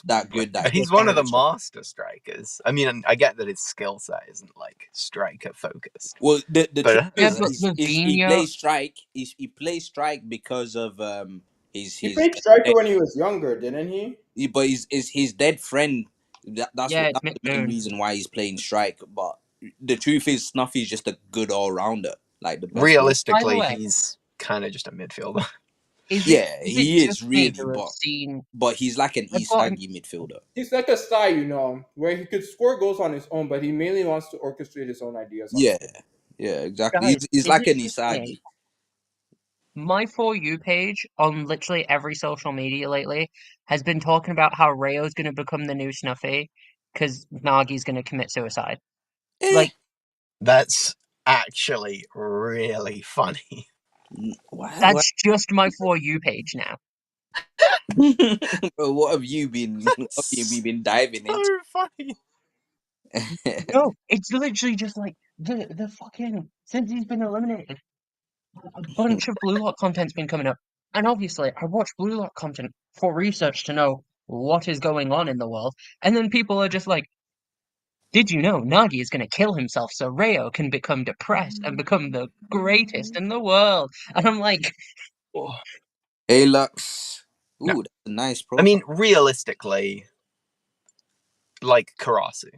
that good. That he's one of the master strikers. I mean, I get that his skill set isn't like striker focused. Well, the truth Yeah, is, but he Vino, plays strike. He plays strike because of He played striker when he was younger, didn't he? But his dead friend. That's yeah, that's it's the main Midmoon. reason why he's playing strike. But the truth is, Snuffy's just a good all rounder. Like the best Realistically, way, he's kind of just a midfielder. he is really, but he's like an isagi midfielder. He's like a style, you know, where he could score goals on his own, but he mainly wants to orchestrate his own ideas. Yeah, exactly. Guys, he's like an isagi. My For You page on literally every social media lately has been talking about how Rayo's going to become the new Snuffy because Nagi's going to commit suicide. Like, that's actually really funny. That's just my For You page now. Bro, what have you been diving into? So funny. No, it's literally just like the fucking, since he's been eliminated, a bunch of BLUELOCK content's been coming up. And obviously, I watch BLUELOCK content for research to know what is going on in the world. And then people are just like, did you know Nagi is going to kill himself so Rayo can become depressed and become the greatest in the world? And I'm like... Hey, Lux. Ooh, that's a nice profile. I mean, realistically, like Karasu.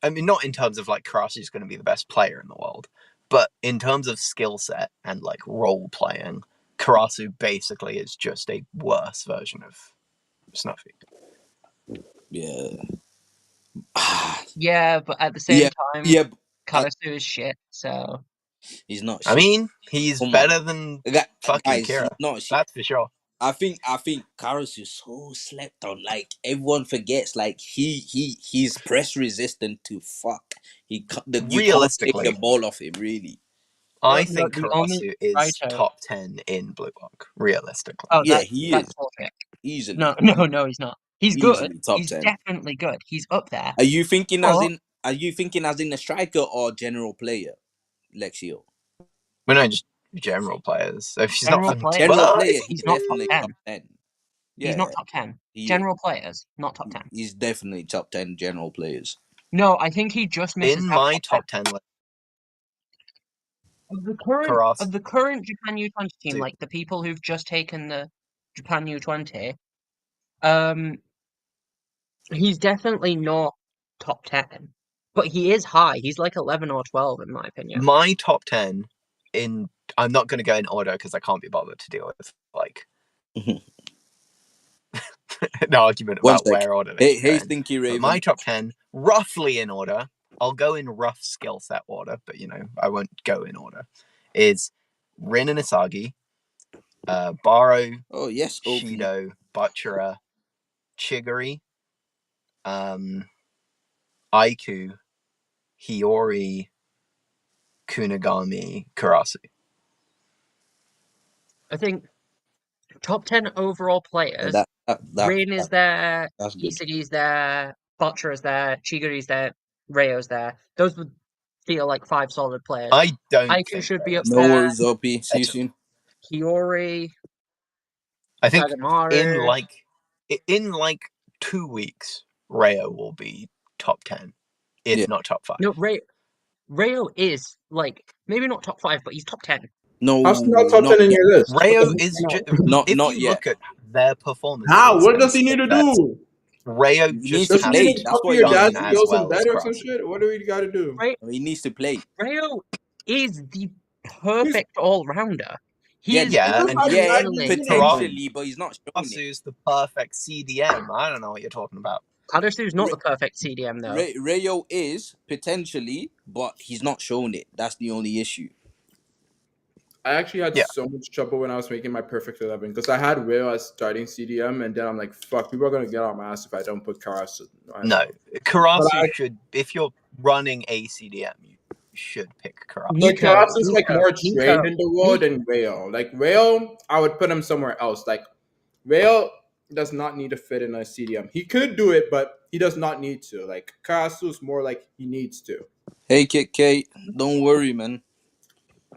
I mean, not in terms of like Karasu's going to be the best player in the world, but in terms of skill set and like role playing, Karasu basically is just a worse version of Snuffy. Yeah. Yeah, but at the same time, Karasu is shit, so... He's not shit. I mean, he's better than fucking Kira. That's for sure. I think Karasu so slept on. Like everyone forgets. Like he's press resistant to fuck. You can't take the ball off him. Really, I think Karasu is top 10 in BLUELOCK. Realistically, oh yeah, he is easily. No, he's not. He's good. He's 10. Definitely good. He's up there. Are you thinking as in a striker or general player, Lexio? Well, no, just general players. If she's general not general player, he's not top 10. Top 10. Yeah. He's not top 10. General players, not top 10. He's definitely top 10 general players. No, I think he just misses in my top 10 list. Of the current Japan U20 team, like the people who've just taken the Japan U20, he's definitely not top 10, but he is high. He's like 11 or 12 in my opinion. My top 10 I'm not going to go in order because I can't be bothered to deal with like an argument about where order. Hey, Stinky Raven. My top 10, roughly in order. I'll go in rough skill set order, but I won't go in order. Is Rin and Isagi, Barou, Shido, Butchera, Chiguri, Aiku, Hiyori, Kunigami, Karasu. I think top 10 overall players. Rin is there, Isagi's there, Butchera's there, Chiguri's there, Rayo's there. Those would feel like 5 solid players. I don't Aiku think should be up there. there. No worries, OP. See you soon. Hiyori. I think in like 2 weeks, Rayo will be top 10, if not top 5. No, Rayo is like maybe not top 5, but he's top 10. No, how's he not top 10 in your list? Rayo is not if you yet. look at their performance. How? What does he need to do? Rayo just has to play. That's what your dad's skills and better or some shit. What do we got to do? He needs to play. Rayo is the perfect all-rounder. Potentially, but he's not showing it. Karasu's the perfect CDM. I don't know what you're talking about. Karasu's not the perfect CDM though. Rayo is potentially, but he's not showing it. That's the only issue. I actually had so much trouble when I was making my perfect 11 because I had Rayo as starting CDM, and then I'm like, "Fuck, people are gonna get on my ass if I don't put Karasu." No, Karasu should. If you're running a CDM, you should pick Karasu. But Karasu's like more trained in the world than Rayo. Like Rayo, I would put him somewhere else. Like Rayo does not need to fit in a CDM. He could do it, but he does not need to. Like Karasu's more like he needs to. Hey, Kit K, don't worry, man.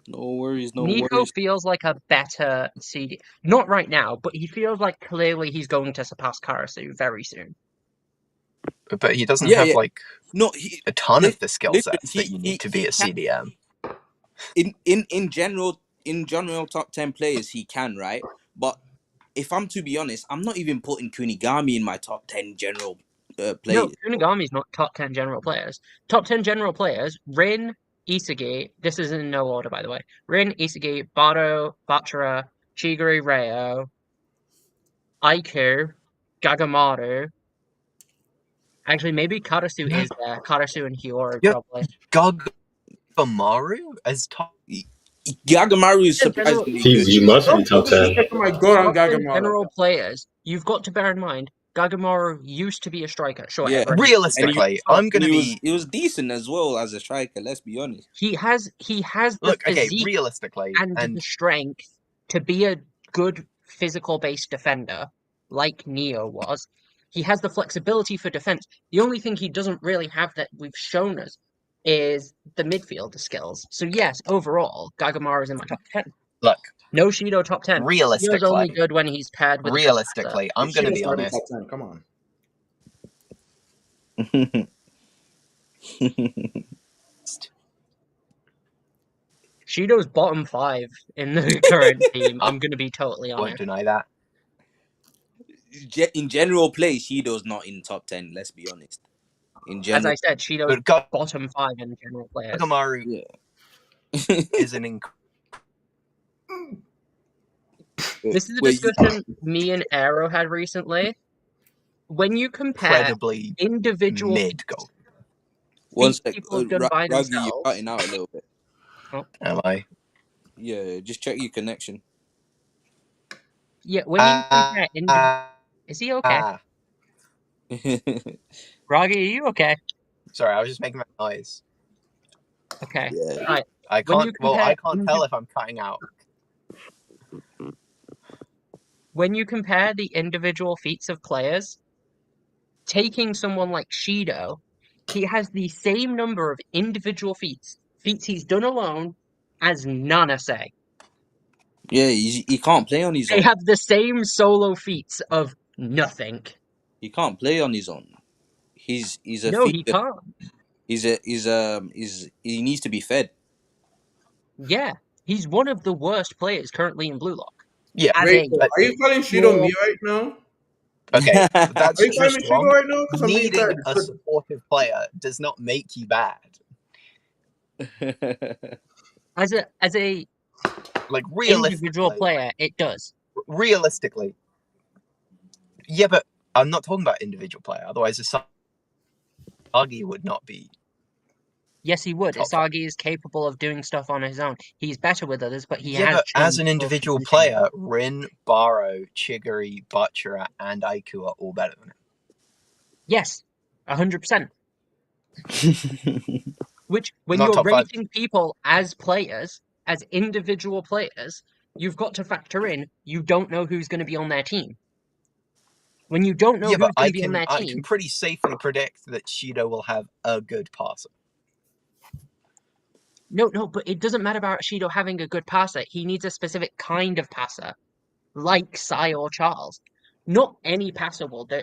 No worries, no Nico worries. feels like a better CD. Not right now, but he feels like clearly he's going to surpass Karasu very soon. But he doesn't Yeah, have yeah. like No, a ton of the skill listen, sets that you need to be a CDM. In general top 10 players he can, right? But if I'm to be honest, I'm not even putting Kunigami in my top 10 general No, players. Kunigami's not top 10 general players. Top 10 general players, Rin, Isagi, this is in no order by the way. Rin, Isagi, Barou, Bachara, Chigiri, Rayo, Aiku, Gagamaru. Actually, maybe Karasu is there. Karasu and Hiyori, Yeah. probably. Gagamaru as top. Gagamaru is Yeah, general- surprisingly He good. must be top 10. Oh my god, on Top 10 Gagamaru. general players, you've got to bear in mind, Gagamaru used to be a striker. Sure, Yeah. everyone- Realistically, I'm gonna be. He was decent as well as a striker, let's be honest. He has the Look, okay, physique realistically, and the strength to be a good physical-based defender, like Neo was. He has the flexibility for defense. The only thing he doesn't really have that we've shown us is the midfield skills. So yes, overall, Gagamaru is in my top 10. look, No Shido top 10. Shido's only realistically, good when he's paired with realistically, I'm gonna be honest. Top 10, come on. Shido's bottom 5 in the current team. I'm going to be totally Won't honest. deny that. In general play, Shido's not in top 10, let's be honest. In As general. I said, Shido's But bottom 5 in general players. Gagamaru Yeah. is an This is a discussion me and Aero had recently. When you compare incredibly individual mid goal. One feats sec, people have done by Raggy, you're themselves, cutting out a little bit. Am I? Yeah, just check your connection. yeah, when you compare individual, is he okay? Raggy, are you okay? Sorry, I was just making my noise. Okay, Yeah. right. I When you can't. Well, I compare can't tell if I'm cutting out. when you compare the individual feats of players, taking someone like Shido, he has the same number of individual feats he's done alone as Nanase. Yeah, he can't play on his They own. have the same solo feats of nothing. He can't play on his own. He's a No, he feeder. can't. He needs to be fed. Yeah, he's one of the worst players currently in Blue Lock. Yeah. As Wait, a are you calling Shido me right now? Okay, that's Are you calling me just Shido wrong. right now? Because I'm being Needing fed. a supportive player does not make you bad. as a Like individual realistically, player, it does. realistically. Yeah, but I'm not talking about individual player. Otherwise, Isagi would not be. Yes, he would. Top five. Isagi is capable of doing stuff on his own. He's better with others, but he Yeah, has but as shown an skills individual to do player, Rin, Barou, Chigiri, Bachara, and Aiku are all better than him. Yes, 100%. Which, when Not you're top five. rating people as players, as individual players, you've got to factor in you don't know who's going to be on their team. When you don't know Yeah, who's but going I to be on can their I can team, pretty safely predict that Shido will have a good passer. no, but it doesn't matter about Shido having a good passer. He needs a specific kind of passer, like Sai or Charles. Not any passer will do.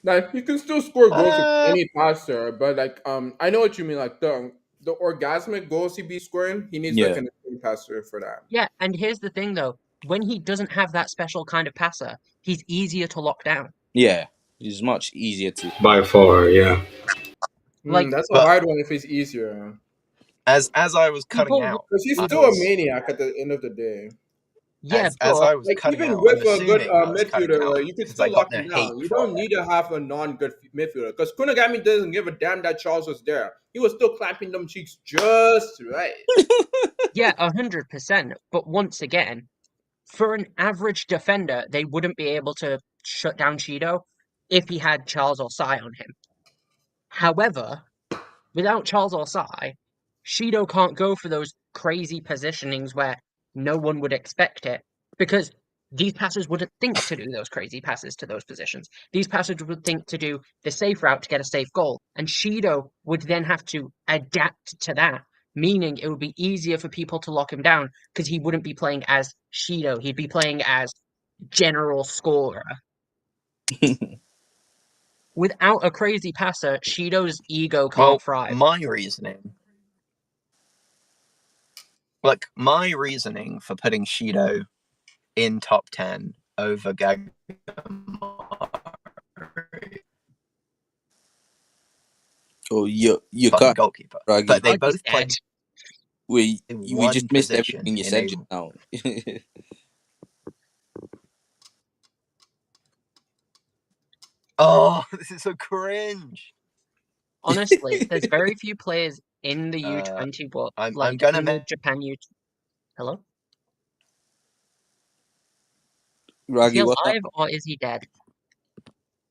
Like you can still score goals with any passer, but like I know what you mean. Like the orgasmic goals he be scoring, he needs like Yeah. an insane passer for that. Yeah, and here's the thing though. When he doesn't have that special kind of passer, he's easier to lock down. Yeah, it's much easier to. By far, yeah. Like, That's a But hard one if it's easier. as I was cutting people, out, Because he's I still a was- maniac at the end of the day. yeah, as I was Like cutting even out, with I'm a good assuming I was cutting midfielder, out you can because I still got lock no him hate down. You for don't it. need to have a non-good midfielder because Kunagami doesn't give a damn that Charles was there. He was still clapping them cheeks just right. yeah, 100%. But once again, for an average defender, they wouldn't be able to shut down Shido if he had Charles or Sai on him. However, without Charles or Sai, Shido can't go for those crazy positionings where no one would expect it because these passers wouldn't think to do those crazy passes to those positions. These passers would think to do the safe route to get a safe goal, and Shido would then have to adapt to that, meaning it would be easier for people to lock him down because he wouldn't be playing as Shido. He'd be playing as general scorer. Without a crazy passer, Shido's ego can't thrive. My reasoning for putting Shido in top 10 over Gagamari. Oh, you fucking can't, goalkeeper. Raggy. But they Nagi's both dead. played We one just missed position everything you in said a- just now. Oh, this is so cringe. Honestly, there's very few players in the U20 world, I'm like gonna in the Japan U. Hello? Is he Raggy, what's up? alive or is he dead?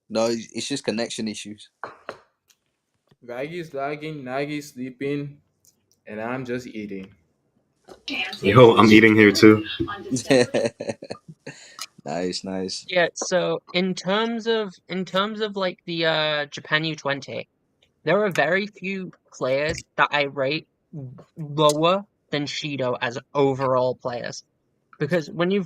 No, it's just connection issues. Raggy's lagging, Nagi's sleeping, and I'm just eating. Yo, I'm eating here too. Nice. Yeah, so in terms of like the Japan U20, there are very few players that I rate lower than Shido as overall players. Because when you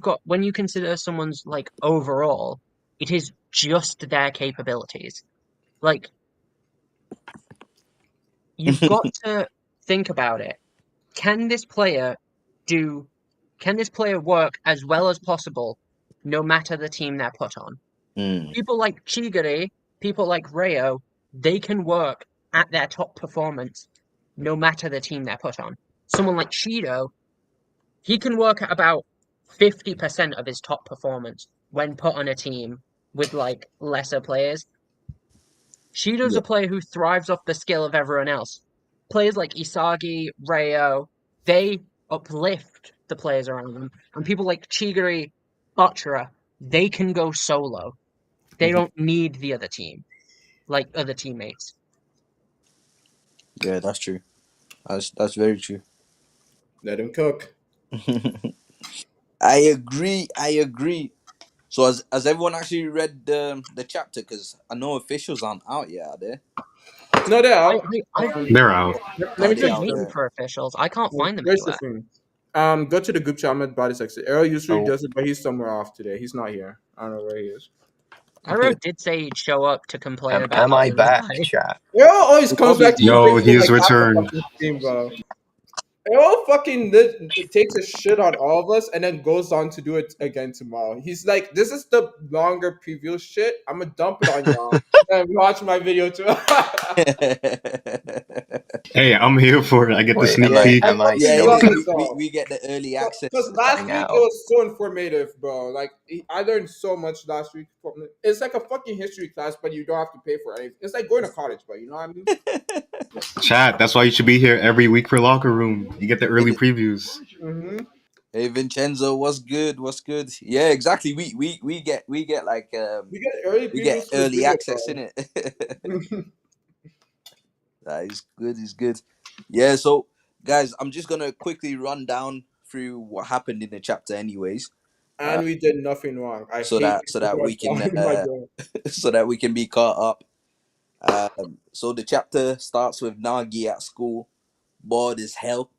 consider someone's like overall, it is just their capabilities. Like you've got to think about it. Can this player work as well as possible no matter the team they're put on? People like Chigiri, people like Rayo, they can work at their top performance no matter the team they're put on. Someone like Shido, he can work at about 50% of his top performance when put on a team with like lesser players. Shido's a player who thrives off the skill of everyone else. Players like Isagi, Rayo, they uplift the players around them. And people like Chigiri, Bachara, they can go solo. They don't need the other team, like other teammates. Yeah, that's true. That's very true. Let him cook. I agree. So has everyone actually read the chapter? Because I know officials aren't out yet, are they? No, they're out. They're out. Let I've me been tell waiting you. for officials. I can't find them Where's the anywhere. thing? Go to the group chat. I'm at body section. Errol usually Oh. does it, but he's somewhere off today. He's not here. I don't know where he is. Arrow did say he'd show up to complain about Am how I he was back, high. chat? Errol always comes back to Yo, the he's like half the returned. fucking stream, bro. Errol fucking takes a shit on all of us and then goes on to do it again tomorrow. He's like, "This is the longer preview shit. I'm gonna dump it on y'all and watch my video too." Hey, I'm here for it. I get the Wait, sneak Yeah, peek. am I yeah. still love here? it, though. We get the early access. Because last Cutting week out. it was so informative, bro. Like I learned so much last week. It's like a fucking history class, but you don't have to pay for anything. It's like going to college, bro. You know what I mean? Chat, that's why you should be here every week for Locker Room. You get the early previews. Mm-hmm. Hey Vincenzo, what's good? What's good? Yeah, exactly. We get like We get early we get previews for the early video, access bro. in it. That is good. Is good. Yeah. So guys, I'm just gonna quickly run down through what happened in the chapter, anyways, And we did nothing wrong. I so hate that we can my brain. so that we can be caught up. So the chapter starts with Nagi at school, bored as hell.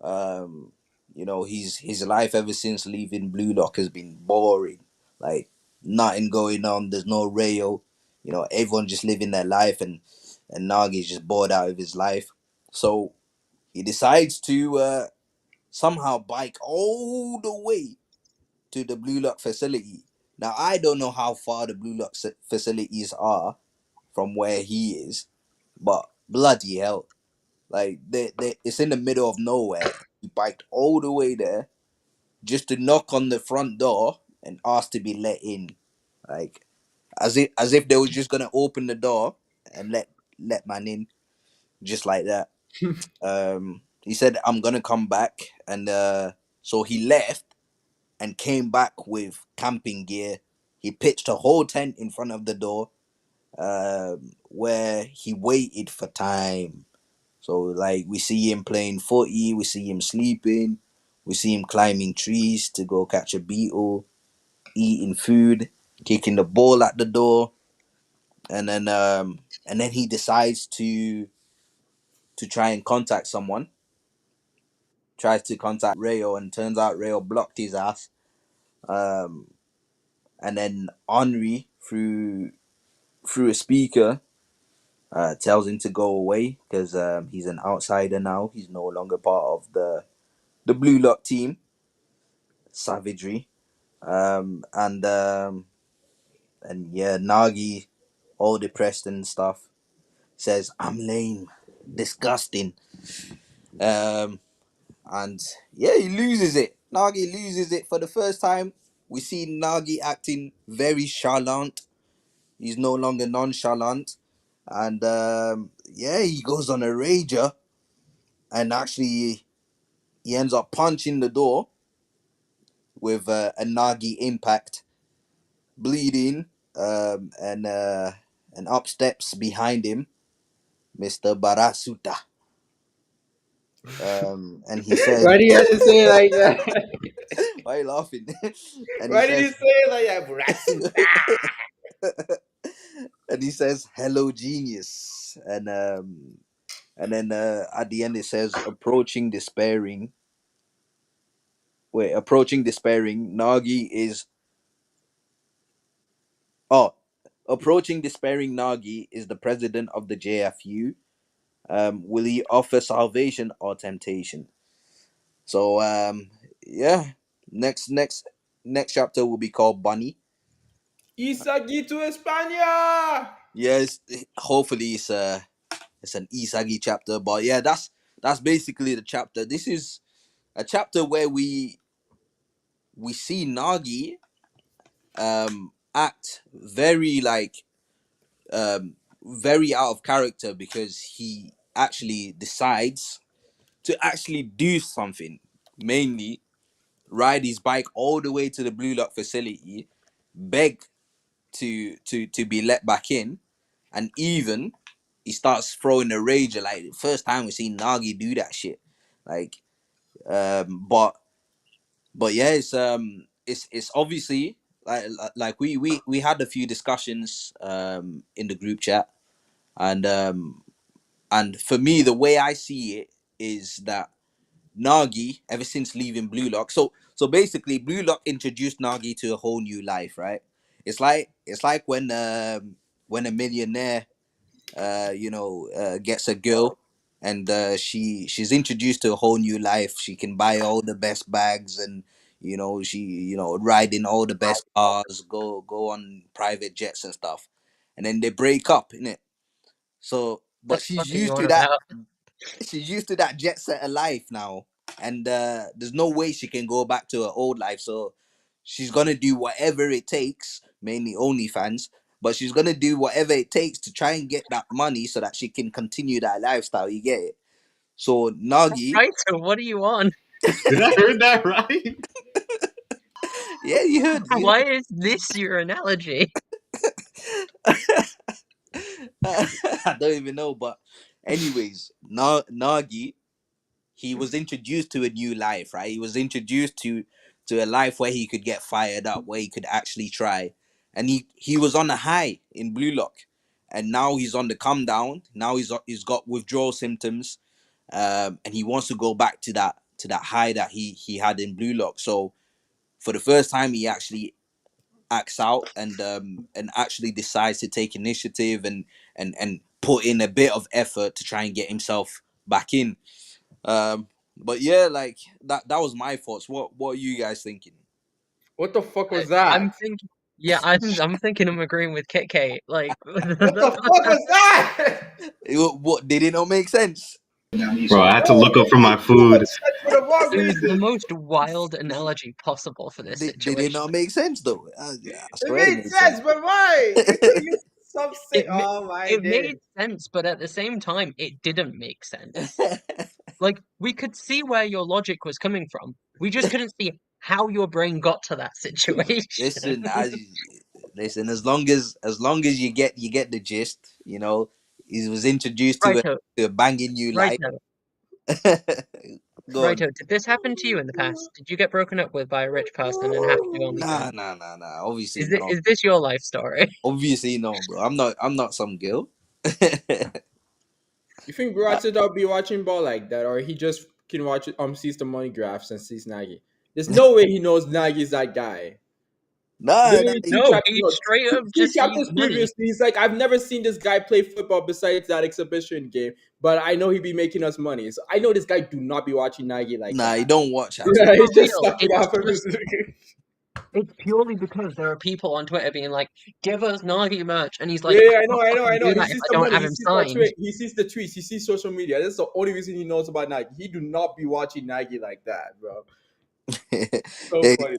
Um, his life ever since leaving Blue Lock has been boring. Like nothing going on. There's no rail. Everyone just living their life, and Nagi's just bored out of his life. So he decides to somehow bike all the way to the Blue Lock facility. Now I don't know how far the Blue Lock facilities are from where he is, but bloody hell, like it's in the middle of nowhere. He biked all the way there just to knock on the front door and ask to be let in, like as if they was just gonna open the door and let man in, just like that. He said, "I'm gonna come back," and so he left and came back with camping gear. He pitched a whole tent in front of the door, where he waited for time. So like we see him playing footy, we see him sleeping, we see him climbing trees to go catch a beetle, eating food, kicking the ball at the door, and then he decides to try and contact someone. tries to contact Rayo, and turns out Rayo blocked his ass. And then Henri through a speaker tells him to go away because he's an outsider now. He's no longer part of the Blue Lock team. Savagery. And yeah, Nagi, all depressed and stuff, says, "I'm lame, disgusting." And yeah, he loses it. Nagi loses it for the first time. We see Nagi acting very chalant. He's no longer nonchalant. And yeah, he goes on a rager, and actually he ends up punching the door with a Nagi impact, bleeding, and up steps behind him Mr. Barasuta. And he says, Why do you have to say it like that? "Why are you laughing?" And he Why did you says, say it like that, and he says, "Hello, genius." And then at the end it says, approaching despairing. Wait, approaching despairing. Nagi is oh, approaching despairing. Nagi is the president of the JFU. Will he offer salvation or temptation? So yeah, next chapter will be called Bunny. Isagi to España! Yes, hopefully it's an Isagi chapter, but yeah, that's basically the chapter. This is a chapter where we see Nagi act very very out of character because he actually decides to actually do something, mainly ride his bike all the way to the Blue Lock facility, beg to be let back in, and even he starts throwing a rage. Like the first time we see Nagi do that shit. Like but yeah, it's obviously like we had a few discussions in the group chat, and for me the way I see it is that Nagi, ever since leaving Blue Lock, so basically Blue Lock introduced Nagi to a whole new life, right? It's like when a millionaire gets a girl, and she's introduced to a whole new life. She can buy all the best bags, and she ride in all the best cars, go on private jets and stuff, and then they break up, innit? So The but fuck are you on about? she's used to that jet set of life now, and there's no way she can go back to her old life. So she's gonna do whatever it takes, mainly OnlyFans, but she's gonna do whatever it takes to try and get that money so that she can continue that lifestyle. You get it? So Nagi, Raito, what are you on? Did I heard that right? yeah, you heard. Why is this your analogy? I don't even know, but anyways, Nagi, he was introduced to a new life, right? He was introduced to a life where he could get fired up, where he could actually try, and he was on a high in Blue Lock, and now he's on the come down. Now he's got withdrawal symptoms, and he wants to go back to that high that he had in Blue Lock. So for the first time, he actually acts out, and actually decides to take initiative, and put in a bit of effort to try and get himself back in. But yeah, like that was my thoughts. What are you guys thinking? What the fuck was I'm that? thinking. Yeah, I'm thinking I'm agreeing with KK. Like, What the fuck was that? What did it not make sense? Bro, I had to No, look up for my too much food. sense for the wrong it was the reason. most wild analogy possible for this Did it situation. not make sense though? I It swear it made made sense. sense, but why? You could use some say. It ma- Oh my it days. made sense, but at the same time, it didn't make sense. Like, we could see where your logic was coming from. We just couldn't see how your brain got to that situation. Listen, listen. As long as you get the gist, he was introduced Righto, to a banging new life. righto, Go on. righto. Did this happen to you in the past? Did you get broken up with by a rich person and have to do OnlyFans? Nah. Obviously Is it no. is this your life story? Obviously no, bro. I'm not some girl. You think Bratidog be watching ball like that, or he just can watch sees the money graphs and sees Nagi. There's no way he knows Nagi's that guy. Nah, Literally No, he straight up two just sees chapters money. previously, he's like, I've never seen this guy play football besides that exhibition game, but I know he'd be making us money. So I know this guy do not be watching Nagi like nah, that. you don't watch at Yeah, all. he's just real, sucking off of his. It's purely because there are people on Twitter being like, "Give us Nagi merch," and he's like, Yeah, "I I know, can't I know, I fucking know. do He that if sees I the don't money. have He him sees that signed." tweet. He sees the tweets. He sees social media. That's the only reason he knows about Nagi. He do not be watching Nagi like that, bro. So Hey, funny.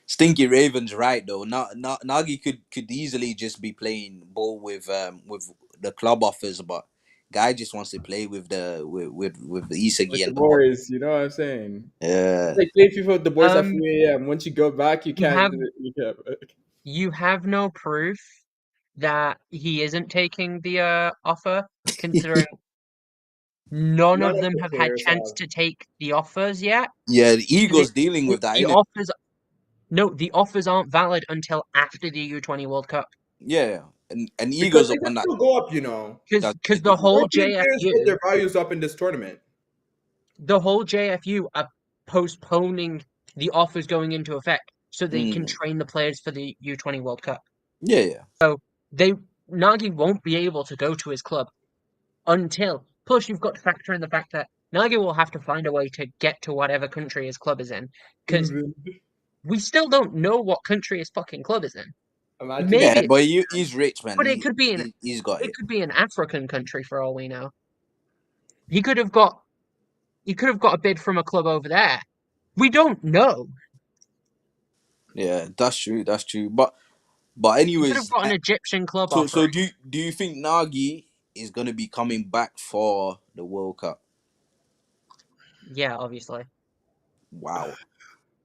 Stinky Raven's right though. Nagi could easily just be playing ball with the club offers, but guy just wants to play with the With isagi the and the mod. boys, you know what I'm saying? It's Yeah. like playing FIFA with the boys at Um, 3 a.m. Once you go back, you you can't. have You can't. you have no proof that he isn't taking the offer, considering none None of of them the have had players chance have. to take the offers yet. Yeah, the Because Eagles dealing with that, the innit? offers, no, the offers aren't valid until after the U20 World Cup. Yeah. And Because Eagles they are can one that still go up, you know. Because they the do. whole European players get JFU, their values up in this tournament. are postponing the offers going into effect so they can Mm. train the players for the U20 World Cup. Yeah, yeah. So they Nagi won't be able to go to his club until. Plus, you've got to factor in the fact that Nagi will have to find a way to get to whatever country his club is in, because we still don't know what country his fucking club is in. Imagine Yeah, Maybe, but he's rich, man. but He's got it it. could be an African country for all we know. He could have got a bid from a club over there. We don't know. Yeah, that's true. That's true. But He could have anyways, got an Egyptian club so offering. do you think Nagi is gonna be coming back for the World Cup? Yeah, obviously. Wow.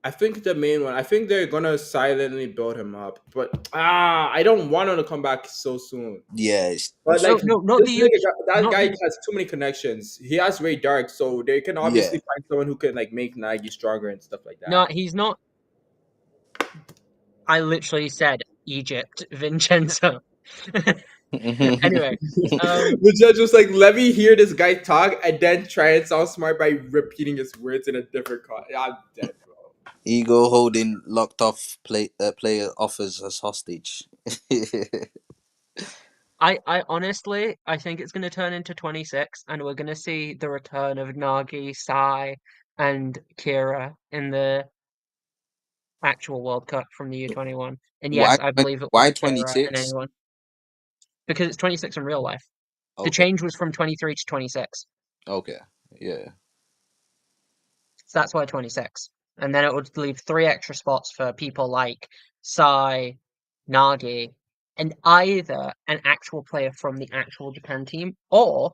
I think the main one. I think they're gonna silently build him up, but I don't want him to come back so soon. Yeah, But No, like no, not this the nigga, that not guy the has too many connections. He has Ray Dark, so they can yeah. obviously find someone who can like make Nagi stronger and stuff like no. that. He's not. I literally said Egypt, Vincenzo. Anyway, um, The judge was like, "Let me hear this guy talk, and then try and sound smart by repeating his words in a different context." I'm dead, bro. Ego holding locked off player offers as hostage. I honestly, I think it's going to turn into 26, and we're going to see the return of Nagi, Sai, and Kira in the actual World Cup from the U21. And why yes, I believe it will why be Kira and 26? anyone because it's 26 in real life. The Okay. change was from 23 to 26, Okay. Yeah. so that's why 26. And then it would leave 3 extra spots for people like Sai, Nagi, and either an actual player from the actual Japan team or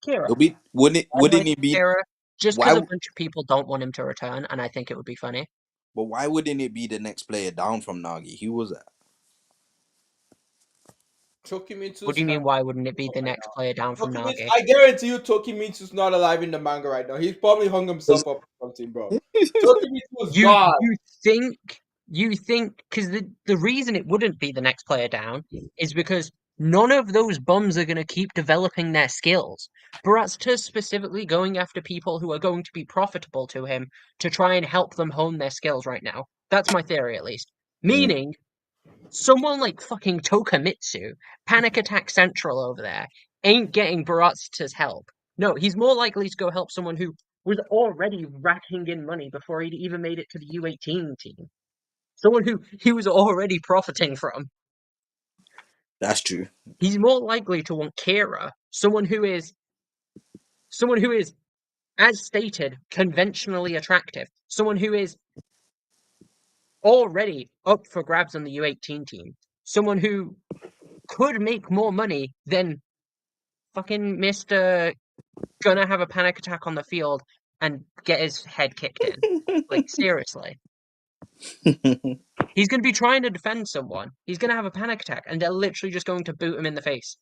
Kira. It'll be I wouldn't like it be Kira just why because a bunch of people don't want him to return, and I think it would be funny. but why wouldn't it be the next player down from Nagi? Who was that? What do Tokimitsu's you not mean, why wouldn't it be alive the right next now. player down from Tokimitsu, Nagi? I guarantee you, Tokimitsu's not alive in the manga right now. He's probably hung himself up or something, bro. Tokimitsu's You gone. you think you think because the reason it wouldn't be the next player down is because none of those bums are going to keep developing their skills. Baratsuta's specifically going after people who are going to be profitable to him to try and help them hone their skills right now. That's my theory, at least. Mm. Meaning, someone like fucking Tokamitsu, Panic Attack Central over there, ain't getting Baratsuta's help. No, he's more likely to go help someone who was already racking in money before he'd even made it to the U18 team. Someone who he was already profiting from. That's true. He's more likely to want Kira, someone who is, as stated, conventionally attractive. Someone who is already up for grabs on the U18 team. Someone who could make more money than fucking Mr. Gonna have a panic attack on the field and get his head kicked in. Like, seriously. He's going to be trying to defend someone. He's going to have a panic attack, and they're literally just going to boot him in the face.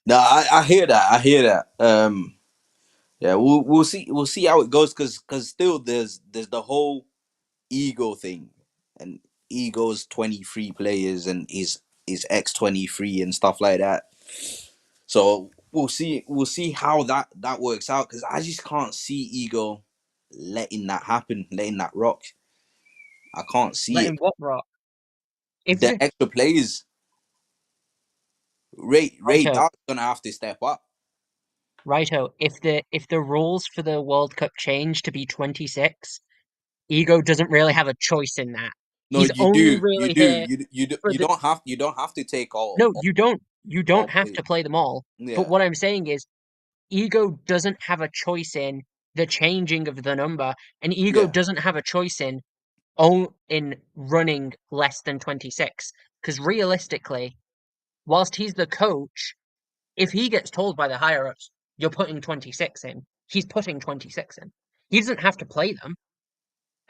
No, I hear that. I hear that. Yeah, we'll see how it goes because still there's the whole ego thing, and ego's 23 players and is X 23 and stuff like that. So we'll see. We'll see how that works out because I just can't see Ego letting that happen, letting that rock. I can't see it. Letting what rock? If The the extra players, Ray Raito, Dark's gonna have to step up. Raito, if the rules for the World Cup change to be 26, Ego doesn't really have a choice in that. No, He's you only do, you really do, here you do, for the you don't have to take no, all you don't all have players. to play them all. But Yeah, what I'm saying is Ego doesn't have a choice in the changing of the number, and Ego yeah, doesn't have a choice in running less than 26. Because realistically, whilst he's the coach, if he gets told by the higher ups, you're putting 26 in, he's putting 26 in. He doesn't have to play them.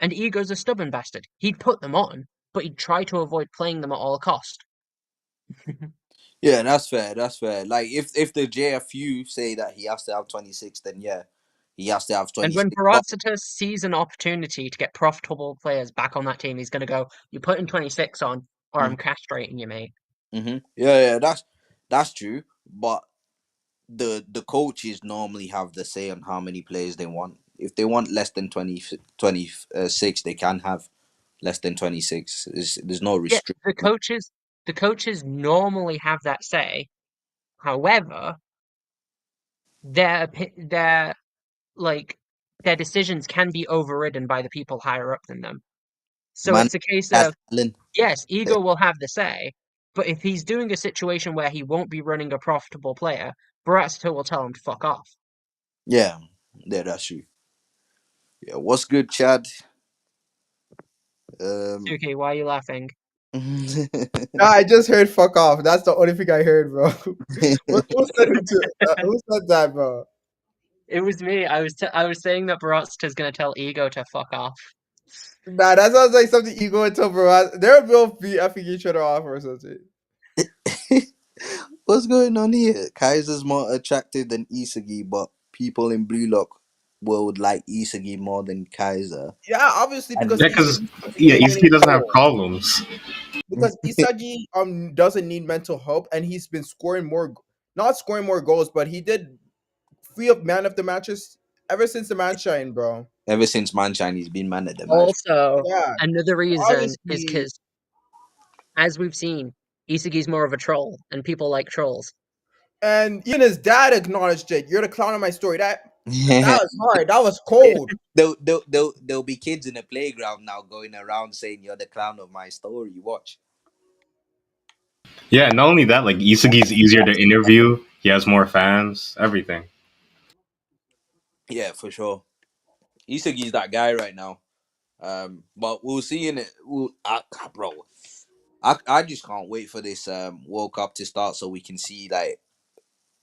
And Ego's a stubborn bastard. He'd put them on, but he'd try to avoid playing them at all cost. yeah. That's fair. That's fair. Like if the JFU say that he has to have 26, then yeah, he has to have And when 26. But Barata sees an opportunity to get profitable players back on that team, he's going to go, you're putting 26 on, or mhm, I'm castrating you, mate. yeah, that's true. But the coaches normally have the say on how many players they want. If they want less than 26, they can have less than 26. There's no Yeah, restriction. the coaches normally have that say. However, their like their decisions can be overridden by the people higher up than them. So Man, it's a case has of Allen. yes, Ego will have the say, but if he's doing a situation where he won't be running a profitable player, Barata will tell him to fuck off. Yeah, yeah, that's true. Yeah, what's good, Chad? Um, Suki, why are you laughing? Nah, I just heard "fuck off." That's the only thing I heard, bro. Who said it who said that, bro? It was me. I was saying that Barata's gonna tell Ego to fuck off. Nah, that sounds like something you go and tell bro. They're both be effing each other off or something. what's going on here? Kaiser's more attractive than Isagi, but people in Blue Lock would like Isagi more than Kaiser. Yeah, obviously And because Yeah, because Isagi's yeah, contributing Izuki winning doesn't have goals. problems. Because Isagi doesn't need mental help, and he's been scoring more, not scoring more goals, but he did free up man of the matches ever since the man shine, bro. ever since Manshine, he's been man at the match. Also, Yeah, another reason is obviously. because, as we've seen, Isagi's more of a troll, and people like trolls. And even his dad acknowledged it. You're the clown of my story. That was hard. That was cold. There'll be kids in the playground now going around saying you're the clown of my story. Watch. Yeah, not only that, like Isugi's easier to interview. He has more fans. Everything. Yeah, for sure. Isagi's that guy right now. But we'll see in it. Bro, I just can't wait for this World Cup to start so we can see like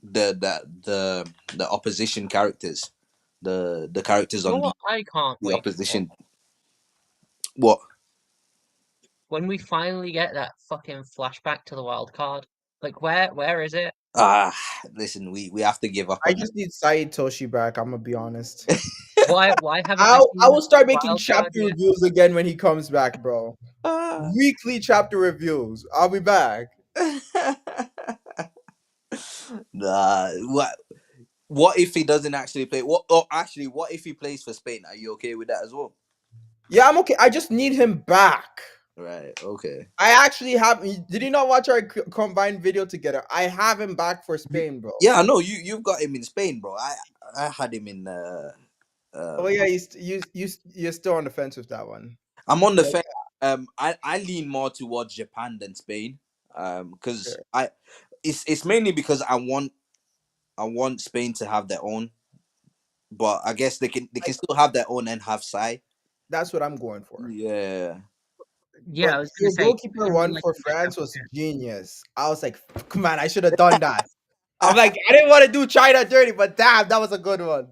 the opposition characters, the characters You know on what I can't the wait for? opposition. What? When we finally get that fucking flashback to the wild card. Like, where is it? Ah, listen, we have to give up I on just need Saeed Toshi back. I'm gonna be honest. that. Why haven't I I seen will start making wild card chapter yet? reviews again when he comes back, bro. Ah. Weekly chapter reviews. I'll be back. Nah, what if he doesn't actually play? What? Oh, actually, what if he plays for Spain? Are you okay with that as well? Yeah, I'm okay. I just need him back. Right. Okay. I actually have. Did you not watch our combined video together? I have him back for Spain, bro. Yeah, I know you've got him in Spain, bro. I had him in. Oh Um, yeah, you're still on the fence with that one. I'm on the Like, fence. I lean more towards Japan than Spain. Because sure. it's mainly because I want Spain to have their own, but I guess they can Like, still have their own and have Sai. that's what I'm going for. Yeah. Yeah, But I was gonna your say goalkeeper I really one like for the France matchup was there. genius. I was like, come on, I should have done that. I'm like, I didn't want to do China dirty, but damn, that was a good one.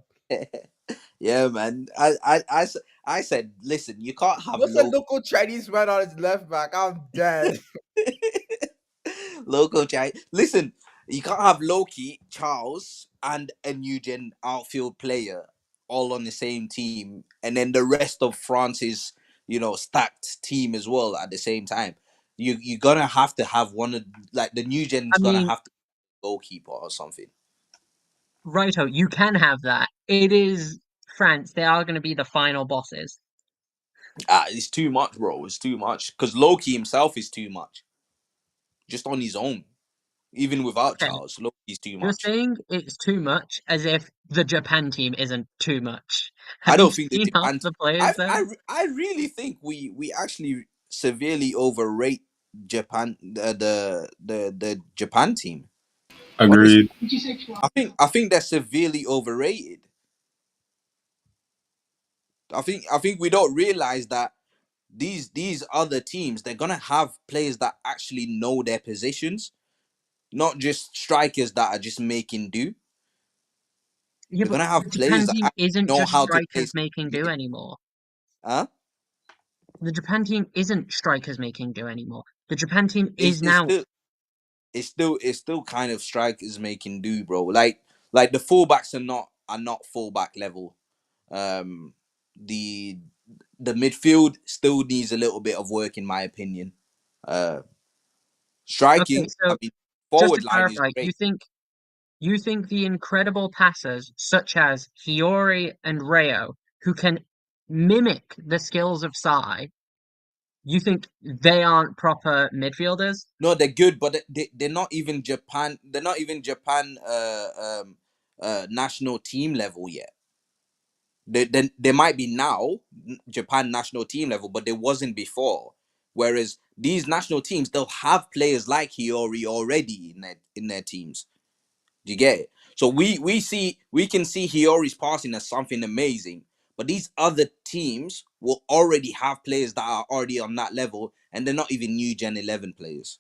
Yeah, man. I said, listen, you can't have What's a local Chinese man on his left back? I'm dead. local Chai. Listen, you can't have Loki, Charles, and a new gen outfield player all on the same team, and then the rest of France's, stacked team as well at the same time. You're gonna have to have one of like the new I gen's gonna mean, have to be goalkeeper or something. Raito, you can have that. It is France. They are going to be the final bosses. It's too much, bro. It's too much. Because Loki himself is too much. Just on his own. Even without Okay, Charles, Loki's too you're much. saying it's too much as if the Japan team isn't too much. I Have you don't think the seen half Japan. the players there? I really think we actually severely overrate Japan the Japan team. Honestly, Agreed. I think they're severely overrated. I think we don't realize that these other teams, they're gonna have players that actually know their positions, not just strikers that are just making do. Yeah, They're but gonna the have players Japan that team actually isn't know just how to play strikers making the do game. anymore. Huh? The Japan team isn't strikers making do anymore. The Japan team It's, is it's now. still it's still kind of strikers making do, bro. Like the fullbacks are not fullback level. Um, the the midfield still needs a little bit of work, in my opinion. Uh, Okay, striking, I so mean, just to forward line is clarify, great. you think the incredible passers such as Hiyori and Reo, who can mimic the skills of Sai, you think they aren't proper midfielders? No, they're good, but they're not even Japan. They're not even Japan national team level yet. They might be now Japan national team level, but they wasn't before. Whereas these national teams, they'll have players like Hiyori already in their teams. Do you get it? So we can see Hiyori's passing as something amazing, but these other teams will already have players that are already on that level, and they're not even new Gen 11 players.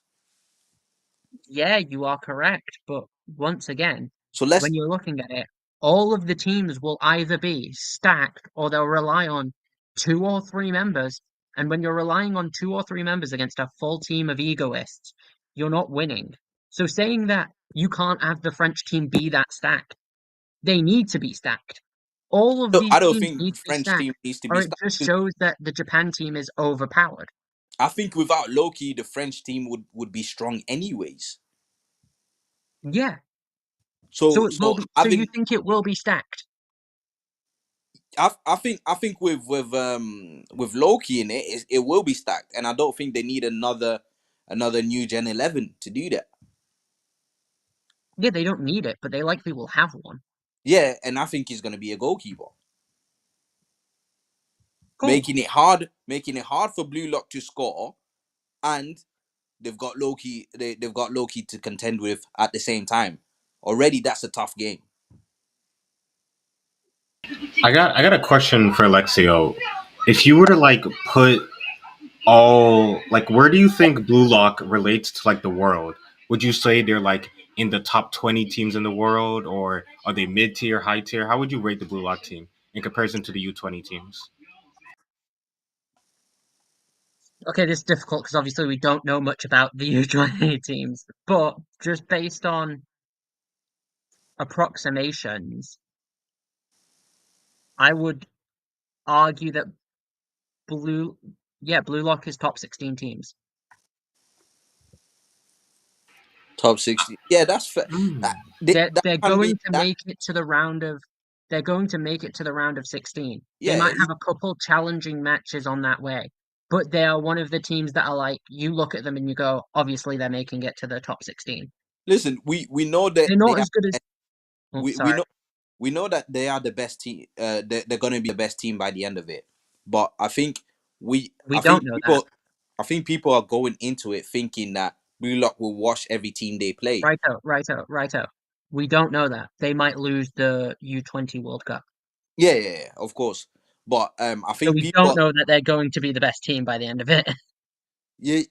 Yeah, you are correct, but once again, So when let's you're looking at it, all of the teams will either be stacked or they'll rely on two or three members. And when you're relying on two or three members against a full team of egoists, you're not winning. So saying that you can't have the French team be that stacked, they need to be stacked. All of these I don't teams think need the to be French team stacked, needs to or be it stacked. just shows that the Japan team is overpowered. I think without Loki, the French team would be strong anyways. Yeah. So So it will so be, so you having think it will be stacked? I think with Loki in it will be stacked, and I don't think they need another new Gen 11 to do that. Yeah, they don't need it, but they likely will have one. Yeah, and I think he's gonna be a goalkeeper, Cool. making it hard for Blue Lock to score, and they've got Loki to contend with at the same time. Already, that's a tough game. I got a question for Alexio. If you were to like put all like where do you think Blue Lock relates to like the world? Would you say they're like in the top 20 teams in the world, or are they mid tier, high tier? How would you rate the Blue Lock team in comparison to the U20 teams? Okay, this is difficult because obviously we don't know much about the U20 teams, but just based on approximations, I would argue that Blue, yeah, Blue Lock is top 16 teams. Top 60. Yeah, that's fair. Hmm. That They're can be going to that. make it to the round of they're going to make it to the round of 16. They Yeah, might have a couple challenging matches on that way, but they are one of the teams that are like you look at them and you go, obviously they're making it to the top 16. listen, we know that They're they not are. as good as oh, We sorry. know that they are the best team. They're going to be the best team by the end of it. But I think we, We I don't think know that. people, I think people are going into it thinking that Blue Lock will wash every team they play. Righto. We don't know that. They might lose the U20 World Cup. Yeah, yeah, yeah, of course. But I So think we don't people, know that they're going to be the best team by the end of it. yeah,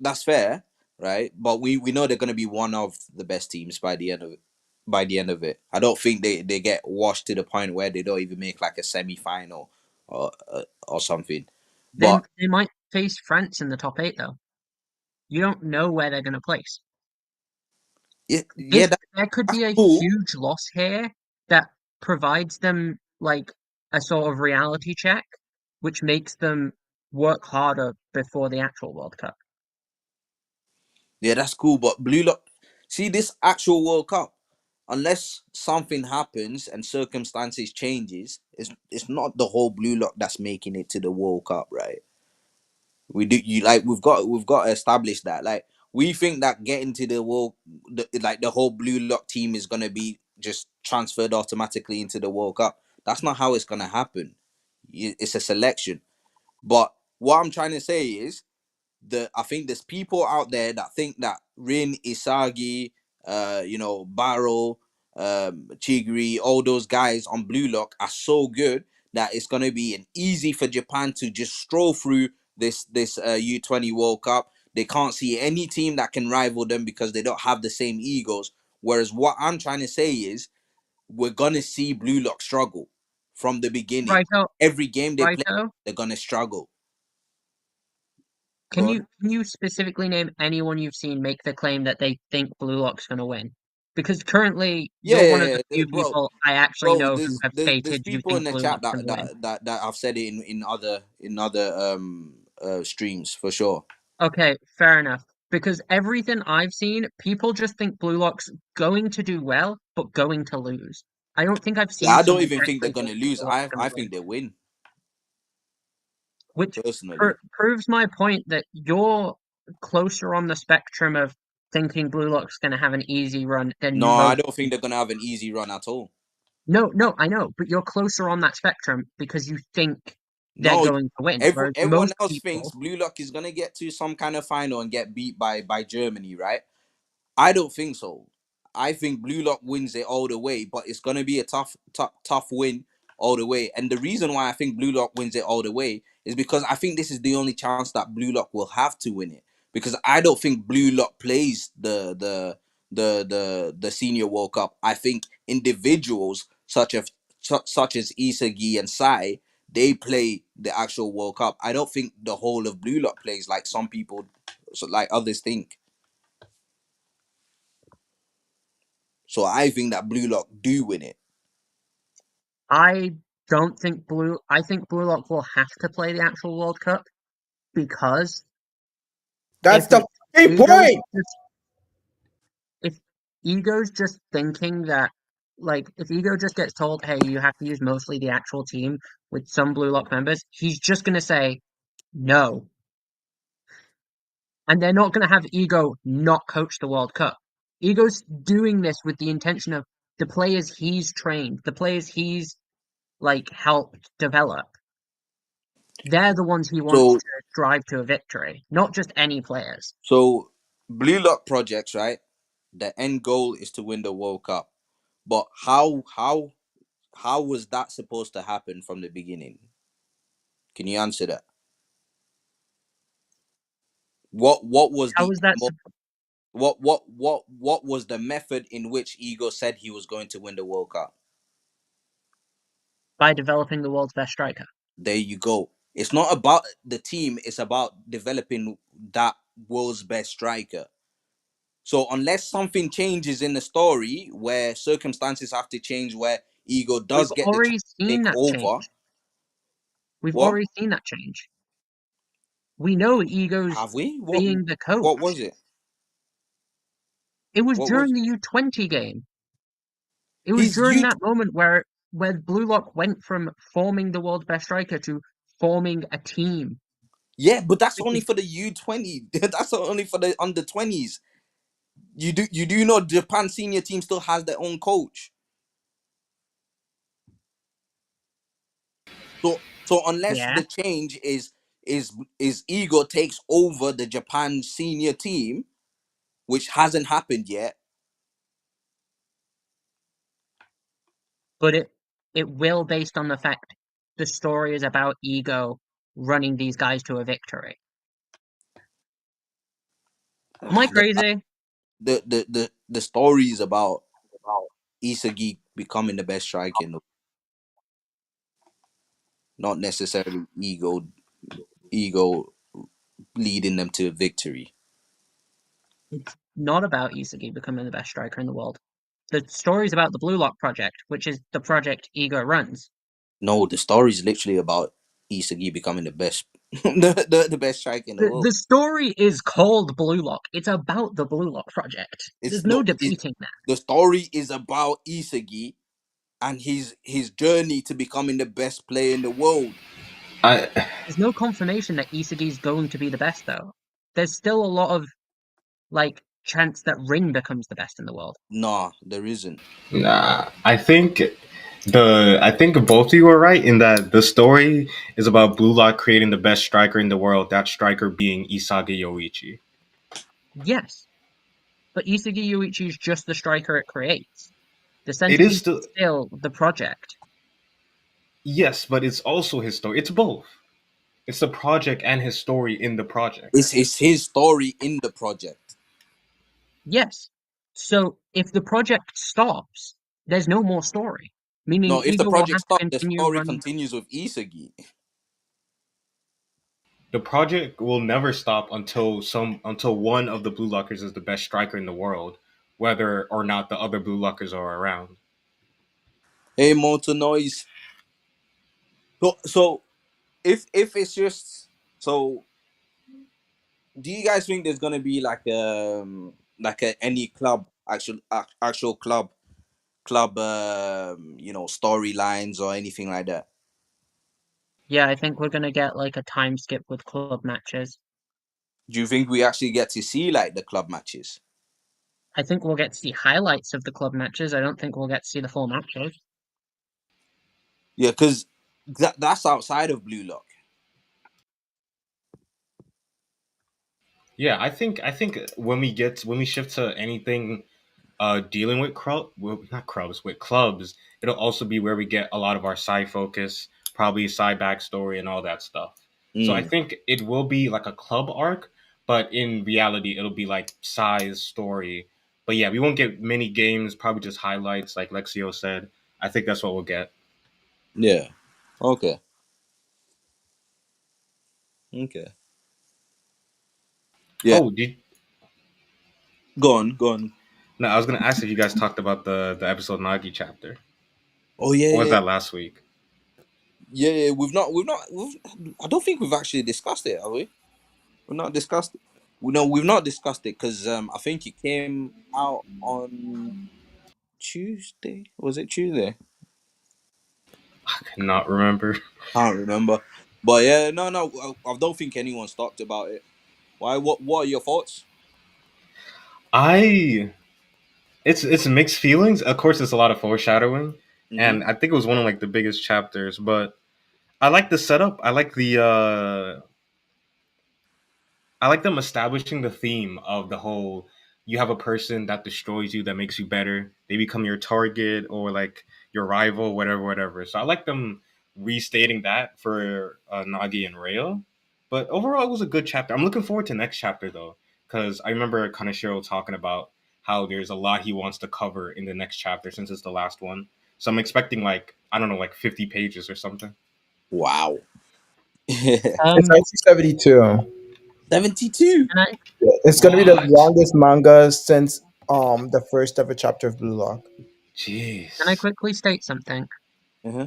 that's fair, right? But we know they're going to be one of the best teams by the end of it. By the end of it, I don't think they get washed to the point where they don't even make like a semi final or something. They But they might face France in the top 8 though. You don't know where they're going to place. yeah, yeah, This there could that's be a cool. huge loss here that provides them like a sort of reality check, which makes them work harder before the actual World Cup. Yeah, that's cool. But Blue Lock, see this actual World Cup. unless something happens and circumstances changes, it's not the whole Blue Lock that's making it to the World Cup, right? We've got to establish that. Like, we think that getting to the whole Blue Lock team is gonna be just transferred automatically into the World Cup. That's not how it's gonna happen. It's a selection. But what I'm trying to say is, I think there's people out there that think that Rin, Isagi, Barou, Chigri, all those guys on Blue Lock are so good that it's gonna be an easy for Japan to just stroll through this U20 World Cup. They can't see any team that can rival them because they don't have the same egos. Whereas what I'm trying to say is, we're gonna see Blue Lock struggle from the beginning. Raito, Every game they play, Raito, they're gonna struggle. can Go on. you specifically name anyone you've seen make the claim that they think Blue Lock's going to win? Because currently Yeah, you're one of yeah, the yeah, few bro. people I actually Bro, know who there's have there's stated you people in think the Blue chat Lock's going that to win. I've said it in other streams for sure. Okay, fair enough. Because everything I've seen, people just think Blue Lock's going to do well, but going to lose. I don't think I've Yeah, seen I don't someone even think they're actually think gonna lose. Blue Lock's I going I to win. think they win Which personally. proves my point that you're closer on the spectrum of thinking Blue Lock's going to have an easy run than No, I most don't think they're gonna people. have an easy run at all. No, no, I know, but you're closer on that spectrum because you think they're No, going to win, whereas everyone most else thinks people, Blue Lock is gonna get to some kind of final and get beat by Germany, right? I don't think so. I think Blue Lock wins it all the way, but it's gonna be a tough win all the way. And the reason why I think Blue Lock wins it all the way is because I think this is the only chance that Blue Lock will have to win it. Because I don't think Blue Lock plays the Senior World Cup. I think individuals such as Isagi and Sai, they play the actual World Cup. I don't think the whole of Blue Lock plays like some people, like others think. So I think that Blue Lock do win it. I don't think I think Blue Lock will have to play the actual World Cup because That's if the it's fucking Ego's point. just if Ego's just thinking that like if Ego just gets told, hey, you have to use mostly the actual team with some Blue Lock members, he's just gonna say no. And they're not gonna have Ego not coach the World Cup. Ego's doing this with the intention of the players he's trained, the players he's like helped develop. They're the ones he wants So to drive to a victory, not just any players. so Blue Lock projects, right? The end goal is to win the World Cup. But how was that supposed to happen from the beginning? Can you answer that? What was How the is that what was the method in which Ego said he was going to win the World Cup? by developing the world's best striker? There you go. It's not about the team, it's about developing that world's best striker. So unless something changes in the story where circumstances have to change, where Ego We've does get the chance already to seen take that over, change. We've what already seen that change. We know Ego's have we? being the What coach. was it? It was What was during it? the U20 game. It was He's during you? that moment where Blue Lock went from forming the world's best striker to forming a team. Yeah, but that's only Because for the U20. That's only for the under 20s. You do know Japan senior team still has their own coach. So unless yeah, the change is Ego takes over the Japan senior team, which hasn't happened yet. but it will based on the fact the story is about Ego running these guys to a victory. Am I The crazy? the story is about Isagi becoming the best striker in the, not necessarily ego leading them to victory. It's not about Isagi becoming the best striker in the world. The story's about the Blue Lock project, which is the project Ego runs. No, the story is literally about Isagi becoming the best the best striker in the world. The story is called Blue Lock. It's about the Blue Lock project. It's There's no not. debating that. The story is about Isagi and his journey to becoming the best player in the world. I There's no confirmation that Isagi's going to be the best, though. There's still a lot of like chance that Rin becomes the best in the world. Nah, there isn't. Nah, I think both of you are right in that the story is about Blue Lock creating the best striker in the world. That striker being Isagi Yoichi. Yes, but Isagi Yuichi is just the striker it creates. The It is centerpiece still is still the project. yes, but it's also his story. It's both. It's the project and his story in the project. It's his story in the project. Yes. So if the project stops, there's no more story. Meaning No, if the Ego will project have to stops, the continue story running. continues with Isagi. The project will never stop until one of the Blue Lockers is the best striker in the world, whether or not the other Blue Lockers are around. Hey, motor noise. So if it's just so, do you guys think there's gonna be like any club actual club storylines or anything like that? Yeah, I think we're gonna get like a time skip with club matches. Do you think we actually get to see like the club matches? I think we'll get to see highlights of the club matches. I don't think we'll get to see the full matches. Yeah, because that's outside of Blue Lock. Yeah, I think when we shift to anything dealing with not crubs with clubs, it'll also be where we get a lot of our side focus, probably side backstory and all that stuff. So I Mm, think it will be like a club arc, but in reality it'll be like size story. But yeah, we won't get many games, probably just highlights like Lexio said. I think that's what we'll get. yeah. Okay. Okay. Yeah. Oh, did Go on. Go on. no, I was gonna ask if you guys talked about the episode Nagi chapter. Oh yeah, Or was yeah, that last week? yeah. Yeah. I don't think we've actually discussed it, have we? We've not discussed it. No, we've not discussed it because I think it came out on Tuesday. Was it Tuesday? I cannot remember. Can't remember. But yeah, no. I don't think anyone's talked about it. Why? What are your thoughts? I it's mixed feelings. Of course, it's a lot of foreshadowing, Mm-hmm. and I think it was one of like the biggest chapters. But I like the setup. I like them establishing the theme of the whole. You have a person that destroys you, that makes you better. They become your target or like your rival, whatever, whatever. So I like them restating that for Nagi and Rayo. But overall, it was a good chapter. I'm looking forward to next chapter though, because I remember Kaneshiro talking about how there's a lot he wants to cover in the next chapter since it's the last one. So I'm expecting like I don't know, like 50 pages or something. Wow. It's Um, 1972. 72. can I It's gonna be the What? longest manga since the first ever chapter of Blue Lock. can I Jeez. quickly state something? Uh-huh.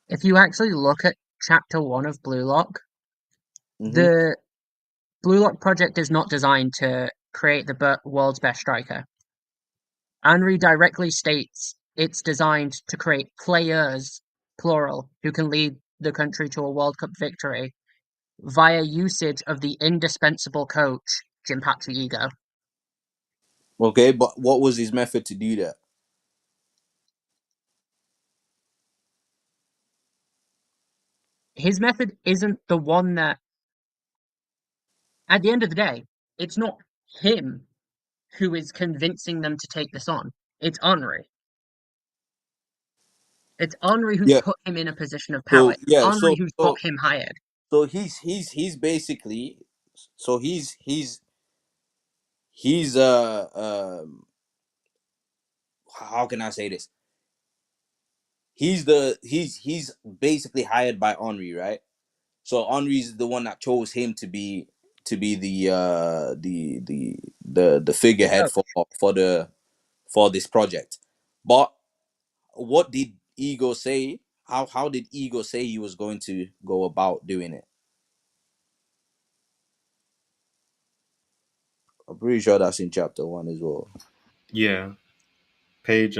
If you actually look at chapter 1 of Blue Lock, Mm-hmm. the Blue Lock project is not designed to create the world's best striker. Henri directly states it's designed to create players, plural, who can lead the country to a World Cup victory via usage of the indispensable coach, Jinpachi Ego. Okay, but what was his method to do that? His method isn't the one that, at the end of the day, it's not him who is convincing them to take this on. It's Henri. It's Henri who's Yeah. put him in a position of power. So It's yeah. Henri So who's got so him hired. so he's basically so he's how can I say this? He's basically hired by Henri, right? So Henri's the one that chose him to be the figurehead So, for this project. But what did Ego say? how did Ego say he was going to go about doing it? I'm pretty sure that's in chapter 1 as well. Yeah, page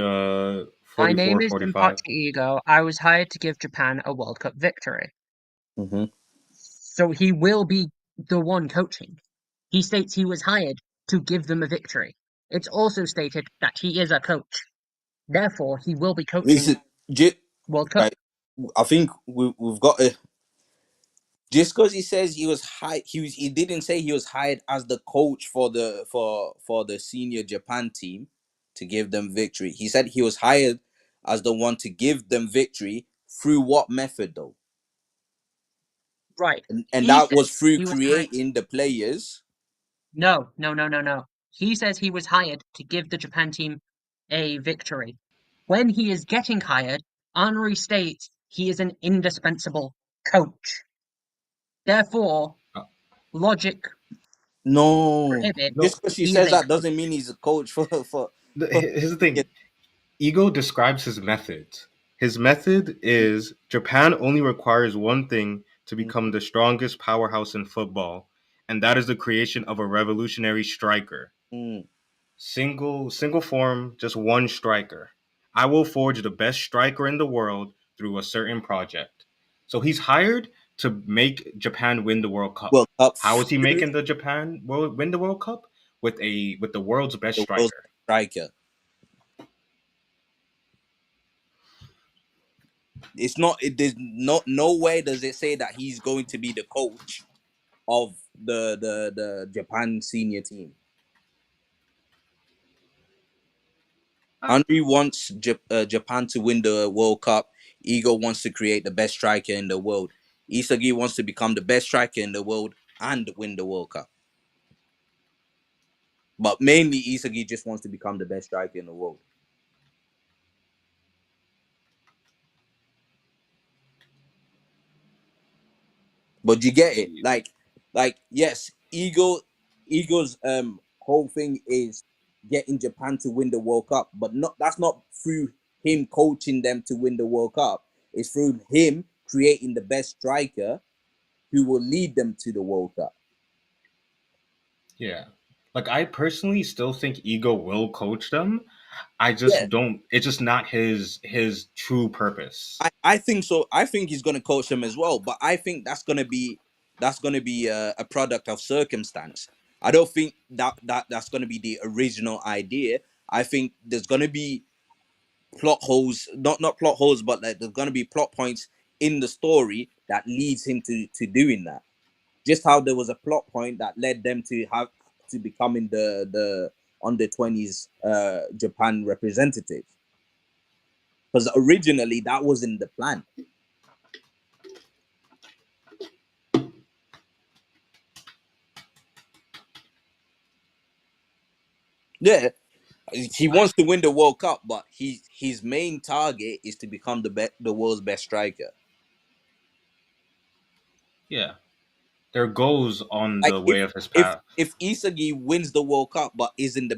My 44, name is 45. Jinpachi Ego. I was hired to give Japan a World Cup victory. Mm-hmm. So he will be the one coaching. He states he was hired to give them a victory. It's also stated that he is a coach. Therefore, he will be coaching Listen, j- World Cup. right, I think we've got to, just because he says he was hired, he didn't say he was hired as the coach for the senior Japan team to give them victory. He said he was hired as the one to give them victory through what method though? Right. And He that says was through he was hired. creating the players. No, no, no, no, no. He says he was hired to give the Japan team a victory. When he is getting hired, Henri states he is an indispensable coach. Therefore, Uh, logic No, prohibits just because she he is says a that coach. doesn't mean he's a coach for Here's the thing. Ego describes his method. His method is Japan only requires one thing to become the strongest powerhouse in football, and that is the creation of a revolutionary striker. Mm. Single form, just one striker. I will forge the best striker in the world through a certain project. So he's hired to make Japan win the World Cup. World Cup How is he through making the Japan win the World Cup? With the world's best the world's striker. striker. It's not. There's no way does it say that he's going to be the coach of the Japan senior team. Henry wants Japan to win the World Cup. Ego wants to create the best striker in the world. Isagi wants to become the best striker in the world and win the World Cup. But mainly, Isagi just wants to become the best striker in the world. But you get it, like yes, Ego's whole thing is getting Japan to win the World Cup, but not that's not through him coaching them to win the World Cup. It's through him creating the best striker who will lead them to the World Cup. Yeah. Like I personally still think Ego will coach them. I Yeah, just don't it's just not his true purpose. I think so. I think he's gonna coach them as well, but I think that's gonna be a product of circumstance. I don't think that's gonna be the original idea. I think there's gonna be plot holes, not plot holes, but like there's gonna be plot points in the story that leads him to doing that. Just how there was a plot point that led them to becoming the under 20s Japan representatives. Because originally that wasn't the plan. Yeah, he wants to win the World Cup, but his main target is to become the world's best striker. Yeah. There goes on Like the way of his if path. if Isagi wins the World Cup but isn't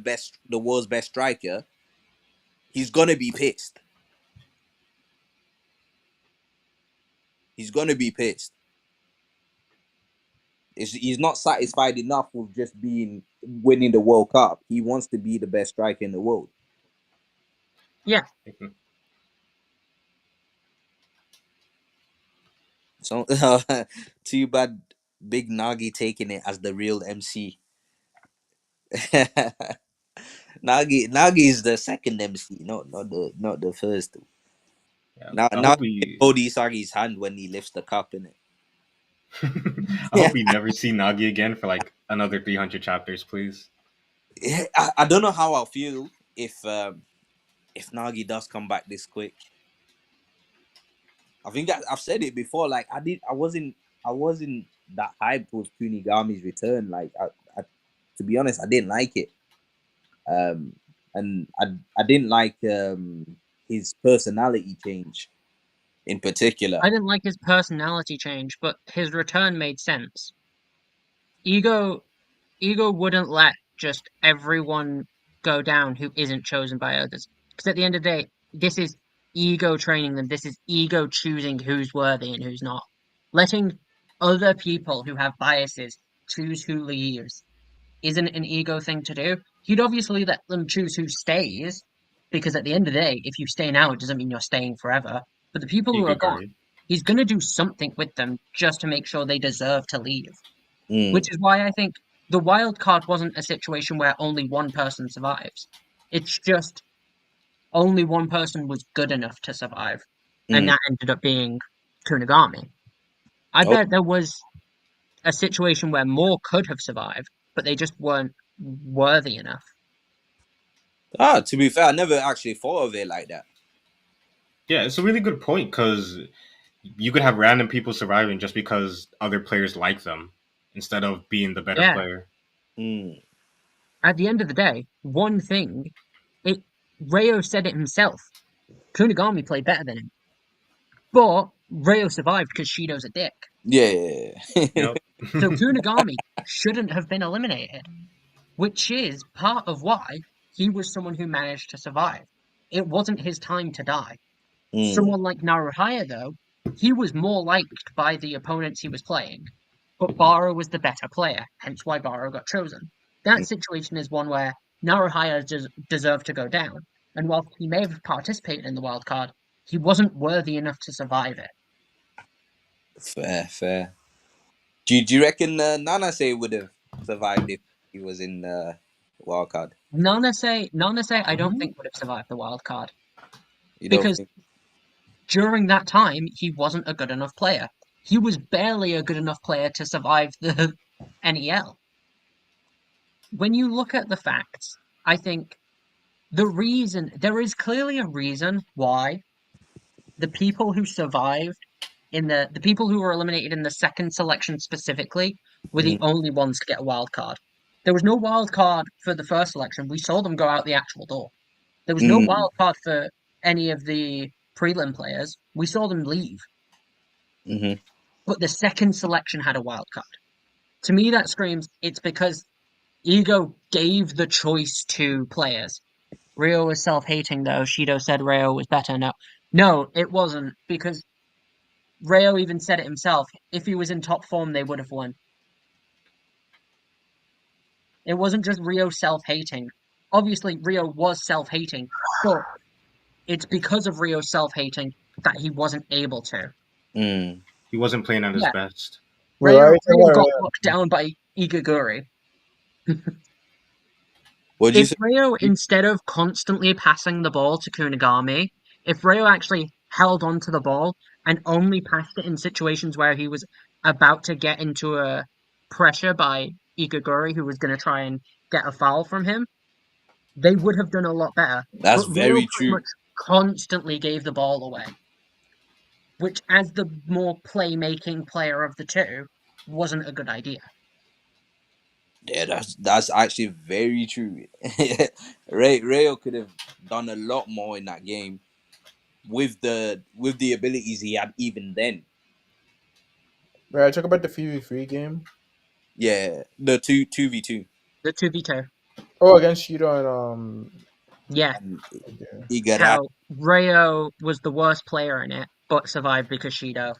the world's best striker, he's gonna be pissed. He's gonna be pissed. He's not satisfied enough with just being winning the World Cup. He wants to be the best striker in the world. Yeah, So too bad Big Nagi taking it as the real MC. Nagi is the second MC, not the first. Yeah. I Now hope you can we hold Isagi's hand when he lifts the cup in it. I hope we never see Nagi again for like another 300 chapters, please. I don't know how I'll feel if Nagi does come back this quick. I think I've said it before. Like I wasn't that hyped with Kunigami's return. Like to be honest, I didn't like it. Um, and I didn't like his personality change in particular. I didn't like his personality change, but his return made sense. Ego Ego wouldn't let just everyone go down who isn't chosen by others. Because at the end of the day, this is ego training them. This is ego choosing who's worthy and who's not. Letting other people who have biases choose who leaves isn't an ego thing to do. He'd obviously let them choose who stays, because at the end of the day, if you stay now, it doesn't mean you're staying forever. But the people who are gone, Agree. he's going to do something with them just to make sure they deserve to leave. Mm. Which is why I think the wild card wasn't a situation where only one person survives. It's just only one person was good enough to survive, and Mm. that ended up being Kunigami. I Oh. bet there was a situation where more could have survived, but they just weren't worthy enough. To be fair, I never actually thought of it like that. Yeah, it's a really good point because you could have random people surviving just because other players like them instead of being the better Yeah. player. Mm. At the end of the day, one thing, Rayo said it himself. Kunigami played better than him. But Rayo survived because Shido's a dick. Yeah. Yep. So Kunigami shouldn't have been eliminated, which is part of why he was someone who managed to survive. It wasn't his time to die. Mm. Someone like Naruhaya, though, he was more liked by the opponents he was playing, but Barou was the better player, hence why Barou got chosen. That situation is one where Naruhaya deserved to go down, and whilst he may have participated in the wild card, he wasn't worthy enough to survive it. Fair. Do you reckon Nanase would have survived if he was in wild card? Nanase, I don't think would have survived the wild card, You don't because think? during that time he wasn't a good enough player. He was barely a good enough player to survive the NEL. When you look at the facts, I think there is clearly a reason why the people who survived the people who were eliminated in the second selection specifically were the Mm. only ones to get a wild card. There was no wild card for the first selection. We saw them go out the actual door. There was no Mm. wild card for any of the prelim players. We saw them leave. Mm-hmm. But the second selection had a wild card. To me, that screams it's because Ego gave the choice to players. Rio was self-hating though. Shido said Rayo was better. No, it wasn't, because Rayo even said it himself. If he was in top form, they would have won. It wasn't just Rio self-hating. Obviously, Rio was self-hating, but it's because of Rio self-hating that he wasn't able to. Mm. He wasn't playing at his Yeah. best. Rayo got knocked down by Igaguri. What do you If say? Rayo, instead of constantly passing the ball to Kunigami, if Rayo actually held onto the ball and only passed it in situations where he was about to get into a pressure by Igaguri, who was going to try and get a foul from him, they would have done a lot better. That's But Rayo very pretty true. much constantly gave the ball away, which, as the more playmaking player of the two, wasn't a good idea. Yeah, that's actually very true. Rayo could have done a lot more in that game with the abilities he had even then. Right, talk about the 3v3 game. Yeah, the 2v2. The 2v2. Oh, against Shido Yeah. And okay. Igarashi. How Rayo was the worst player in it, but survived because Shido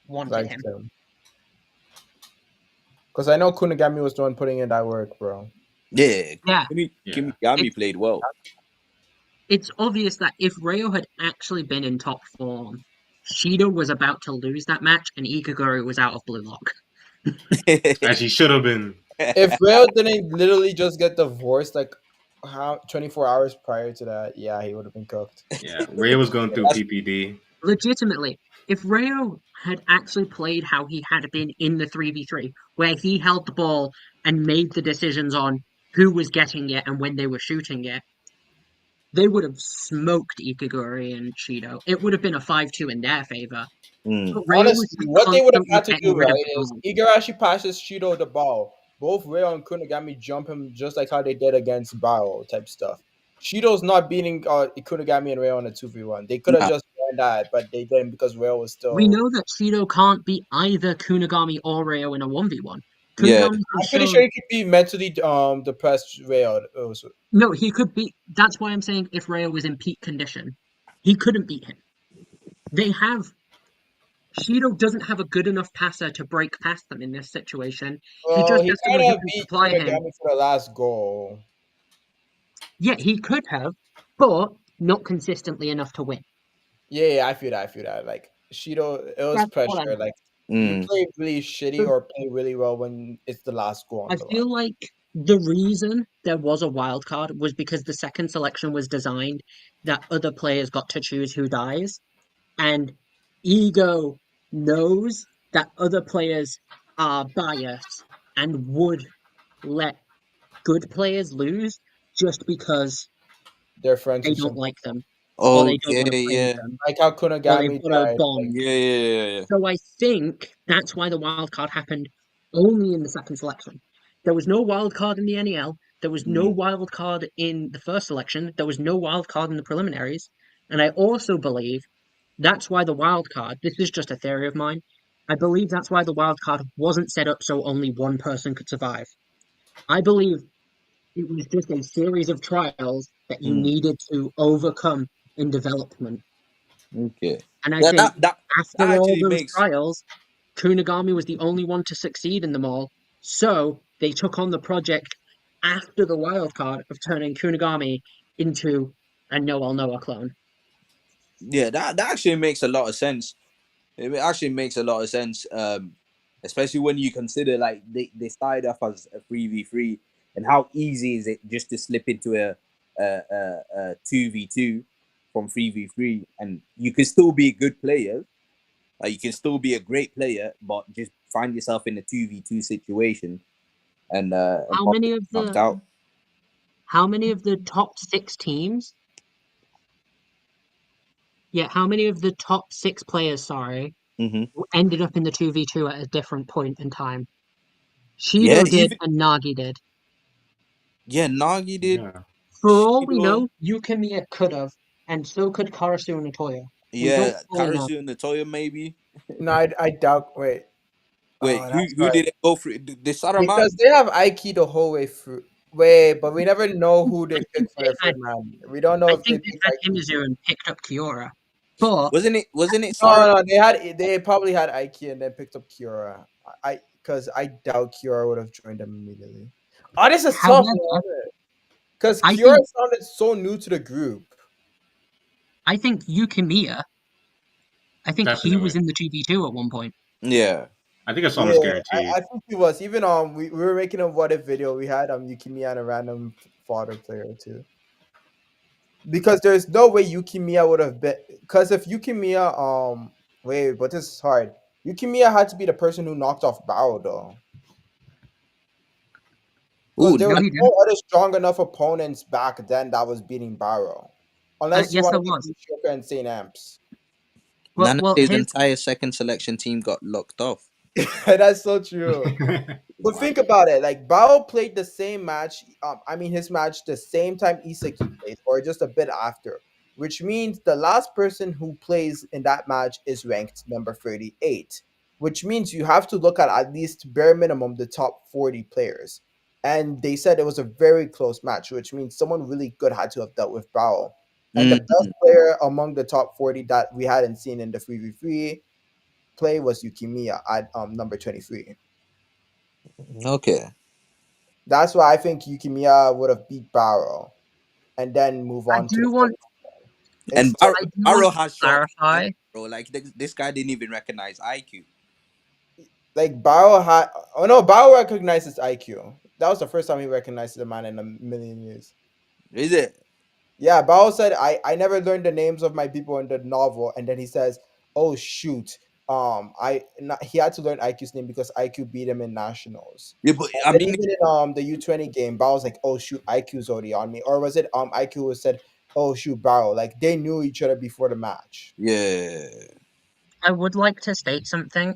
wanted him. Because I know Kunigami was the one putting in that work, bro. Yeah, Yeah. Kimigami played well. It's obvious that if Rayo had actually been in top form, Shido was about to lose that match and Ikaguri was out of BLUELOCK. As he should have been. If Rayo didn't literally just get divorced like how 24 hours prior to that, yeah, he would have been cooked. Yeah, Ray was going through PPD. Legitimately, if Rayo had actually played how he had been in the 3v3, where he held the ball and made the decisions on who was getting it and when they were shooting it, they would have smoked Ikaguri and Shido. It would have been a 5-2 in their favor. Mm. But Rayo was Honestly, what they would have constantly had to getting do, rid of right, the is ball. Igarashi passes Shido the ball. Both Rayo and Kunigami jump him just like how they did against Barou type stuff. Shido's not beating Kunigami and Rayo on a 2v1. They could have Nah. just done that, but they didn't because Rayo was still... We know that Shido can't beat either Kunigami or Rayo in a 1v1. Yeah. Kunigami I'm pretty sure he could be mentally depressed Rayo. No, he could be. That's why I'm saying if Rayo was in peak condition, He couldn't beat him. Shido doesn't have a good enough passer to break past them in this situation. He Well, just he has someone kind who of can beat supply him. Kunagami for the last goal. Yeah, he could have, but not consistently enough to win. Yeah, I feel that. Like Shido, it was That's what pressure. I'm. Like you Mm. play really shitty or play really well when it's the last goal on I the line. feel like the reason there was a wild card was because the second selection was designed that other players got to choose who dies, and Ego knows that other players are biased and would let good players lose just because They're friends they with don't some like them or they don't Okay, want to play with yeah. them like how or they've Kunagami got a died. Like bond. Yeah, yeah, yeah. So I think that's why the wild card happened only in the second selection. There was no wild card in the NEL. There was no Mm. wild card in the first selection. There was no wild card in the preliminaries. And I also believe that's why the wild card, this is just a theory of mine, I believe that's why the wild card wasn't set up so only one person could survive. I believe it was just a series of trials that you Mm. needed to overcome in development. Okay. And I Yeah, think that after all actually those makes. trials, Kunigami was the only one to succeed in them all. So they took on the project after the wild card of turning Kunigami into a Noel Noah clone. Yeah, that actually makes a lot of sense. It actually makes a lot of sense, especially when you consider like they started off as a 3v3, and how easy is it just to slip into a 2v2 from 3v3, and you can still be a good player, like you can still be a great player, but just find yourself in a 2v2 situation and How possibly many of knocked the out. how many of the top six teams? Yeah, how many of the top six players, sorry, Hmm. ended up in the 2v2 at a different point in time? Yeah, Shido did even and Nagi did. yeah, Nagi did. Yeah. For all we Shido, know, Yukimiya could have, and so could Karasu and Otoya. We don't yeah, fully know. Karasu and Natoya maybe. no, I doubt. Wait, Wait, oh, that's who right. did it go through? The Saraman? Because they have Aiki the whole way through. Wait, but we never know who I they think picked for their they had third man. We don't know I if they think they picked had Aiki. Himizu and picked up Kiora. But Wasn't it No, Sar? no, they probably had Aiki and then picked up Kiora. Because I doubt Kiora would have joined them immediately. Oh, this is tough, however, because I Kiora think sounded so new to the group. Yukimiya, I think he was Definitely. in the 2v2 at one point. Yeah. I think it's Yeah, almost guaranteed. I think he was. Even we were making a what if video. We had Yukimiya and a random fodder player too. Because there's no way Yukimiya would have been. Because if Yukimiya wait, but this is hard. Yukimiya had to be the person who knocked off Barou though. Because Ooh, there No, was he didn't. no other strong enough opponents back then that was beating Barou. Unless you Yes, want there to was. give Shoka and St. Amps. Well, Nanase's his entire second selection team got locked off. That's so true. But Wow. think about it. Like Bao played the same match. I mean his match the same time Isagi played, or just a bit after. Which means the last person who plays in that match is ranked number 38. Which means you have to look at least bare minimum the top 40 players. And they said it was a very close match, which means someone really good had to have dealt with Bao. And the Mm, best player among the top 40 that we hadn't seen in the 3v3 play was Yukimiya at number 23. okay. That's why I think Yukimiya would have beat Barrow and then move I on to the do want fourth. It's And tough. I do want Barrow to has short IQ, clarify. bro. Like this guy didn't even recognize IQ. Like Barrow had, oh no, Barrow recognizes IQ. That was the first time he recognized the man in a million years. Is it? Yeah, Barrow said, I never learned the names of my people in the novel, and then he says, "Oh shoot, he had to learn IQ's name because IQ beat him in nationals." Yeah, but And I then mean, even in the U20 game, Barrow's like, "Oh shoot, IQ's already on me," or was it IQ who said, "Oh shoot, Barrow"? Like they knew each other before the match. yeah. I would like to state something.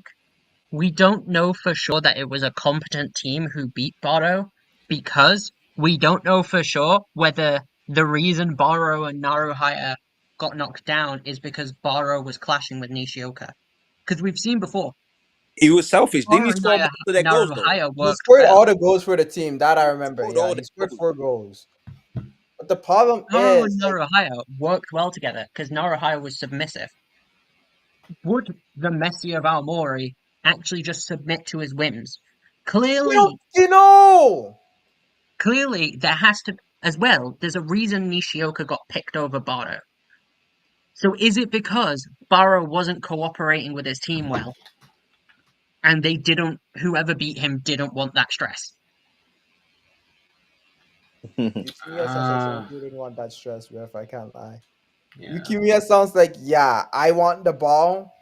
We don't know for sure that it was a competent team who beat Barrow because we don't know for sure whether the reason Barrow and Naruhaya got knocked down is because Barrow was clashing with Nishioka. Because we've seen before, He was selfish. Didn't he Barrow score most of their and goals though? Naruhaya He worked scored all well. the goals for the team. That I He remember. scored Yeah, all he the scored goals. 4 goals. But the problem Barou is, and like, Naruhaya worked well together because Naruhaya was submissive. Would the Messi of Aomori actually just submit to his whims? Clearly, clearly there has to as well. There's a reason Nishioka got picked over Barou. So is it because Barou wasn't cooperating with his team well, and they didn't? Whoever beat him didn't want that stress. Yukimiya sounds like someone Uh, who didn't want that stress, bro, if I can't lie. yeah. Yukimiya sounds like, yeah, I want the ball.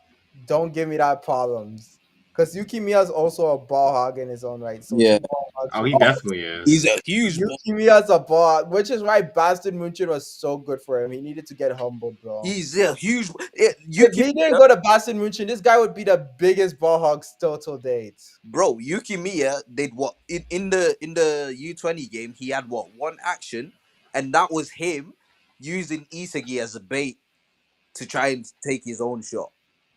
Don't give me that problems. Because Yukimiya is also a ball hog in his own right. So Yeah. two ball hogs Oh, would he be. definitely He's is. a huge boy. Yukimiya is a ball, which is why Bastard Munchen was so good for him. He needed to get humbled, bro. He's a huge. If he didn't go to Bastard Munchen, this guy would be the biggest ball hog still till date. Bro, Yuki Miya did what in the U20 game. He had what, one action, and that was him using isagi as a bait to try and take his own shot.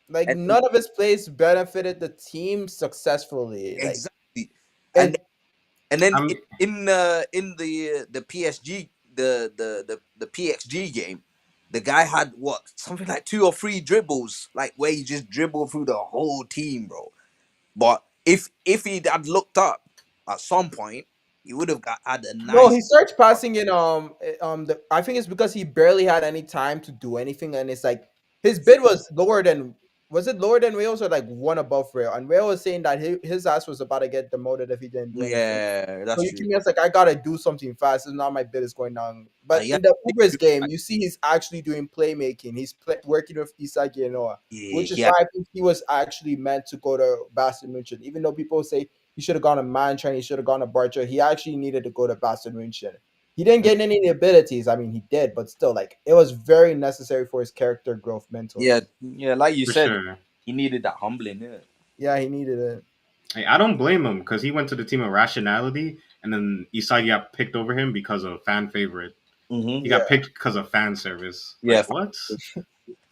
Like, And none of his plays benefited the team successfully. Like, exactly, and and and then I'm in the PSG the PXG game, the guy had what, something like 2 or 3 dribbles, like where he just dribbled through the whole team, bro. But if he had looked up at some point, he would have had a no, nice. he starts passing in I think it's because he barely had any time to do anything, and it's like his bid was it lower than Wales or like one above Rail? And Rail was saying that his ass was about to get demoted if he didn't do anything. Yeah, So that's true. Yukimiya's like, I gotta do something fast. It's not my bid is going down. But Yeah, in the Ubers game, you see he's actually doing playmaking. He's working with Isagi and Noah, yeah, which is yeah, why I think he was actually meant to go to Bastard München. Even though people say he should have gone to Munchen, he should have gone to Barcher, he actually needed to go to Bastard München. He didn't get any abilities. I mean, he did, but still, like, it was very necessary for his character growth mentally. yeah, yeah. Like you for said, sure. he needed that humbling. Yeah. Yeah, he needed it. Hey, I don't blame him because he went to the team of rationality, and then Isagi got picked over him because of fan favorite. He Mm-hmm. Yeah. got picked because of fan service. Yeah. Like what?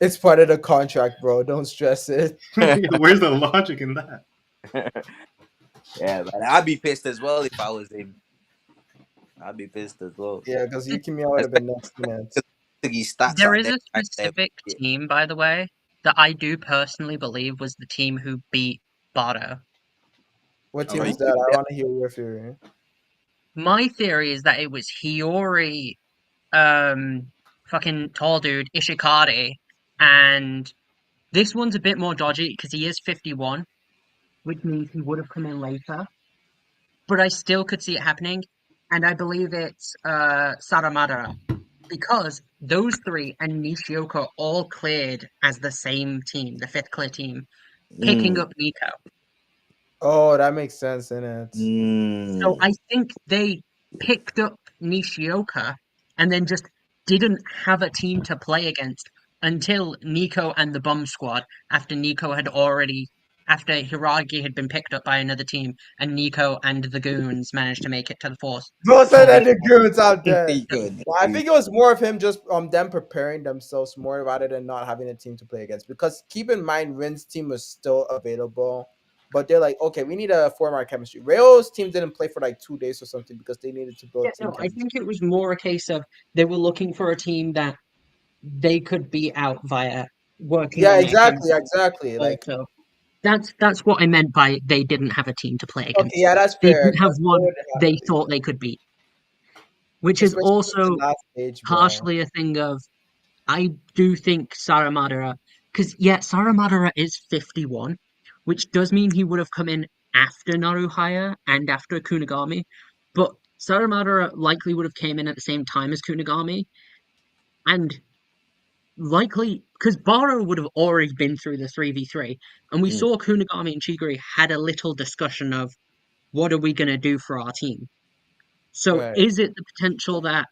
It's part of the contract, bro. Don't stress it. Where's the logic in that? Yeah, man. I'd be pissed as well if I was him. I'd be pissed as well. Yeah, because Yukimiya would have been next in it. His stats There out is there. a specific team, by the way, that I do personally believe was the team who beat Bardo. What Oh, team Are is you? that? I want to hear your theory. My theory is that it was Hiyori, fucking tall dude, Ishikari, and this one's a bit more dodgy because he is 51, which means he would have come in later. But I still could see it happening, and I believe it's Saramadara because those three and Nishioka all cleared as the same team, the fifth clear team, picking Mm, up Nico. Oh, that makes sense in it. So mm, I think they picked up Nishioka and then just didn't have a team to play against until Nico and the Bomb Squad, after Hiragi had been picked up by another team, and Nico and the Goons managed to make it to the fourth. Those are the goons out there. good. Well, I think it was more of him just them preparing themselves more rather than not having a team to play against. Because keep in mind, Rin's team was still available, but they're like, okay, we need to form our chemistry. Rayo's team didn't play for like 2 days or something because they needed to Yeah, build team no, I chemistry. think it was more a case of they were looking for a team that they could beat out via working Yeah, on their exactly, chemistry. exactly. Like, Also, that's what I meant by they didn't have a team to play okay, against. yeah, that's They fair. didn't have Because they one would they have, thought they could beat, which is especially in the also last stage, bro. partially a thing of I do think Saramadara, because yeah, Saramadara is 51, which does mean he would have come in after Naruhaya and after Kunigami, but Saramadara likely would have came in at the same time as Kunigami, and likely because Baro would have already been through the 3v3, and we Mm, saw Kunigami and Chiguri had a little discussion of what are we going to do for our team. So Right. is it the potential that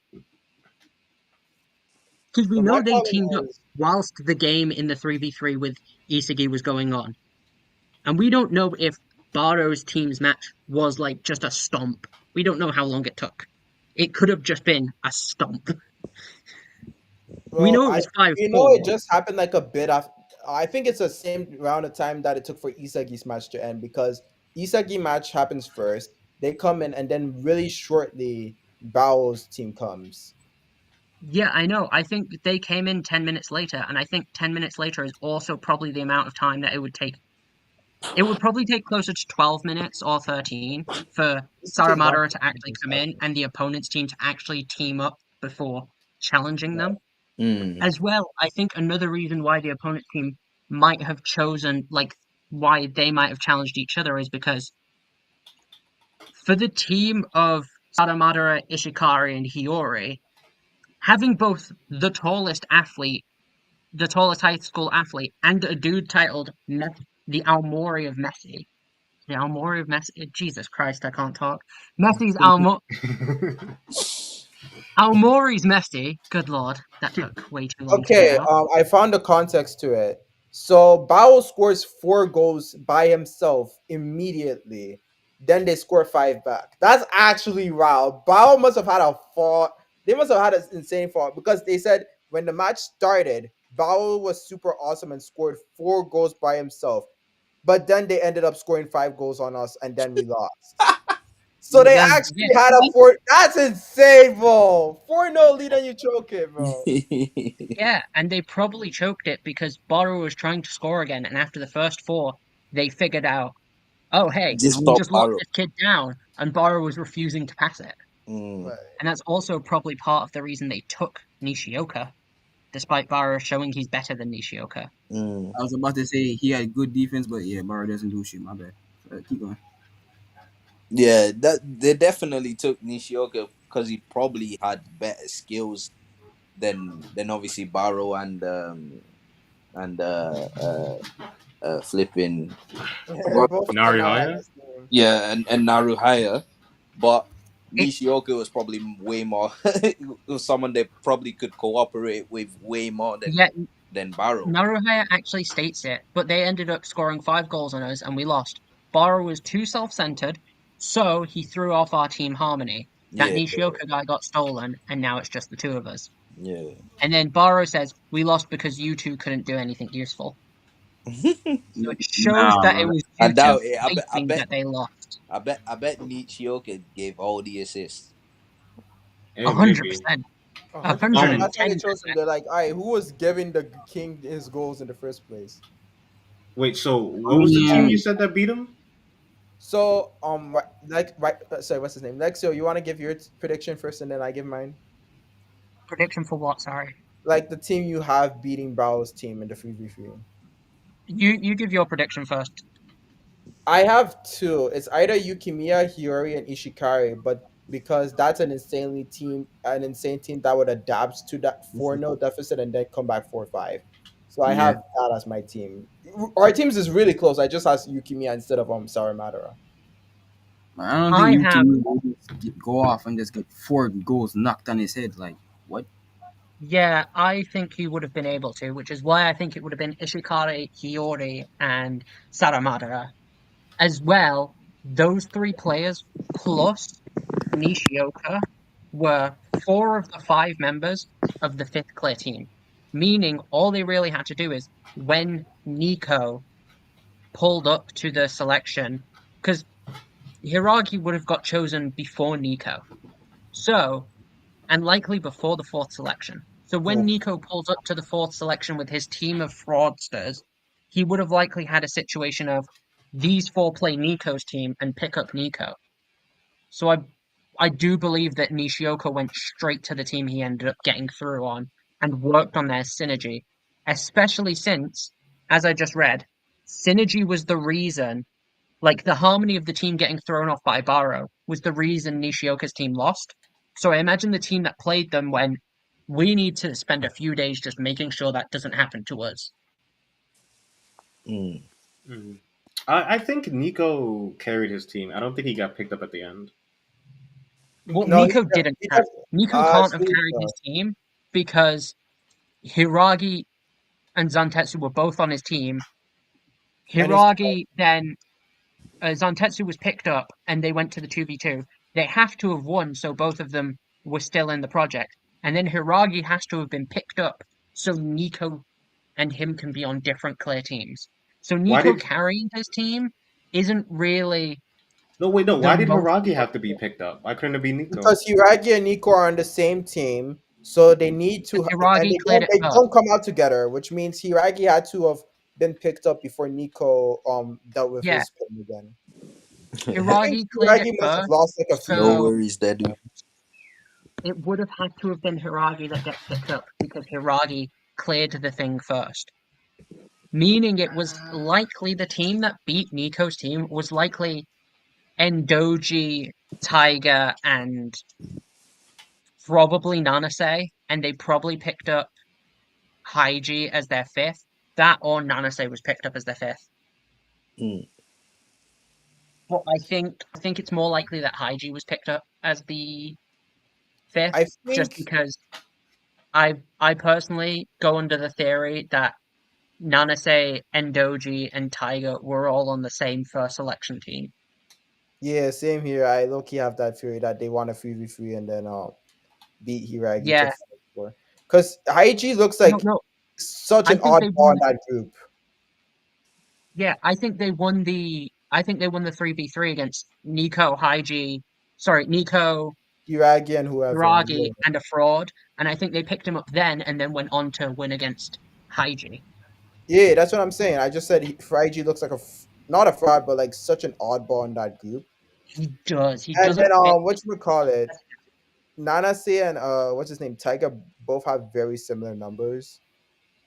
because we But my know they problem teamed up is, whilst the game in the 3v3 with Isagi was going on, and we don't know if Baro's team's match was like just a stomp. We don't know how long it took. It could have just been a stomp. We well, know it was it 5-4. just happened like a bit after. I think it's the same round of time that it took for Isagi's match to end because Isagi match happens first. They come in, and then really shortly, Bao's team comes. Yeah, I know. I think they came in 10 minutes later, and I think 10 minutes later is also probably the amount of time that it would take. It would probably take closer to 12 minutes or 13 for It should take longer Saramadara to actually than come that. in and the opponent's team to actually team up before challenging them. Mm. As well, I think another reason why the opponent's team might have chosen, like, why they might have challenged each other is because for the team of Saramadara, Ishikari, and Hiyori, having both the tallest high school athlete, and a dude titled the Aomori of Messi. The Aomori of Messi. Jesus Christ, I can't talk. Messi's Aomori's Messi. Good lord, that took way too long to get Okay, out. I found the context to it. So Bao scores 4 goals by himself immediately. Then they score 5 back. That's actually wow. Bao must have had a fall. They must have had an insane fall because they said when the match started, Bao was super awesome and scored 4 goals by himself. But then they ended up scoring 5 goals on us, and then we lost. So they Yeah, actually had a four. That's insane, bro. 4-0 lead and you choke it, bro. yeah, and they probably choked it because Barou was trying to score again, and after the first four, they figured out, oh hey, Just we stop just locked Barrow. this kid down, and Barou was refusing to pass it. Mm. But And that's also probably part of the reason they took Nishioka, despite Barou showing he's better than Nishioka. Mm. I was about to say he had good defense, but yeah, Barrow doesn't do shit. My bad. Keep going. Yeah, that they definitely took Nishioka because he probably had better skills than obviously Barrow and flipping they're both Narihaya? bananas. Man. yeah and Naruhaya, but It, Nishioka was probably way more was someone they probably could cooperate with way more yeah, than Barrow. Naruhaya actually states it, but they ended up scoring 5 goals on us and we lost. Barrow was too self-centered, so he threw off our team harmony. That Yeah, Nishioka guy got stolen, and now it's just the two of us. yeah. And then Barrow says, we lost because you two couldn't do anything useful. So it shows Nah, that it man. was I due to doubt it. faithing that they lost. I bet Nishioka gave all the assists. Yeah, maybe. 100%. a 100%. hundred and Um, That's why they ten chose him. percent. They're like, all right, who was giving the king his goals in the first place? wait. So, what was the team you Um, said that beat him? So, sorry, what's his name? Lexio, you want to give your prediction first, and then I give mine. Prediction for what? Sorry. Like the team you have beating Bao's team in the 3v3. You give your prediction first. I have two. It's either Yukimiya, Hiyori, and Ishikari, but because that's an insane team that would adapt to that 4-0 deficit and then come back 4-5. So I yeah. have that as my team. Our teams is really close. I just asked Yukimiya instead of Saramadara. I don't think I you have can go off and just get 4 goals knocked on his head. Like what? Yeah, I think he would have been able to, which is why I think it would have been Ishikari, Hiyori, and Saramadara. As well, those three players plus Nishioka were 4 of the 5 members of the fifth clear team. Meaning all they really had to do is when Nico pulled up to the selection, because Hiragi would have got chosen before Nico. So, and likely before the fourth selection. So when Nico pulls up to the fourth selection with his team of fraudsters, he would have likely had a situation of these 4 play Nico's team and pick up Nico. So I do believe that Nishioka went straight to the team he ended up getting through on and worked on their synergy, especially since, as I just read, synergy was the reason, like the harmony of the team getting thrown off by Barrow was the reason Nishioka's team lost. So I imagine the team that played them when we need to spend a few days just making sure that doesn't happen to us. Mm. Mhm. I think Nico carried his team. I don't think he got picked up at the end. Well, No, Nico didn't. Nico can't have carried his team because Hiragi and Zantetsu were both on his team. and it's Hiragi then Zantetsu was picked up and they went to the 2v2. They have to have won, so both of them were still in the project. And then Hiragi has to have been picked up so Nico and him can be on different clear teams. So Why Nico did carrying his team isn't really no wait no? the Why did most Hiragi have to be important. picked up? Why couldn't it be Nico? because Hiragi and Nico are on the same team, So they need to, and Hiragi cleared it they first. don't come out together, which means Hiragi had to have been picked up before Nico dealt with Yeah. his pain again. I think Hiragi cleared it Hiragi must have first, lost like a few. No so worries, there, dude. it would have had to have been Hiragi that gets picked up because Hiragi cleared the thing first. Meaning it was likely the team that beat Nico's team was likely Endoji, Tiger, and probably Nanase, and they probably picked up Haiji as their fifth. That or Nanase was picked up as their fifth. Mm. But I think it's more likely that Haiji was picked up as the fifth, I just think because I personally go under the theory that Nanase, Endoji, and Tiger were all on the same first selection team. yeah, same here. I low key have that theory that they want a 3v3 and then beat Hiragi to Yeah, fight for. Because Haiji looks no, like no. such I an think they oddball won. in that group. Yeah, I think they won the. I think they won the 3v3 against Nico, Haiji. Sorry, Nico, Hiragi and whoever. Hiragi, and a fraud. And I think they picked him up then, and then went on to win against Haiji. Yeah, that's what I'm saying. I just said Haiji looks like not a fraud, but like such an oddball in that group. He does. He And then doesn't fit. whatchamacallit, Nanase and what's his name, Tiger both have very similar numbers.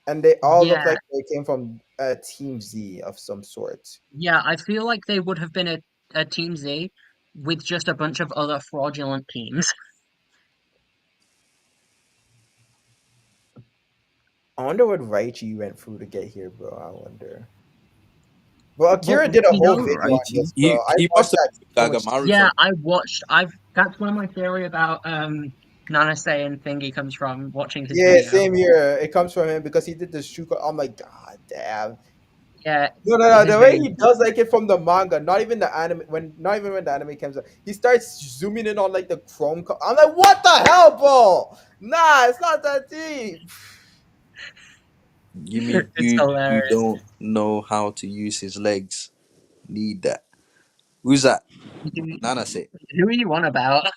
And they all look Yeah, like they came from Team Z of some sort. yeah. I feel like they would have been a Team Z with just a bunch of other fraudulent teams. I wonder what Raichi went through to get here, bro. I wonder. Well, Well, Akira did a we whole know video on Raichi. this, bro. I He watched must have that been so much. Gagamaru Yeah, from. I watched. That's where my theory about Nanase and Thingy comes from. Watching his Yeah, video. same here. It comes from him because he did the Shuko. I'm like, God damn. Yeah, No. his The way video. he does like it from the manga, not even the anime. Not even when the anime comes out, he starts zooming in on like the chrome. I'm like, what the hell, bro? Nah, it's not that deep. You mean It's dude who hilarious. don't know how to use his legs? Need that. Who's that? Nana say. Who are you on about?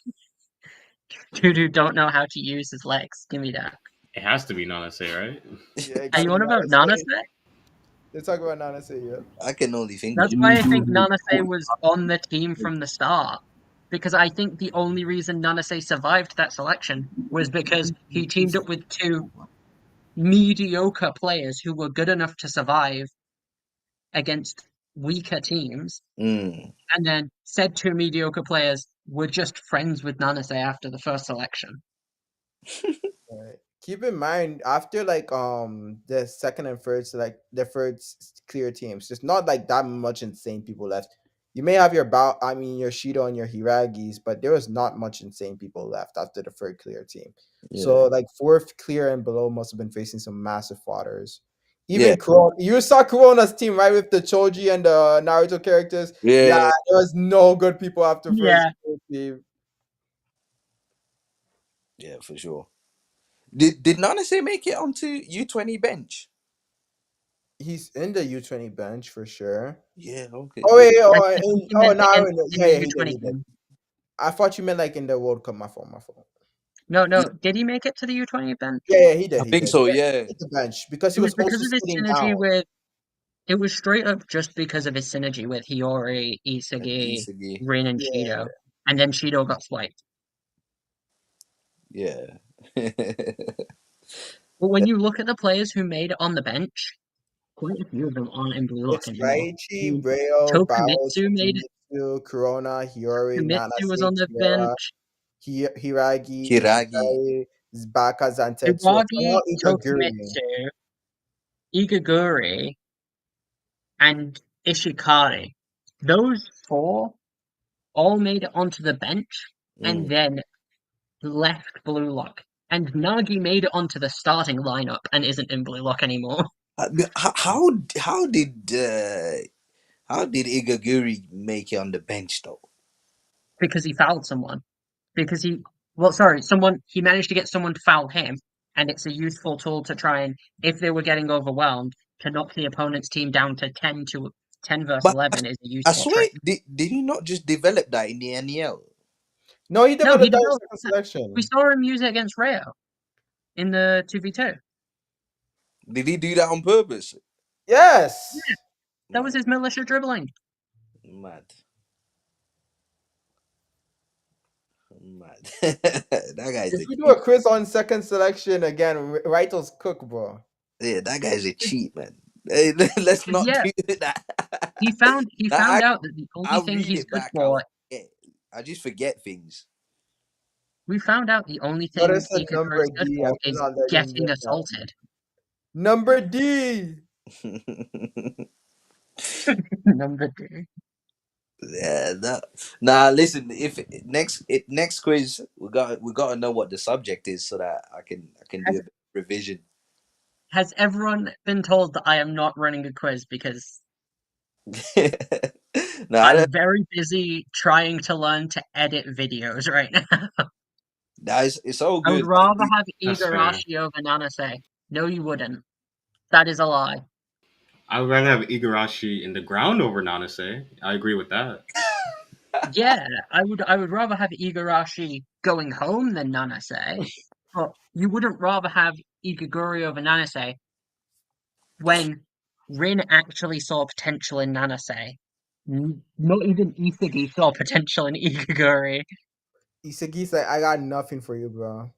Dude who don't know how to use his legs. Give me that. It has to be Nanase, right? Yeah, it Are gotta you be on about Nanase. Nanase? They talk about Nanase, yeah. I can only think That's of why one I think dude Nanase was on the team from the start. Because I think the only reason Nanase survived that selection was because he teamed up with two mediocre players who were good enough to survive against weaker teams. Mm. And then said two mediocre players were just friends with Nanase after the first selection. Right. Keep in mind after like the second and third select the clear teams, there's not like that much insane people left. You may have your your Shido and your Hiragis, but there was not much insane people left after the third clear team. So Yeah. like fourth clear and below must have been facing some massive fodders. Yeah. Even Kurona, you saw Kurona's team right with the Choji and the Naruto characters. Yeah, Yeah. there was no good people after first Yeah. clear team. Yeah, for sure. Did Nana say make it onto U20 bench? He's in the U20 bench for sure. Yeah, okay. Oh wait, I think he meant no, in yeah, the yeah, he did, U20 he did. game. I thought you meant like in the World Cup. My fault, my fault. No, did he make it to the U20 bench? Yeah, he did, I he think did. so, Yeah, yeah. he hit the bench because he It was was because also of his sitting synergy down. with. It was straight up just because of his synergy with Hiyori, Isagi, Isagi. Rin, and Yeah, Shido. And then Shido got swiped. Yeah. But when you look at the players who made it on the bench, quite a few of them aren't in Blue Lock it's anymore. I Raichi, mean, Reo, Bao, Tokumitsu made it. Tokimitsu, Kurona, Hiyori, Tokumitsu was Nanase, on the Kiora, bench. Hiragi, Hiragi. Ishigari, Baka, Zantetsu, Hiragi, Igaguri. Tokumitsu, Igaguri, and Ishikari. Those four all made it onto the bench and Mm. then left Blue Lock. And Nagi made it onto the starting lineup and isn't in Blue Lock anymore. How did Igaguri make it on the bench though? Because he fouled someone. Because he managed to get someone to foul him, and it's a useful tool to try and, if they were getting overwhelmed, to knock the opponent's team down to 10 versus But 11 is a I useful swear, trick. did he not just develop that in the NEL? No, he No, developed he that in developed second that. We selection. saw him use it against Rayo. in the 2v2. Did he do that on purpose? Yes. That was his militia dribbling. Mad. Mad. That guy's If a we do cheat. a quiz on second selection again, Raito's cook, bro. Yeah, that guy's a cheat, man. Hey, let's not Yeah. do that. He found I, out that the only I'll thing read he's it good back. for. I just forget things. We found out the only Let thing us a Ikagura number is good D. I for is cannot let him getting get that. assaulted. Number D. Number 2. Yeah, nah. Listen, if next quiz, we got to know what the subject is so that I can do a bit of revision. Has everyone been told that I am not running a quiz because No, I I'm don't. very busy trying to learn to edit videos right now? Nah, it's all I would good. rather have That's fair. Igarashi over Nanase. No, you wouldn't. That is a lie. I would rather have Igarashi in the ground over Nanase. I agree with that. Yeah, I would rather have Igarashi going home than Nanase. But you wouldn't rather have Ikaguri over Nanase when Rin actually saw potential in Nanase. Not even Isagi saw potential in Ikaguri. Isagi's like, I got nothing for you, bro.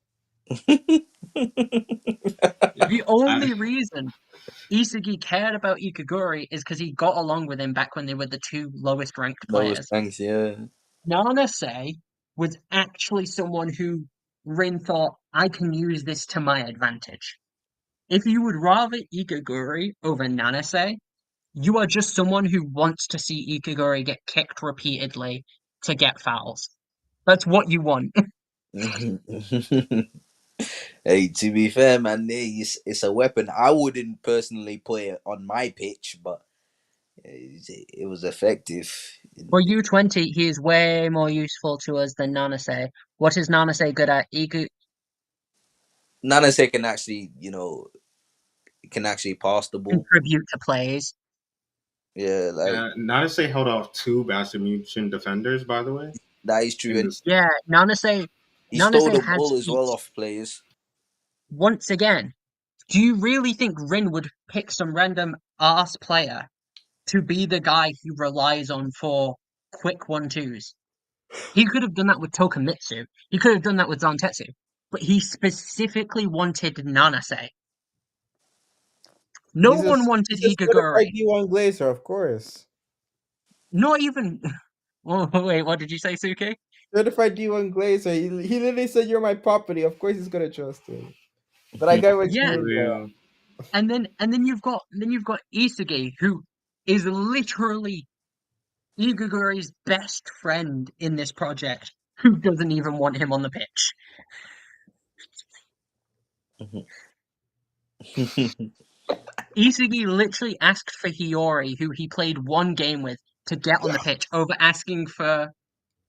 Yeah. The only reason Isagi cared about Ikaguri is because he got along with him back when they were the two lowest ranked Those players. thanks, yeah. Nanase was actually someone who Rin thought, I can use this to my advantage. If you would rather Ikaguri over Nanase, you are just someone who wants to see Ikaguri get kicked repeatedly to get fouls. That's what you want. Hey, to be fair, man, it's a weapon. I wouldn't personally play it on my pitch, but it was effective. For U20, he is way more useful to us than Nanase. What is Nanase good at? Nanase can actually, can actually pass the ball. Contribute to plays. Yeah, like Nanase held off two Bastard Munchen defenders, by the way. that is true. In And this, Yeah, Nanase he stole Nanase the had ball as well speed. off players. Once again, do you really think Rin would pick some random ass player to be the guy he relies on for quick 1-2s? He could have done that with Tokamitsu. He could have done that with Zantetsu. But he specifically wanted Nanase. No one wanted He's a certified Igaguri. D1 Glazer, of course. Not even. Oh, wait, what did you say, Suki? Certified D1 Glazer. He literally said, "You're my property." Of course, he's gonna trust you. But I get what you Yeah, mean, bro. real. and then you've got Isagi, who is literally Igaguri's best friend in this project, who doesn't even want him on the pitch. Isagi literally asked for Hiyori, who he played one game with, to get on the pitch over asking for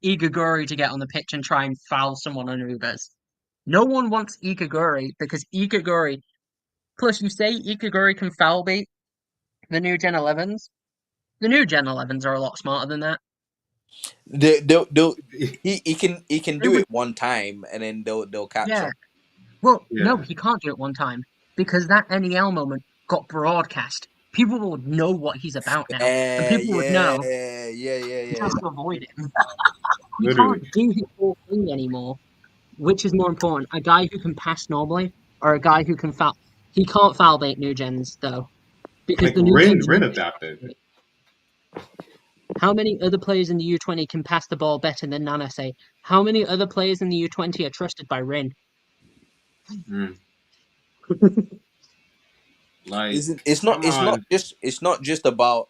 Igaguri to get on the pitch and try and foul someone on Ubers. No one wants Ikaguri because Ikaguri. Plus, you say Ikaguri can foul bait the new Gen 11s. The new Gen 11s are a lot smarter than that. they'll, he can They do would, it one time and then they'll catch yeah. up. Well, no, Yeah. he can't do it one time because that NEL moment got broadcast. People would know what he's about now, and people would know Yeah. just avoid him. He Literally. can't do his whole thing anymore. Which is more important, a guy who can pass normally or a guy who can foul? He can't foul bait new gens though, because Like the new gens Rin use adapted. it. How many other players in the U20 can pass the ball better than Nanase? How many other players in the U20 are trusted by Rin? Mm. Like, Isn't it's not come it's not on. just it's not just about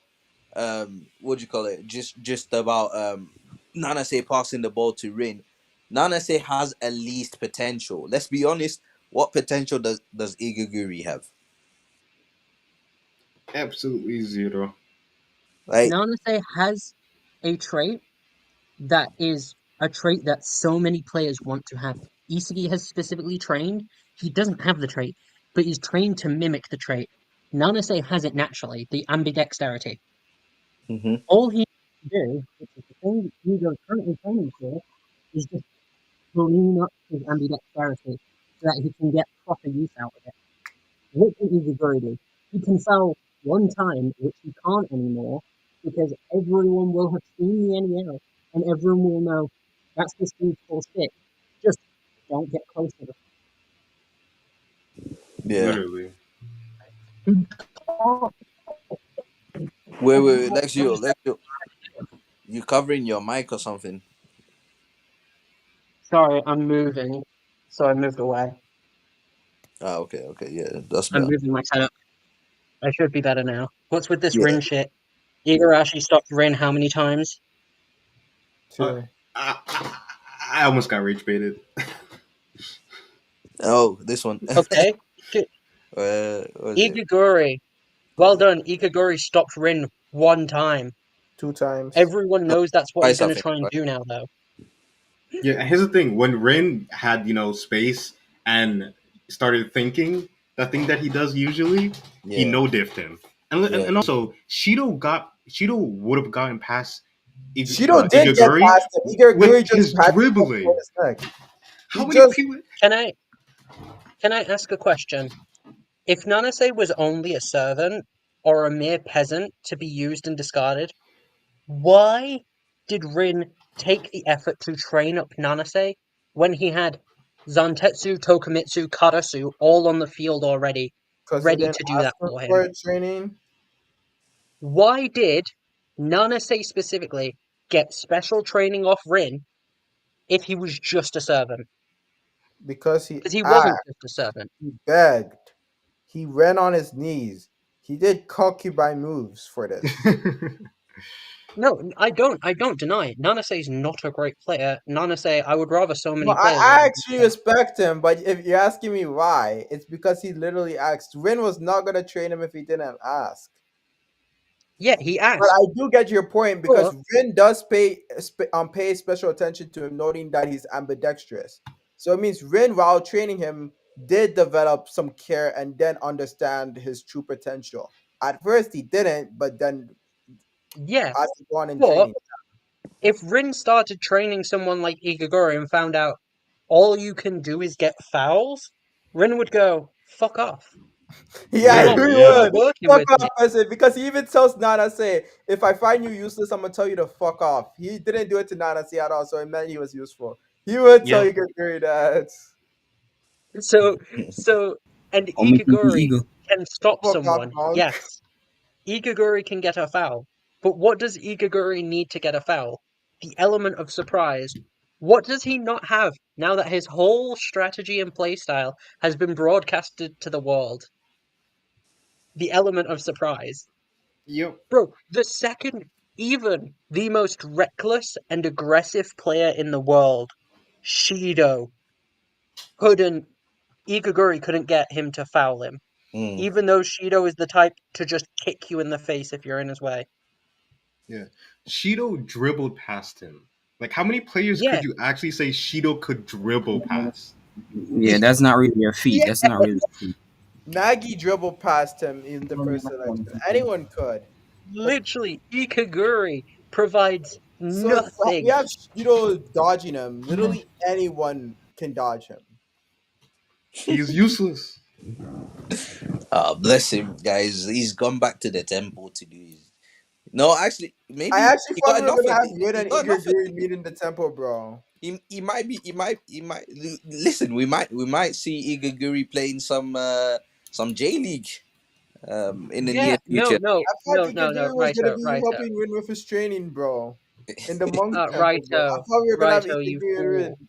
what do you call it? Just about Nanase passing the ball to Rin. Nanase has at least potential. Let's be honest. What potential does Igaguri have? Absolutely zero. Like, Nanase has a trait that is a trait that so many players want to have. Isagi has specifically trained. He doesn't have the trait, but he's trained to mimic the trait. Nanase has it naturally, the ambidexterity. mhm. All he needs to do, which is the thing that Hugo is currently training for, is just clean up his ambidexterity. so that he can get proper use out of it. What can Igaguri do? He can foul one time, which he can't anymore, because everyone will have seen the NEL, and everyone will know that's this dude's full stick. Just don't get close to Yeah. Literally. him. Wait, Lexio, you covering your mic or something? Sorry, I'm moving, so I moved away. Ah, okay, yeah, that's I'm better. moving my setup. I should be better now. What's with this Yeah. Rin shit? Igarashi stopped Rin how many times? Uh, 2. I almost got rage baited. Oh, this one. Okay, What is it? Igaguri. Well done, Igaguri stopped Rin one time. 2 times. Everyone No, knows that's what he's twice, I going to think. try and Right? do now, though. Yeah, and here's the thing: when Rin had space and started thinking that thing that he does usually, he Yeah, no diffed him, and, and yeah. and also Shido would have gotten past Shido did get Igaguri past him. with Igaguri just his had to go for dribbling. his neck. How He many just people? Can I ask a question? If Nanase was only a servant or a mere peasant to be used and discarded, why did Rin take the effort to train up Nanase when he had Zantetsu, Tokumitsu, Karasu all on the field already, because he ready didn't to do ask that him for him? for training. Why did Nanase specifically get special training off Rin if he was just a servant? Because he Because he wasn't asked, just a servant. he begged, he ran on his knees. He did concubine moves for this. No, I don't deny it. Nanase is not a great player. Nanase, I would rather so No, many players I over actually Nanase. respect him, but if you're asking me why, it's because he literally asked. Rin was not gonna train him if he didn't ask. Yeah, he But asked. I do get your point because But Rin does pay special attention to him, noting that he's ambidextrous. So it means Rin, while training him, did develop some care and then understand his true potential. At first, he didn't, but then yeah, as he go on in but training, if Rin started training someone like Igaguri and found out all you can do is get fouls, Rin would go, fuck off. yeah, he Literally, You're yeah. not would. working Fuck with me. off, person. Because he even tells Nana, say, if I find you useless, I'm gonna tell you to fuck off. He didn't do it to Nana say at all, so it meant he was useful. He would tell Yep. you Igaguri that. So, and Only thing is Igaguri ego. can stop Fuck off, someone. monk. Yes, Igaguri can get a foul. But what does Igaguri need to get a foul? The element of surprise. What does he not have now that his whole strategy and playstyle has been broadcasted to the world? The element of surprise. Yep. Bro, the second, even the most reckless and aggressive player in the world, Shido, couldn't, Igaguri couldn't get him to foul him. Mm. Even though Shido is the type to just kick you in the face if you're in his way. Yeah. Shido dribbled past him. Like, how many players Yeah, could you actually say Shido could dribble past? Yeah, that's not really a feat. yeah. That's not really a feat. Nagi dribbled past him in the first selection. Anyone could. But Literally, Ikaguri provides so we nothing. have Shido dodging him. Literally anyone can dodge him. He is useless. Bless him, guys. He's gone back to the temple to do his. No, actually, I maybe actually he thought got we were enough gonna of have it. Rin He and got enough of Igaguri it. meet in the temple, bro. He might be. He might. Listen, we might see Igaguri playing some J League in the Yeah, near future. I thought no, Igaguri was gonna Raito, be Raito, helping Rin with his training, bro. In the monk temple, bro. I Raito, thought we were gonna have Raito, you Igaguri and Rin. fool.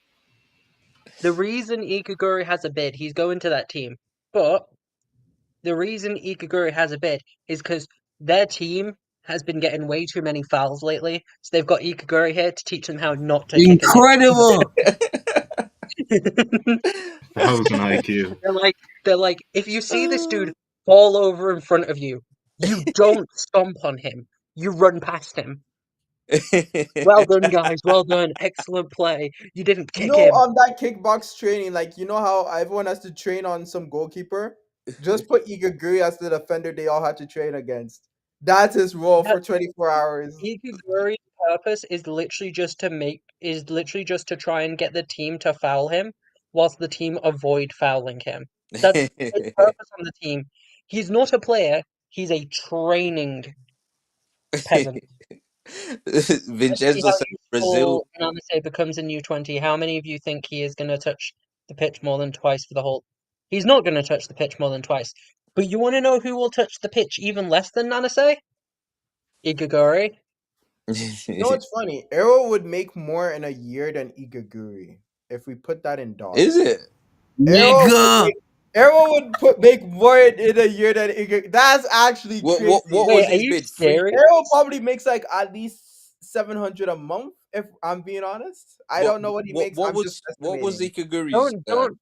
The reason Ikaguri has a bid, he's going to that team. But the reason Ikaguri has a bid is because their team has been getting way too many fouls lately. So they've got Ikaguri here to teach them how not to kick a dick. Incredible. That was an IQ. they're like, if you see this dude fall over in front of you, you don't stomp on him. You run past him. Well done, guys. Well done. Excellent play. You didn't You kick know, him. that kickbox training, like you know how everyone has to train on some goalkeeper. Just put Igaguri as the defender they all had to train against. That's his role That for 24 hours. Ikaguri's purpose is literally just to try and get the team to foul him. whilst the team avoid fouling him. That's his purpose on the team. He's not a player, he's a training peasant. Let's see Vincenzo how said Brazil. useful Nanase becomes in U20. How many of you think he is going to touch the pitch more than twice for the whole... He's not going to touch the pitch more than twice. But you want to know who will touch the pitch even less than Nanase? Igagori. You know what's funny? Arrow would make more in a year than Igaguri if we put that in dollars. Is it? Nigga! Arrow would make more in a year than Igaguri. That's actually What crazy. what Wait, was are his you bid? Free? serious? Arrow probably makes like at least 700 a month. If I'm being honest, I don't know what he makes. What I'm just was estimating. Ikaguri's? Don't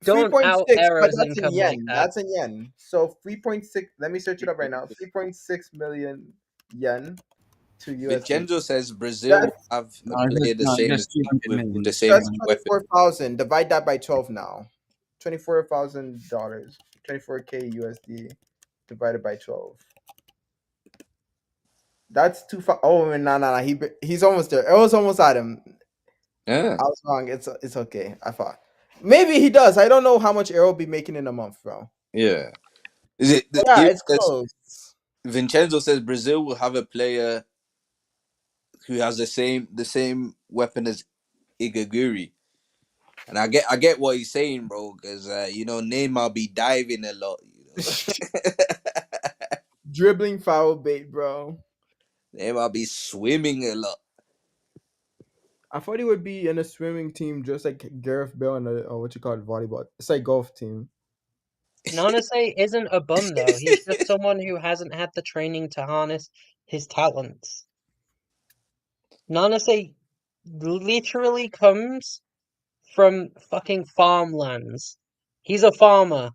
3.6, but out-arrows that's in income yen. like that. That's in yen. So 3.6. Let me search it up right now. 3.6 million yen to USD. Vincenzo says Brazil have a player the same That's as 300 with million. the same That's weapon. 24,000. Divide that by 12 now. $24,000. 24K USD divided by 12. That's too far. Oh, no. He's almost there. It was almost at him. Yeah. I was wrong. It's okay. I thought maybe he does. I don't know how much Arrow will be making in a month, bro. Yeah. Is it? Yeah, Here it's it says, close. Vincenzo says Brazil will have a player who has the same weapon as Igaguri. And I get what he's saying, bro, because Neymar be diving a lot. Dribbling foul bait, bro. Neymar be swimming a lot. I thought he would be in a swimming team just like Gareth Bale in what you call it, volleyball. It's like golf team. Nanase isn't a bum, though. He's just someone who hasn't had the training to harness his talents. Nanase literally comes from fucking farmlands. He's a farmer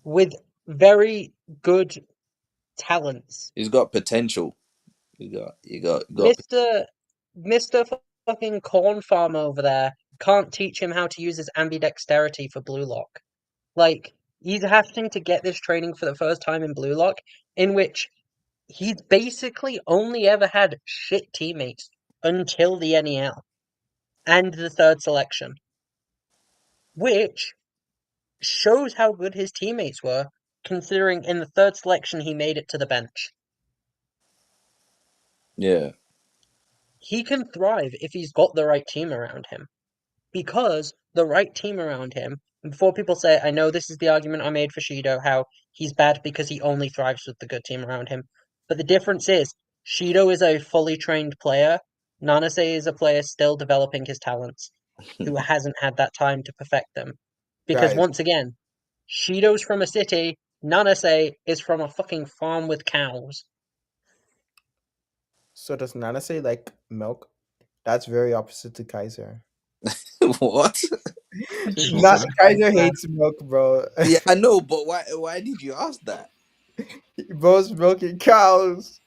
with very good talents. He's got potential. You got Mr. fucking corn farmer over there can't teach him how to use his ambidexterity for Blue Lock. Like, he's having to get this training for the first time in Blue Lock, in which he's basically only ever had shit teammates until the NEL and the third selection. Which shows how good his teammates were, considering in the third selection he made it to the bench. Yeah. He can thrive if he's got the right team around him. Because the right team around him, and before people say, I know this is the argument I made for Shido, how he's bad because he only thrives with the good team around him. But the difference is, Shido is a fully trained player, Nanase is a player still developing his talents, who hasn't had that time to perfect them. Because Guys, once again, Shido's from a city, Nanase is from a fucking farm with cows. so does Nana say like milk? That's very opposite to Kaiser. What? Jesus Kaiser Christ, man. hates milk, bro. Yeah, I know, but why did you ask that? Bro's milking cows.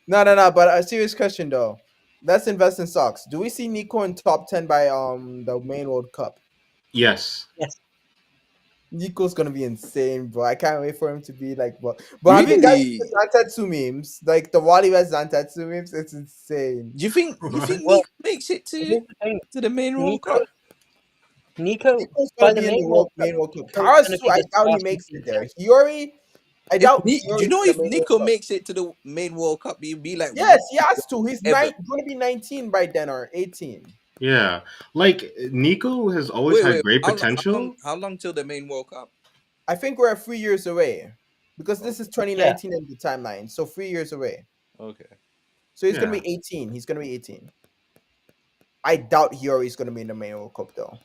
No. But a serious question though. Let's invest in socks. Do we see Nico in top 10 by the main World Cup? Yes. Yes. Nico's gonna be insane, bro. I can't wait for him to be like, but have you guys seen Really? the Zantetsu memes? Like the Wally West Zantetsu memes? It's insane. Do you think Well, Nico makes it here's the thing. to the main World Nico, Cup? Nico, Nico's by gonna the be in main the World Cup, main World Cup. Nico's gonna Karasu, be I the doubt he starting makes it there. CDM. Hiyori, I doubt Do Hiyori's you know in the if main World Nico Cup. makes it to the main World Cup, he'd be like, Yes, he has to. He's ever. going to be 19 by then or 18. Yeah. Like Nico has always had great potential. How long till the main World Cup? I think we're 3 years away because this is Yeah. 2019 in the timeline. So 3 years away. Okay. So he's going Yeah. to be 18. He's going to be 18. I doubt Hiyori's going to be in the main World Cup though.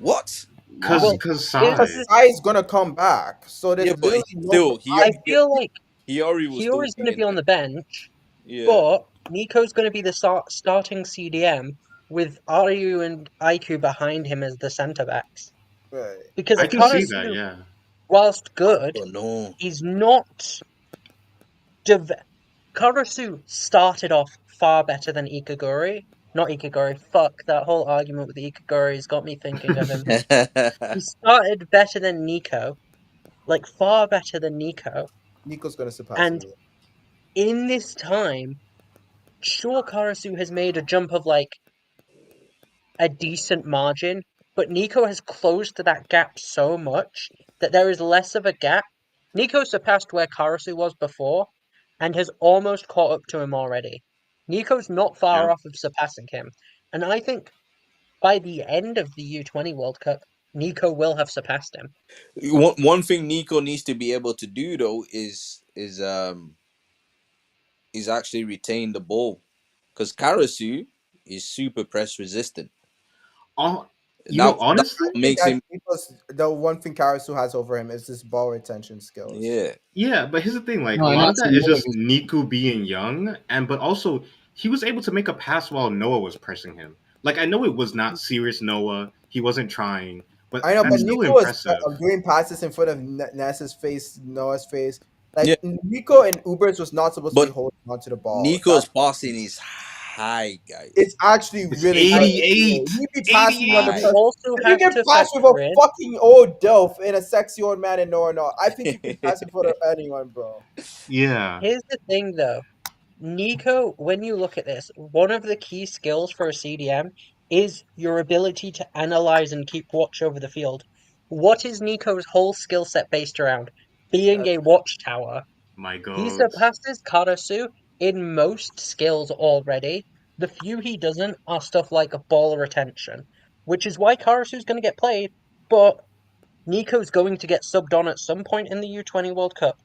What? Well, Because Because size. Sai is going to come back. So there's Yeah, but literally no. still, I feel like Hiyori will still Hiyori's be going to in be on there. the bench, Yeah. but Nico's going to be the starting CDM with Ryu and Aiku behind him as the centre backs. Right. Because I can see Karasu, that, yeah. whilst good, Oh no. he's not. Karasu started off far better than Ikagori. Not Ikagori, fuck, that whole argument with Ikagori's got me thinking of him. He started better than Nico, like far better than Nico. Nico's going to surpass And him. in this time, sure, Karasu has made a jump of like a decent margin, but Nico has closed that gap so much that there is less of a gap. Nico surpassed where Karasu was before and has almost caught up to him already. Nico's not far Yeah. off of surpassing him, and I think by the end of the U20 World Cup, Nico will have surpassed him. One thing Nico needs to be able to do though is actually retain the ball, because Karasu is super press resistant. Oh, That honestly, makes That's him, because the one thing Karasu has over him is his ball retention skills. yeah. yeah. But here's the thing: like, a No, and lot of that's that is another just reason. Niku being young, but also he was able to make a pass while Noah was pressing him. Like, I know it was not serious Noah; he wasn't trying, but I know, but that's still Nico is impressive. doing passes in front of Ness's face, Noah's face. Yeah, Like Nico and Ubers was not supposed to be but holding onto the ball. Nico's passing is high, guys. It's actually It's really good. And 88, He be passing on the you 88. person. also If you have can to pass with a factor in fucking old Delph and a sexy old man and no, I think you can pass in front of anyone, bro. Yeah, here's the thing though. Nico, when you look at this, one of the key skills for a CDM is your ability to analyze and keep watch over the field. What is Nico's whole skill set based around? Being a That's watchtower. my He goat. surpasses Karasu in most skills already. The few he doesn't are stuff like ball retention, which is why Karasu's going to get played, but Nico's going to get subbed on at some point in the U20 World Cup,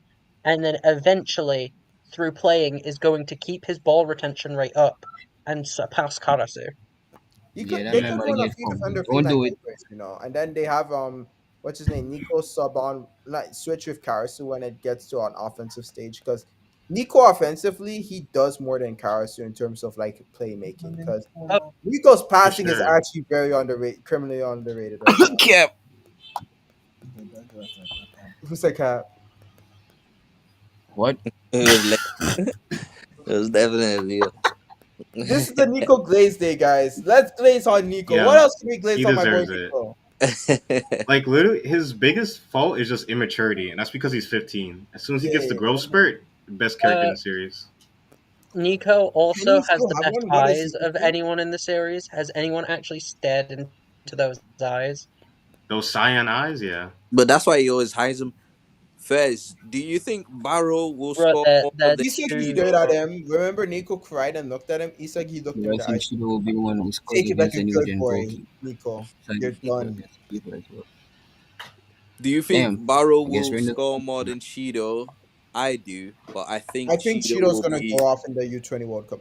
and then eventually, through playing, is going to keep his ball retention rate up and surpass Karasu. could Yeah, that they man could might run a get few fumbled. defender Don't feline do it. anyways, and then they have what's his name, Nico sub on like switch with Karasu when it gets to an offensive stage because Nico offensively he does more than Karasu in terms of like playmaking because Oh, Nico's For passing is sure. actually very underrated, criminally underrated right now. Cap. Who's that cat? What? It was late. It was definitely. This is the Nico Glaze day, guys. Let's glaze on Nico. What Yeah, else can we glaze he on my boy deserves it. Nico? Like, literally, his biggest fault is just immaturity, and that's because he's 15. As soon as he gets the Yeah. growth spurt, best character in uh, the series. Nico Can he also has still the have best one? What is he? eyes of anyone in the series. Has anyone actually stared into those eyes? Those cyan eyes, yeah. But that's why he always hides him. Fez, do you think Barrow will Bro, score more they're than Isagi too. stared Shido? at him. Remember, Nico cried and looked at him. Isagi looked him Yeah, in I the think eyes. Shido will be the one who scores Take it like against a the new good gen boy, goalkeeper. Nico. So I You're think he's done. against the keeper as well. Do you think Damn, Barrow I guess will Rangers. score more than Shido? I do, but I I think think Shido Shido's will gonna be. go off in the U20 World Cup.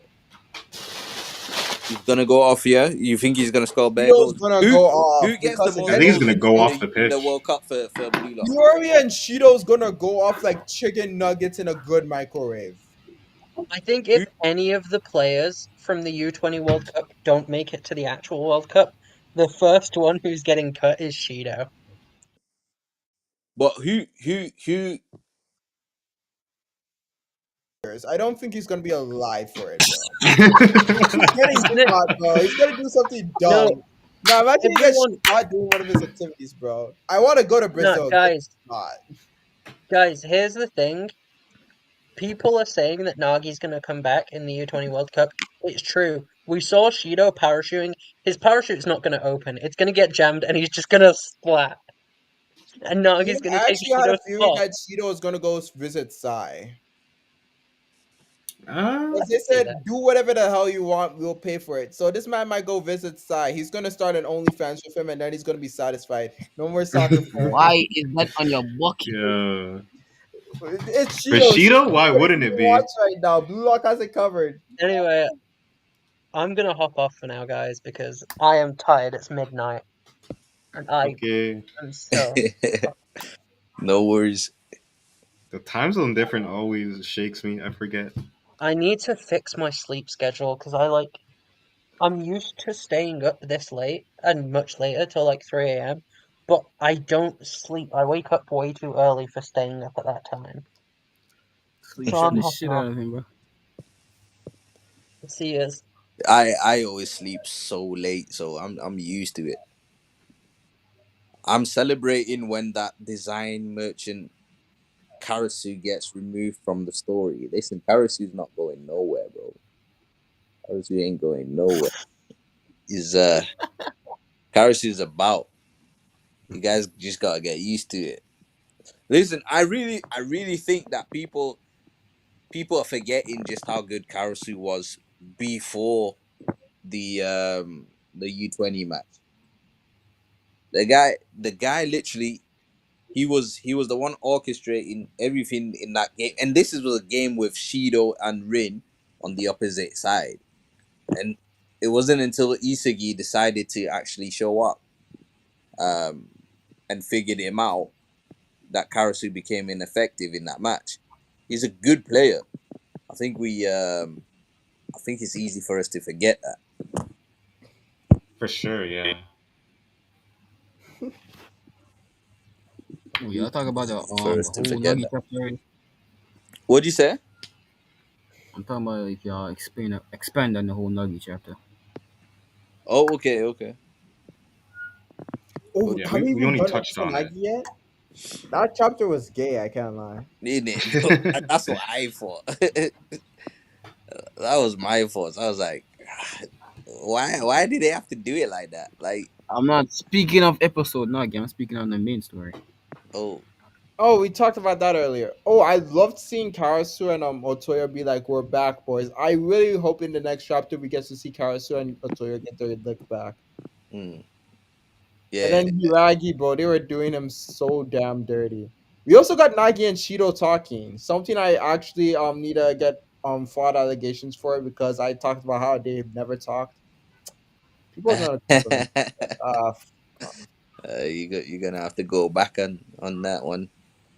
He's gonna go off. Yeah, you think he's gonna score bare Shido's goals? gonna Who go off who gets the because I most think he's against goals gonna in, go in off the the in the pitch. World Cup for Blue Lock? Fury and Shido's gonna go off like chicken nuggets in a good microwave. I think Who? if any of the players from the U20 World Cup don't make it to the actual World Cup, the first one who's getting cut is Shido. But who? I don't think he's gonna be alive for it, bro. He's getting He's gonna shot, bro. He's gonna do something no dumb. Now imagine he gets everyone. shot doing one of his activities, bro. I want to go to No, Brazil and get guys, shot. guys. Here's the thing. People are saying that Nagi's gonna come back in the U20 World Cup. It's true. We saw Shido parachuting. His parachute's not gonna open. It's gonna get jammed, and he's just gonna splat. And Yeah, Nagi's gonna I take actually had a Shido's theory spot. that Shido is gonna go visit Sai. uh, Because they See that? said, do whatever the hell you want, we'll pay for it. So this man might go visit Sai. He's gonna start an OnlyFans with him, and then he's gonna be satisfied. No more soccer for him. Why is that on your bucket? yeah. It's For Shido. Shido, Shido's why ready wouldn't to it watch be? right now. Blue Lock has it covered. Anyway, I'm gonna hop off for now, guys, because I am tired. It's midnight, and I Okay. am so. No worries. The time zone difference always shakes me. I forget. I need to fix my sleep schedule because I'm used to staying up this late and much later till like 3 a.m. But I don't sleep. I wake up way too early for staying up at that time. So Sleep I'm the hopping shit off. out of him, bro. See you. I always sleep so late, so I'm used to it. I'm celebrating when that design merchant Karasu gets removed from the story. Listen, Karasu's not going nowhere, bro. Karasu ain't going nowhere. is Karasu's about. You guys just gotta get used to it. Listen, I really think that people are forgetting just how good Karasu was before the U20 match. The guy literally he was the one orchestrating everything in that game, and was a game with Shido and Rin on the opposite side, and it wasn't until Isagi decided to actually show up um, and figured him out that Karasu became ineffective in that match. He's a good player. I think I think it's easy for us to forget that. For sure, yeah. Oh, y'all talk about For us the to whole forget Nagi that. chapter already? What'd you say? I'm talking about if y'all expand on the whole Nagi chapter. Oh, okay, okay. Oh, Yeah, have we we even only done touched episode on it. Nagi yet? That chapter was gay, I can't lie. In it. That's what I thought. That was my fault. I was like, why did they have to do it like that? Like, I'm not speaking of episode Nagi. I'm speaking on the main story. oh, Oh, we talked about that earlier. Oh, I loved seeing Karasu and Otoya be like, "We're back, boys." I really hope in the next chapter we get to see Karasu and Otoya get their lick back. hmm, And yeah. then Hiragi, bro, they were doing him so damn dirty. We also got Nagi and Shido talking. Something I actually need to get fraud allegations for because I talked about how they've never talked. People are gonna think of me. Off. You're gonna have to go back on that one.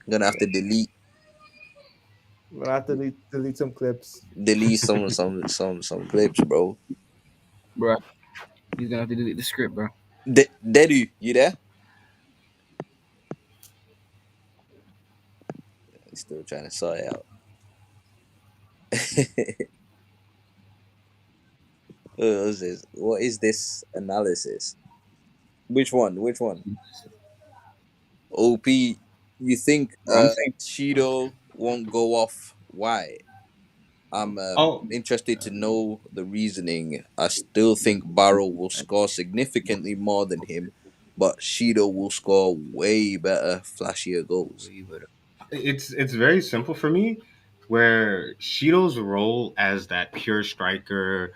You're gonna have to I'm gonna have to delete some clips. delete some clips, bro. Bruh, he's gonna have to delete the script, bro. Dedu, you there? Still trying to sort it out. What is this? What is this analysis? Which one? Which one? OP, you think Bro, I'm saying Shido won't go off? Why? I'm Oh, interested to know the reasoning. I still think Barrow will score significantly more than him, but Shido will score way better, flashier goals. it's very simple for me. Where Shido's role as that pure striker,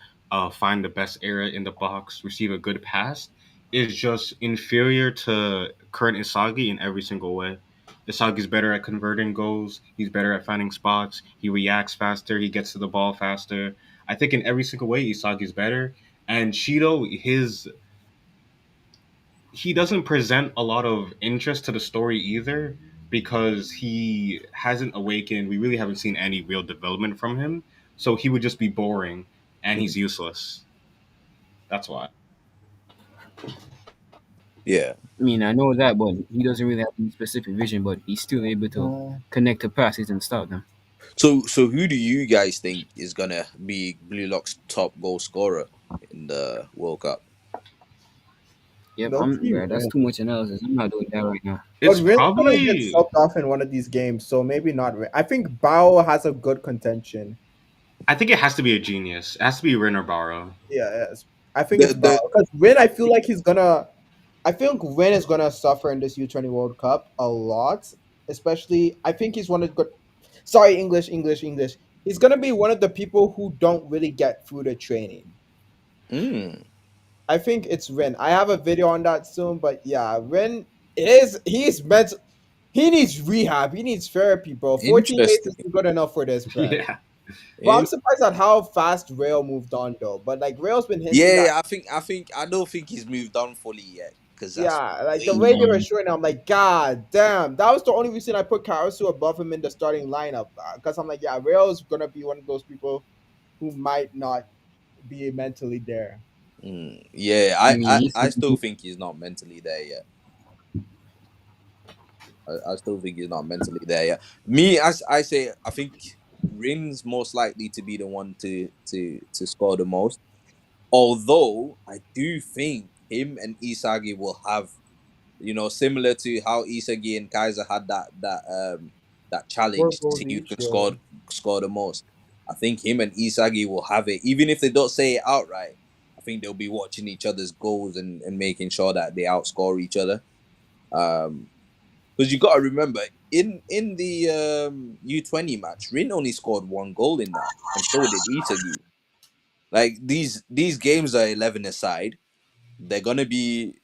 find the best area in the box, receive a good pass, is just inferior to current Isagi in every single way. Isagi's better at converting goals. He's better at finding spots. He reacts faster. He gets to the ball faster. I think in every single way, Isagi's better. And Shido, he doesn't present a lot of interest to the story either because he hasn't awakened. We really haven't seen any real development from him. So he would just be boring and he's useless. That's why. Yeah. I mean, I know that, but he doesn't really have any specific vision, but he's still able to connect to passes and stop them. So who do you guys think is gonna be Blue Lock's top goal scorer in the World Cup? Yep, No key bro, that's win. too much analysis. I'm not doing that right now. But It's Rin's gonna get probably, subbed off in one of these games, so maybe not Rin. I think Bao has a good contention. I think it has to be a genius. It has to be Rin Barrow. Yeah, yes. I think it's Bao The because Rin. I feel like he's gonna. I think Rin is gonna suffer in this U20 World Cup a lot. Especially, I think he's one of the good. Sorry, English. He's gonna be one of the people who don't really get through the training. mm, I think it's Rin. I have a video on that soon, but yeah, Rin he's meant. He needs rehab. He needs therapy, bro. 14 days interesting. isn't good enough for this, bro. Yeah. But I'm In- surprised at how fast Rail moved on, though. But like Rail's been hinting yeah, that, yeah, I don't think he's moved on fully yet because that's yeah, like the way way too. they were Mm, showing, I'm like, God damn, that was the only reason I put Karasu above him in the starting lineup. Because I'm like, yeah, Rail's gonna be one of those people who might not be mentally there. Yeah, I mean, I still think he's not mentally there yet. I still think he's not mentally there yet. Me, as I say, I think Rin's most likely to be the one to score the most. Although I do think him and Isagi will have, similar to how Isagi and Kaiser had that Four challenge to goals see who each, can yeah. score the most. I think him and Isagi will have it, even if they don't say it outright. I think they'll be watching each other's goals and making sure that they outscore each other. Because you got to remember, in the U20 match, Rin only scored one goal in that, and so did Isagi. Like these games are 11 aside. They're gonna be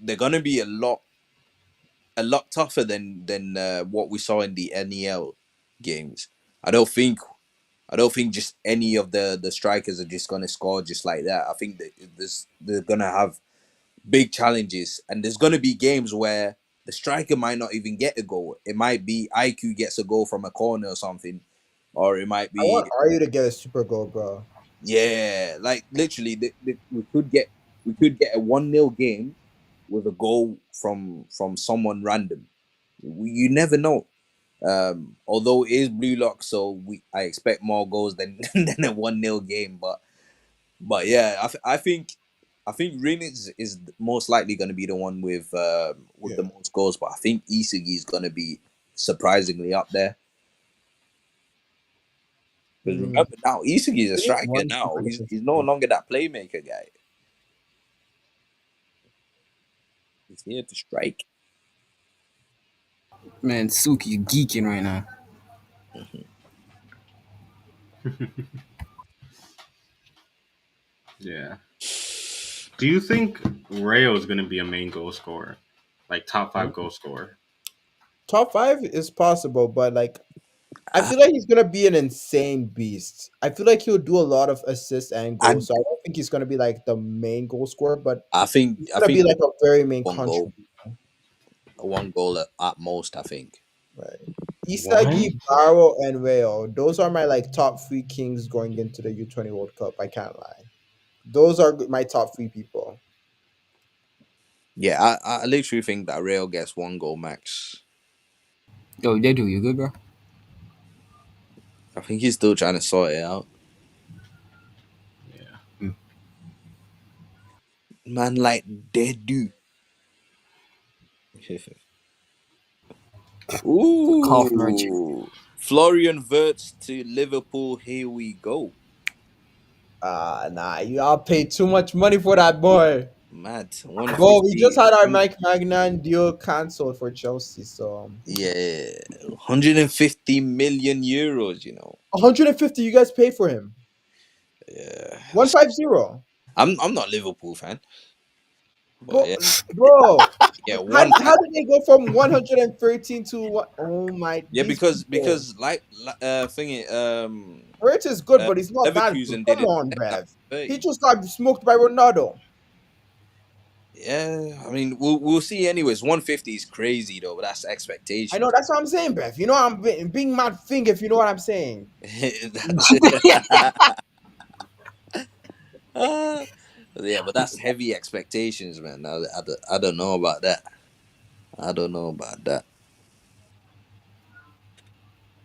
a lot tougher than what we saw in the NEL games. I don't think I don't think just any of the strikers are just gonna score just like that. I think that they're gonna have big challenges, and there's gonna be games where the striker might not even get a goal. It might be IQ gets a goal from a corner or something, or it might I want be Aryu to get a super goal, bro. yeah, like literally, we could get a 1-0 game with a goal from someone random. You never know. Although it is blue lock, so I expect more goals than than a 1-0 game. But yeah, I think Rin is most likely going to be the one with the Yeah. most goals. But I think Isagi is going to be surprisingly up there. Because Mm. remember now, Isagi is a We need striker one now. super He's no longer that playmaker guy. He's here to strike. Man, Suki geeking right now. Yeah. Do you think Rayo is going to be a main goal scorer, like top five goal scorer? Top five is possible, but like I feel like he's gonna be an insane beast. I feel like he'll do a lot of assists and I goals. So I don't think he's gonna be like the main goal scorer, but he's I gonna be think like a very main one goal, contributor. one goal at most. I think. Right. Isagi, One? Barou, and Rayo. Those are my like top three kings going into the U20 World Cup. I can't lie. Those are my top three people. Yeah, I literally think that Real gets 1 goal max. Yo, they do you good, bro? I think he's still trying to sort it out. Yeah. Man, like they do. Cough merchant. Ooh, Florian Wirtz to Liverpool. Here we go. Nah, you all paid too much money for that boy. Mad one Well, we just fifty. had our Mike Magnan deal cancelled for Chelsea, so Yeah, 150 million euros. 150 you guys pay for him. Yeah, 150. I'm not a Liverpool fan, but Bro, yeah, bro, yeah, how did they go from 113 to what? Oh my, yeah, these people. because thingy Hurt is good, uh, but he's not that good. Leverkusen did Come it on, for them at Bev. He 30. just got smoked by Ronaldo. Yeah, I mean we'll see. Anyways, 150 is crazy though, but that's I know expectations. that's what I'm saying, Bev. You know I'm being mad thing if you know what I'm saying. That's uh, yeah, but that's heavy expectations, man. I don't know about that. I don't know about that.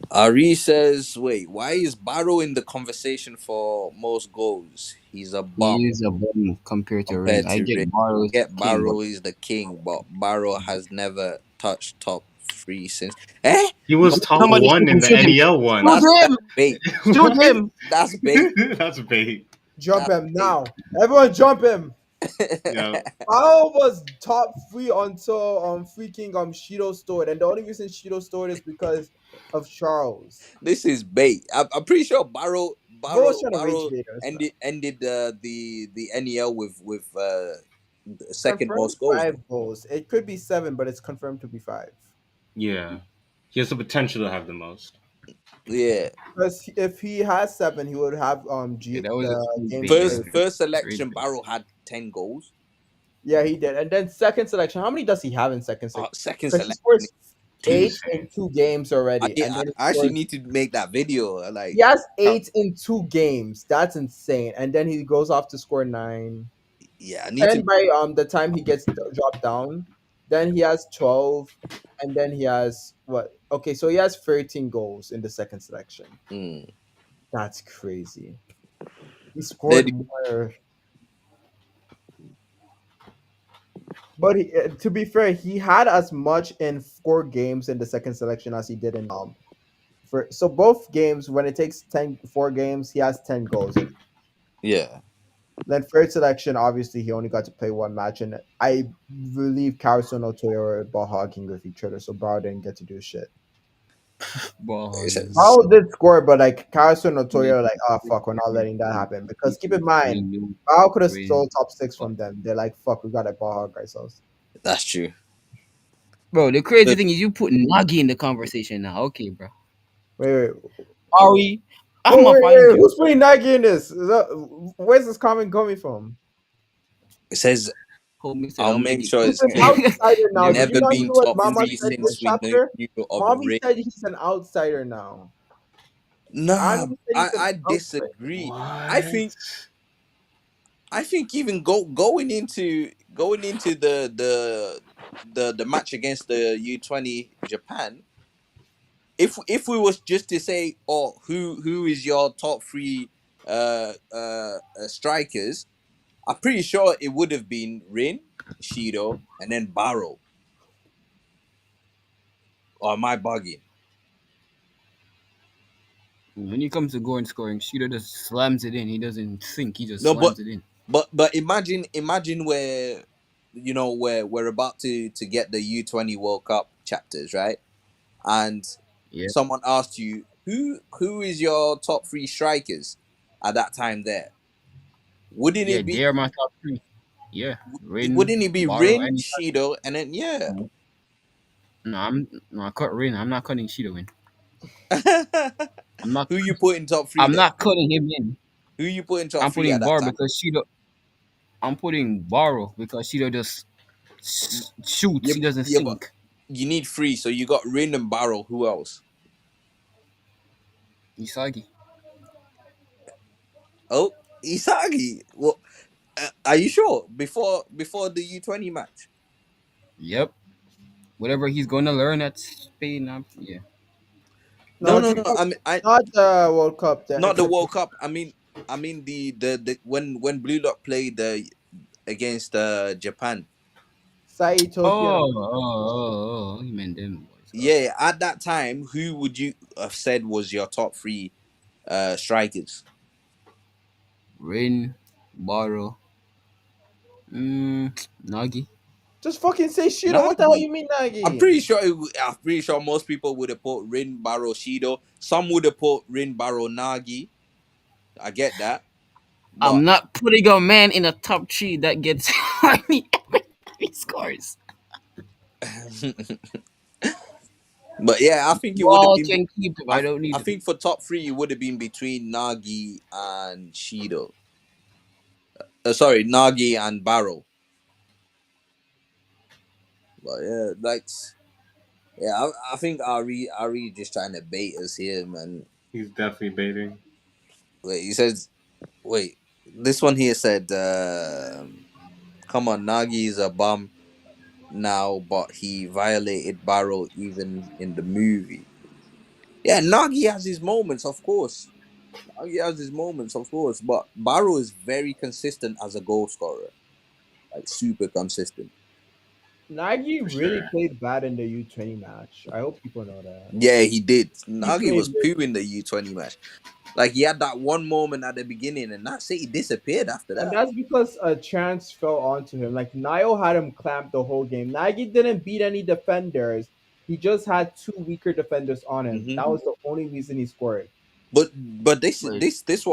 Ari says, "Wait, why is Barrow in the conversation for most goals? He's a bum He is a bum compared to Ring. compared I to get Rick. Barrow's Get king, but Barrow is the king, but Barrow has never touched top three since. Eh? He was top somebody shoot one in him, the shoot him, NEL shoot ones. That's him, bait. shoot What? him. That's bait. That's bait. Jump That's him bait. now. Everyone jump him. Yeah. Bao was top three until freaking Shido stored, and the only reason Shido stored is because of Charles. This is bait. I'm pretty sure Bo was trying to rage bait us, man. ended the NEL with the second Confirmed most goals. 5 goals. It could be 7, but it's confirmed to be 5. Yeah. He has the potential to have the most. Yeah, Because if he has 7, he would have Yeah, that was a the smooth games bait, played. man. first Rage selection, bait. Barrow had 10 goals. Yeah, he did. And then second selection, how many does he have in second selection? Second Because he selection, scores Two. 8 in 2 games already, and then he I actually scores. need to make that video. He has Count- 8 in 2 games. That's insane. And then he goes off to score 9. yeah, I need 10 to. by the time he gets dropped down. Then he has 12, and then he has what? Okay, so he has 13 goals in the second selection. Mm. That's crazy. He There scored more, but to be fair, he had as much in 4 games in the second selection as he did in for so both games when it takes 4 games, he has 10 goals in. yeah, Then third selection, obviously he only got to play one match, and I believe Karasu and Otoyo were ball hogging with each other, so Barou didn't get to do shit. Ball It hogging. says Barou did score, but like Karasu and They Otoyo are like, oh fuck, we're not letting that happen. Because keep in mind, Rain, Barou could have rain. stole top six from them. They're like, fuck, we gotta ball hog ourselves. that's true. Bro, the crazy But thing is you put Nagi in the conversation now. Okay, bro. Wait, Are we? wait, I'm a wait, find wait. you. Who's putting Nagi in this? Where's this comment coming from? it says Homie said, I'll I'll make make it sure quick. it's He's an clear. outsider now. Did Never you Never not been see been what top Mama three defeated said before. this since we chapter? knew of Mommy Rin. said he's an outsider now. Nah, Mommy said he's an I outsider. disagree. I What? think I think even going into the match against the U20 Japan, if we was just to say, oh, who is your top three strikers, I'm pretty sure it would have been Rin, Shido, and then Barrow. Or am I bugging? When it comes to going scoring, Shooter just slams it in. He doesn't think, he just No, slams it in. but imagine where where we're about to get the U20 World Cup chapters, right? And Yeah. someone asked you who is your top three strikers at that time there. Wouldn't Yeah, it be they're my top three. Yeah. Rin, wouldn't it be Borrow, Rin, and Shido, and then yeah. no, no, I cut Rin. I'm not cutting Shooter in. I'm not Who you put in top three I'm then? not cutting him in. Who you put in top I'm three at putting that Borrow time? because Shooter I'm putting Borrow because Shooter just shoots. Yeah, He doesn't yeah, but think. you need three, so you got Rin and Barrow. Who else? Isagi. Oh, Isagi. Well, are you sure? Before the U20 match? Yep. Whatever he's gonna learn at Spain, yeah. No, No, no, it's no. not, I mean, not the World Cup. The not the exhibition. World Cup. I mean the when Blue Lock played against Japan. Sai Tokyo. He meant them boys. Okay. Yeah, at that time, who would you have said was your top three strikers? Rin, Borrow, Nagi. Just fucking say Shiro. What the hell Nagi. you mean, I'm Nagi? pretty sure. I'm pretty sure most people would have put Rin Baro Shido. Some would have put Rin Baro Nagi. I get that, I'm but not putting a man in a top three that gets many scores. but yeah, I think it You would have all been. can keep him. I I don't I need it. think for top three, it would have been between Nagi and Shido. Sorry, Nagi and Barrow. But yeah, like yeah, I think Ari just trying to bait us here, man. He's definitely baiting. Wait, he says, wait, this one here said, come on, Nagi is a bum now, but he violated Barrow even in the movie. Yeah, Nagi has his moments, of course. Nagi has his moments, of course, but Barrow is very consistent as a goal scorer, like super consistent. Nagi For really sure. played bad in the U20 match. I hope people know that. Yeah, he did. He Nagi played was really. poo in the U20 match. Like he had that one moment at the beginning, and that's it. He disappeared after And that. that's because a chance fell onto him. Like Nio had him clamped the whole game. Nagi didn't beat any defenders. He just had two weaker defenders on him. Hmm That was the only reason he scored. But But this what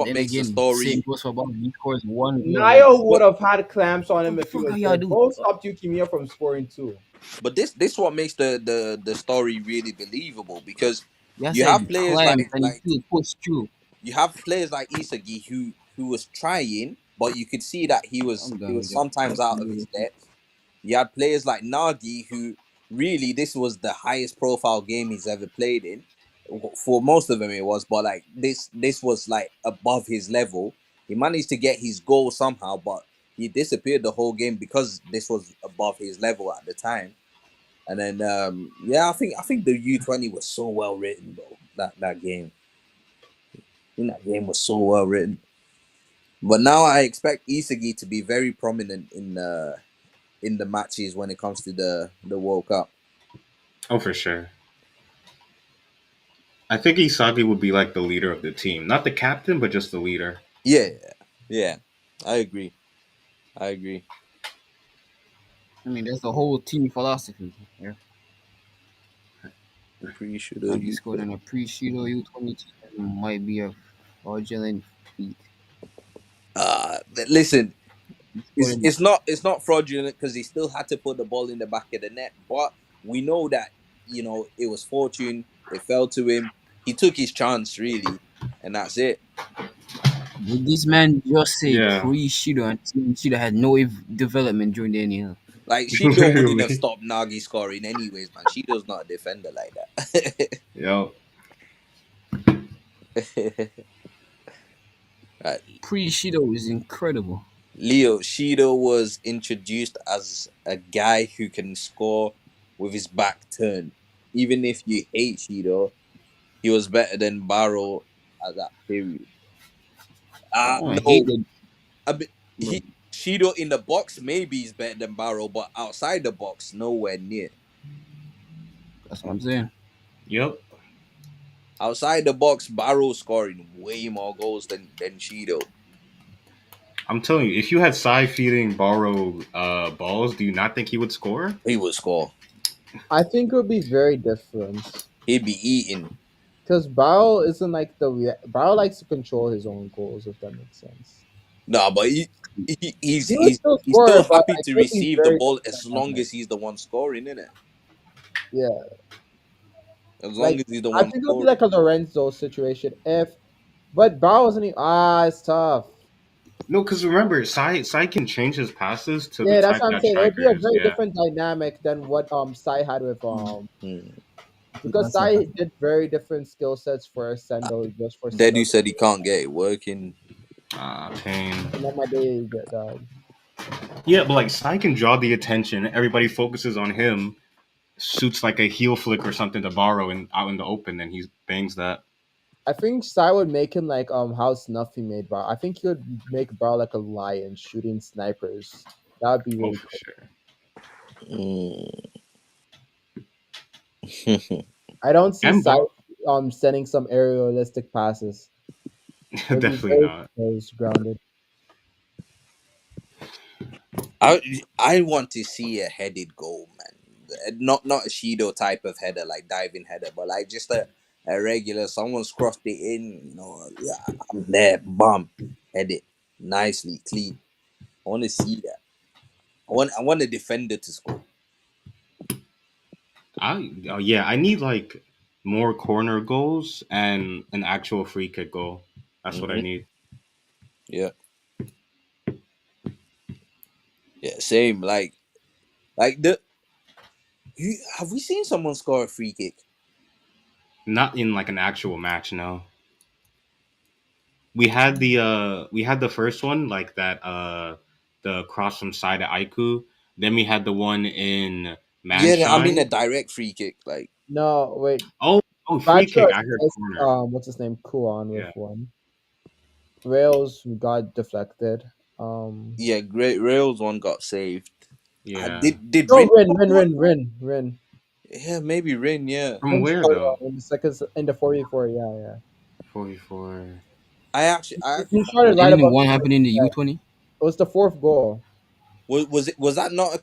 then makes the again, same story. goes for Borrow. He scores one goal. Like, Nio would But have had clamps on what him the if he fuck was are y'all there. doing? Both stopped Yukimiya from scoring too. but this what makes the story really believable because You you have said players clamp and he like still pushed through. you have players like Isagi who was trying, but you could see that I'm he done was with you. sometimes out of his depth. You had players like Nagi who really this was the highest profile game he's ever played in. For most of them it was, but like this was like above his level. He managed to get his goal somehow, but he disappeared the whole game because this was above his level at the time. And then yeah, I think the U20 was so well written, bro. That game. I think that game was so well written. But now I expect Isagi to be very prominent in the matches when it comes to the World Cup. Oh, for sure. I think Isagi would be like the leader of the team, not the captain, but just the leader. Yeah, yeah. I agree. I agree. I mean, that's the whole team philosophy. Yeah. Pretty sure Nagi you. scored on a pre-Shido U20 team might be a fraudulent feat. Listen, He scored in it's not fraudulent because he still had to put the ball in the back of the net. But we know that it was fortune. It fell to him. He took his chance really, and that's it. Did this man just say Yeah, pre-Shido and Shido had no development during the NEL? Like Shido wouldn't have literally. stopped Nagi scoring anyways, man. Shido's not a defender like that. Yo, Right. Pre-Shido is incredible. Leo Shido was introduced as a guy who can score with his back turned. Even if you hate Shido, he was better than Barrow at that period. I hate No, that. I mean, Shido in the box maybe is better than Barrow, but outside the box, nowhere near. That's what I'm saying. yep. Outside the box, Barrow scoring way more goals than Shido. I'm telling you, if you had Sai feeding Borrow balls, do you not think he would score? He would score. I think it would be very different He'd be eating. because Bao isn't like Bao likes to control his own goals, if that makes sense. No, but he, he's He would he's still he's still score, but happy like to it would be receive the very ball different as long dynamic. as he's the one scoring, innit? Yeah, As long like as he's the I one think it would be scoring. like a Lorenzo situation but Bao wasn't. It's tough. No, because remember, Sai can change his passes to the Yeah, that's type what I'm that saying. It would be a strikers. very Yeah, different dynamic than what Sai had with Hmm. because That's a Sai did very different skill sets for Sendo just for Dedu Sendo. said he can't get it working. pain. And then my day died. Yeah, but like Sai can draw the attention. Everybody focuses on him. Shoots like a heel flick or something to Borrow and out in the open, and he bangs that. I think Sai would make him like how Snuffy made Bao. I think he would make Bao like a lion shooting snipers. That would be Oh, really for cool. sure. Mm. I don't see And Sai Borrow, sending some aerialistic passes. It would be definitely very not. close grounded. I want to see a headed goal, man. Not a Shido type of header, like diving header, but like just a regular. Someone's crossed it in, yeah, I'm there, bum, head it nicely, clean. I want to see that. I want a defender to score. I need like more corner goals and an actual free kick goal. That's what I Hmm. need. Yeah, yeah, same. Like have we seen someone score a free kick? Not in like an actual match, no. We had the first one like that the cross from side of Aiku. Then we had the one in Yeah, I mean a Manshine. direct free kick. Like, No, wait. Oh, oh, free Batra kick. I heard assist corner. what's his name? Kuon with Yeah, one. Rails got deflected. yeah, great Rails one got saved. yeah. Did No, Rin Rin, score Rin, one? Rin, Rin, Rin. Yeah, maybe Rin. Yeah, From Rin where scored though? in the second in the 44. Yeah, yeah. 44. I actually He started right Didn't above one the happen in the yeah. U20? It was the fourth goal. was that not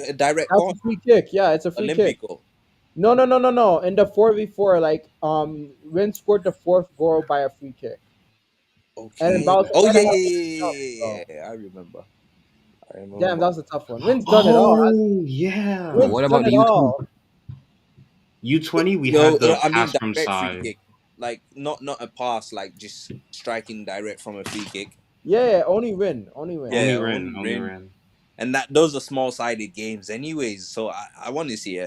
a direct That's corner? a free kick. Yeah, it's a free kick. Olympico. No, no, no, no, no. In the 4v4, like Rin scored the fourth goal by a free kick. And then Okay. Bowser Oh kind yeah, of yeah, helped him yeah, out. yeah, yeah, So, yeah. I remember. I damn, remember. that was a tough one. Rin's done it all. Oh But yeah. Rin's what done about the it U20? all. U20 we No, had the I mean pass from direct free side. kick. Like not a pass. Like just striking direct from a free kick. Yeah, only Rin. Only Rin. Only Yeah, Ren, only only Rin. Ren. And that those are small sided games, anyways. So I want to see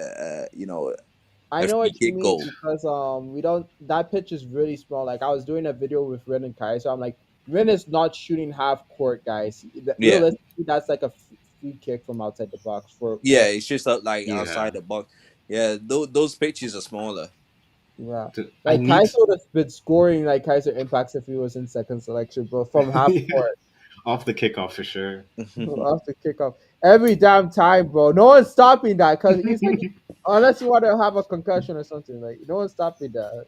I a know free what you kick mean goal. because we don't that pitch is really small. Like I was doing a video with Rin and Kai, so I'm like, Rin is not shooting half court, guys. Yeah. Realistically, that's like a free kick from outside the box Yeah, it's just like Yeah. outside the box. Yeah, those pitches are smaller. yeah. I Like need Kaiser would have been scoring like Kaiser impacts if he was in second selection, bro, from half court off the kickoff for sure. off the kickoff every damn time, bro. No one's stopping that because he's like, unless you want to have a concussion or something, like no one's stopping that.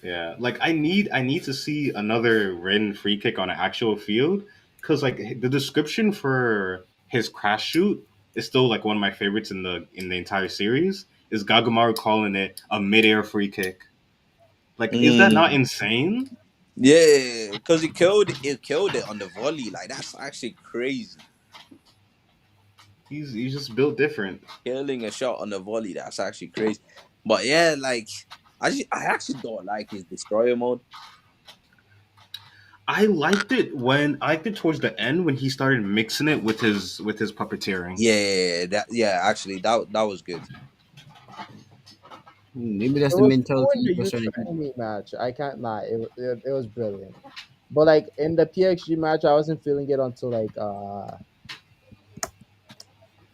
Yeah, like I need to see another Ren free kick on an actual field because like the description for his crash shoot is still like one of my favorites in the entire series. Is Gagamaru calling it a midair free kick? Like, is that not Mm. insane? Yeah, because he killed it on the volley. Like that's actually crazy. He's just built different. Killing a shot on the volley, that's actually crazy. But yeah, like I actually don't like his destroyer mode. I liked it towards the end when he started mixing it with his puppeteering. Yeah, actually that was good. Maybe that's It the was cool mentality in the he was youth trying to teach. training match. I can't lie. It was brilliant. But like in the PXG match, I wasn't feeling it until like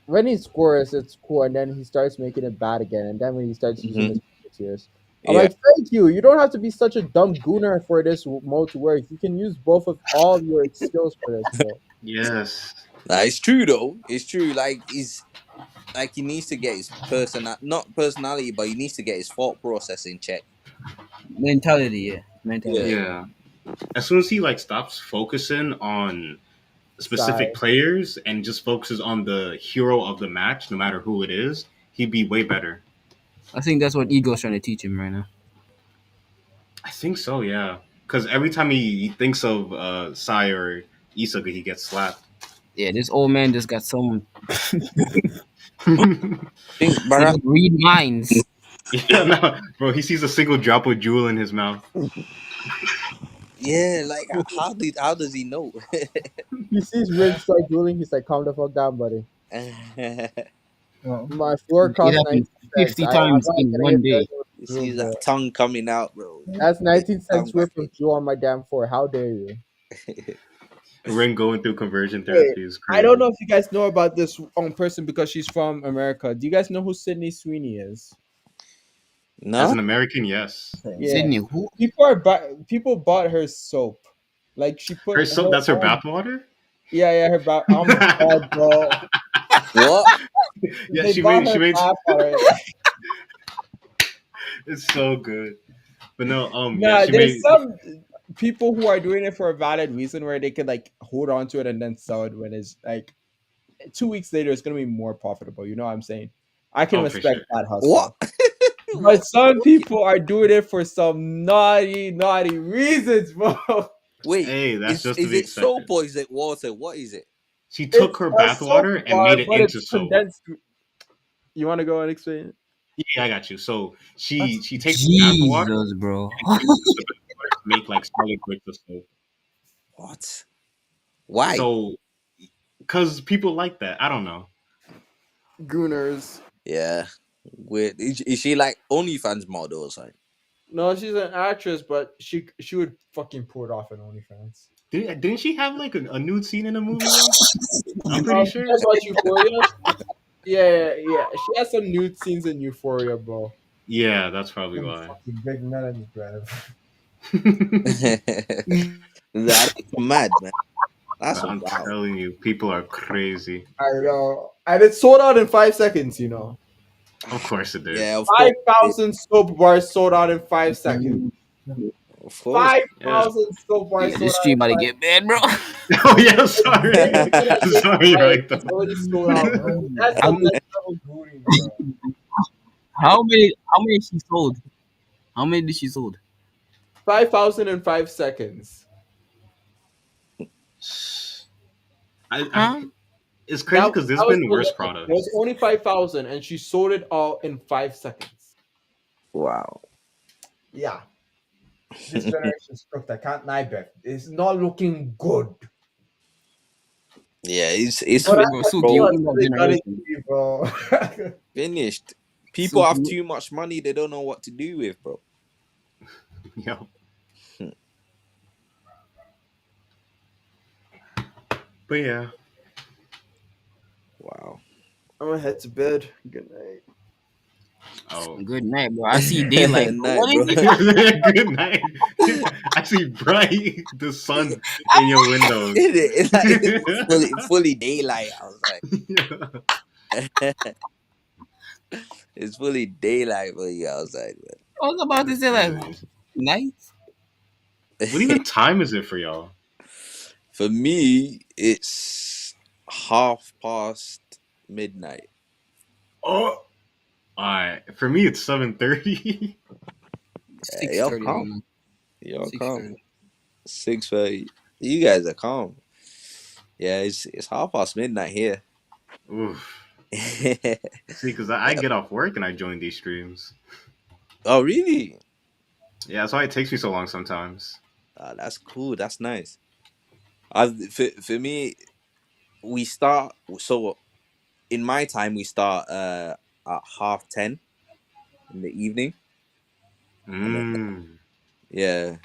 when he scores, it's cool, and then he starts making it bad again, and then when he starts using his Hmm. puppeteers, I'm Yeah, like, thank you. You don't have to be such a dumb gooner for this mode to work. You can use both of all of your skills for this, bro. Yes. nah, it's true though. It's true. Like he needs to get his not personality, but he needs to get his thought process in check. Mentality, yeah. Yeah. Mentality. Yeah. As soon as he like stops focusing on specific Sorry. players and just focuses on the hero of the match, no matter who it is, he'd be way better. I think that's what Ego's trying to teach him right now. I think so, yeah. Because every time he thinks of Sai or Isaga, he gets slapped. Yeah, this old man just got some. Think, He but can read minds. Yeah, no, bro, he sees a single drop of jewel in his mouth. yeah, like how does he know? He sees Rin start dueling. He's like, calm the fuck down, buddy. Well, My floor It costs happened 19 cents. 50 I'm times not in gonna one hit day. 30 with You see jewel, bro. that tongue coming out, bro. That's 19 Tongue cents back worth of jewel on my damn floor. How dare you? Ring going through conversion Wait, therapy is I don't know crazy. if you guys know about this person because she's from America. Do you guys know who Sydney Sweeney is? As No? an American, yes. Yeah, Sydney, who? people bought her soap. Like she put Her her soap, that's her own. bathwater? Yeah, her bath. I'm dead, bro. What? Yeah, They bought her she made bath water. it's so good. But no, yeah, Nah, she there's made some people who are doing it for a valid reason where they could like hold on to it and then sell it when it's like 2 weeks later it's gonna be more profitable. You know what I'm saying? I can oh for respect sure. that What? hustle. But What? some people are doing it for some naughty reasons, bro. Wait, Hey, that's just to is be it soap expected. or is it water? What is it? She took It's her a soap bathwater and bar, made it but into it's soap. condensed. You want to go and explain it? Yeah, I got you. So That's she takes the bathwater Jesus, bro. and uses the bathwater to make like solid bricks of soap. What? Why? So because people like that. I don't know. Gooners. Yeah. Weird. Is she like OnlyFans model or something? No, she's an actress, but she would fucking pull it off in OnlyFans. Didn't she have like a nude scene in a movie once? I'm pretty You sure. guys watch Euphoria? Yeah. She has some nude scenes in Euphoria, bro. Yeah, that's probably Some why. fucking big melody, bro. That is mad, man. That's I'm wow. telling you, people are crazy. I know. And it sold out in 5 seconds, you know. Of course it did. Yeah, of course. 5,000 soap bars sold out in 5 seconds. Of course. Yeah. 5,000 soap bars sold This out stream in about to 5 get bad, bro. Oh yeah, sorry. Sorry, right It's though. already sold out, bro. That's some next level booty, bro. How many she sold? How many did she sold? 5,000 in 5 seconds. I Huh? it's crazy because there's That was been the worse limit. It was products. only 5,000 and she sold it all in 5 seconds. Wow. Yeah. This generation's cooked. I can't lie, Beth. It's not looking good. Yeah, it's But Bro, I Suki, feel you bro, in that they got it generation. to you, bro. finished. People have Suki, too much money they don't know what to do with, bro. Yo. But yeah. Wow. I'm gonna head to bed. Good night. Oh. good night, bro. I see daylight, bro. Night, What bro. is it? Good night. I see bright the sun in your windows. It's like fully daylight outside. It's fully daylight for you outside, I was about to That's say like crazy. night. What man. even time is it for y'all? For me, it's midnight. Oh, alright. For me, it's 7:30. Yeah, Six y'all thirty right calm. now. Y'all calm. 6:30. 6:30. You guys are calm. Yeah, it's midnight here. Oof. Yeah. See, because I get off work and I join these streams. Oh, really? Yeah, that's why it takes me so long sometimes. That's cool. That's nice. For me, we start. So in my time, we start at 10:30 in the evening, and then Mm. yeah,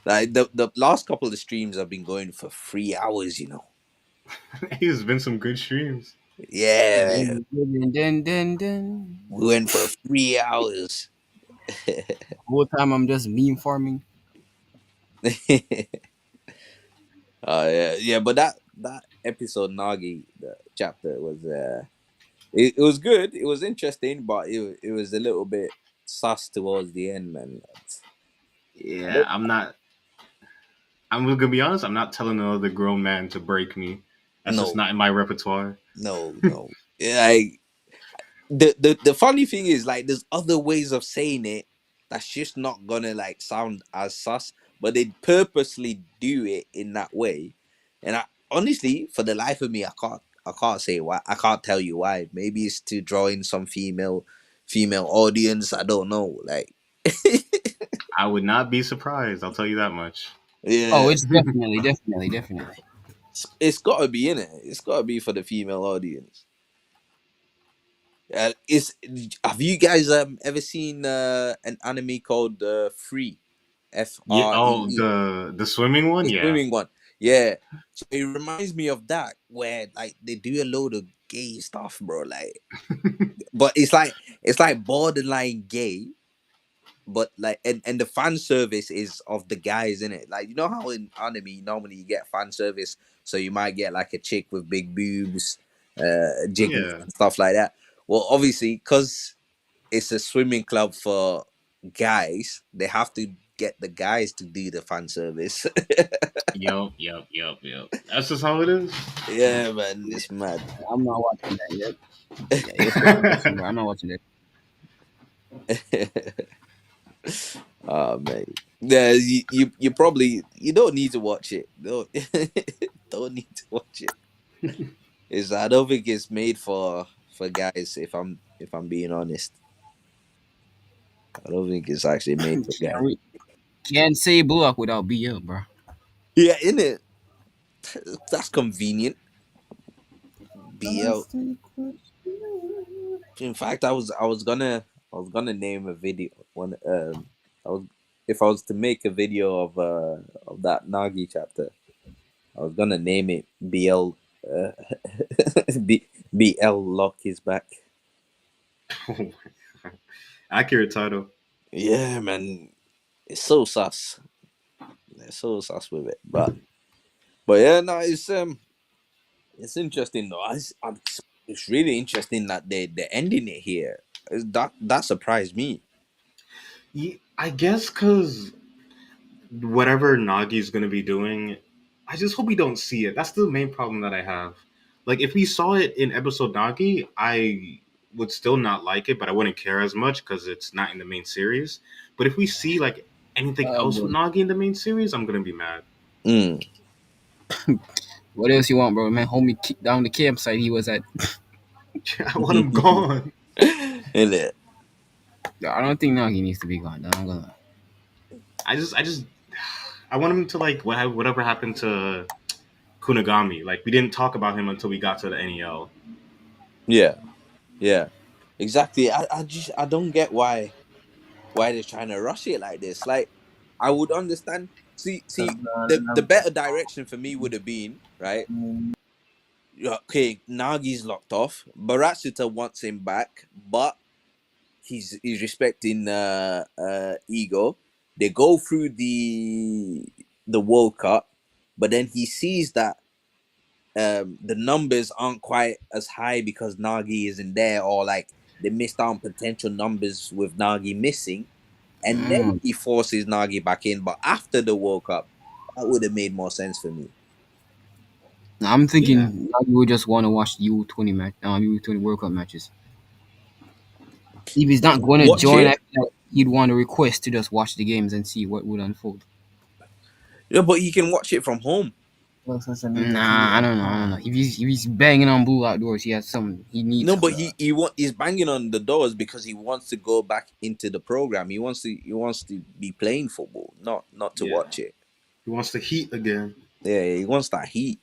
like the last couple of the streams have been going for 3 hours. It's been some good streams. Yeah, Then. we went for 3 hours. Whole time I'm just meme farming. Yeah, yeah, but that episode Nagi, the chapter was it was good. It was interesting, but it was a little bit sus towards the end, man. I Yeah, don't I'm not. I'm gonna be honest. I'm not telling another grown man to break me. That's just no, not in my repertoire. no. Like the funny thing is, like, there's other ways of saying it that's just not gonna like sound as sus, but they purposely do it in that way. And I honestly, for the life of me, I can't say why. I can't tell you why. Maybe it's to draw in some female audience. I don't know. Like, I would not be surprised. I'll tell you that much. Oh, yeah, it's definitely. it's gotta be in it. It's gotta be for the female audience. Is Have you guys ever seen an anime called Free? Yeah. Oh, FREE. the swimming one. The Yeah. swimming one. Yeah. So it reminds me of that where like they do a load of gay stuff, bro. Like, but it's like borderline gay, but like and the fan service is of the guys in it. Like, you know how in anime normally you get fan service, so you might get like a chick with big boobs, jiggles Yeah. and stuff like that. Well, obviously, because it's a swimming club for guys, they have to get the guys to do the fan service. Yep. That's just how it is. Yeah, man, it's mad. I'm not watching that yet. Yeah, you're so interesting, bro. I'm not watching that. Oh, mate. Yeah, you probably you don't need to watch it. No, don't need to watch it. I don't think it's made for guys. If I'm being honest, I don't think it's actually made for guys. Can't say BLUELOCK without BL, bro. Yeah, in it. That's convenient. BL. In fact, I was gonna name a video one. I was If I was to make a video of that Nagi chapter, I was gonna name it BL. Uh, BL Lock is back. Accurate title. Yeah, man, it's so sus. They're so sus with it, but yeah, no, it's interesting though. It's really interesting that they're ending it here. That surprised me. Yeah, I guess because whatever Nagi's gonna be doing, I just hope we don't see it. That's the main problem that I have. Like, if we saw it in episode Nagi, I would still not like it, but I wouldn't care as much because it's not in the main series. But if we see like anything else with Boy. Nagi in the main series, I'm gonna be mad. Mm. What else you want, bro? Man, homie kicked down the campsite he was at. I want him gone. In it. I don't think Nagi needs to be gone. No, I'm gonna. I want him to like whatever happened to Kunagami. Like, we didn't talk about him until we got to the NEL. Yeah, yeah, exactly. I don't get why they're trying to rush it like this. Like, I would understand. See, the better direction for me would have been right. Yeah, okay, Nagi's locked off. Baratsuta wants him back, but he's respecting ego. They go through the World Cup, but then he sees that the numbers aren't quite as high because Nagi isn't there, or like they missed out on potential numbers with Nagi missing, and then Mm. he forces Nagi back in. But after the World Cup, that would have made more sense for me. I'm thinking Yeah. you would just want to watch the U20 match, U20 World Cup matches. If he's not going to Watch join, I it. feel like he'd want to request to just watch the games and see what would unfold. Yeah, but you can watch it from home. Nah, I don't know. I don't know. If he's banging on blue outdoors, he has some. He needs No, but some. he's banging on the doors because he wants to go back into the program. He wants to be playing football, not to Yeah. watch it. He wants the heat again. Yeah, he wants that heat.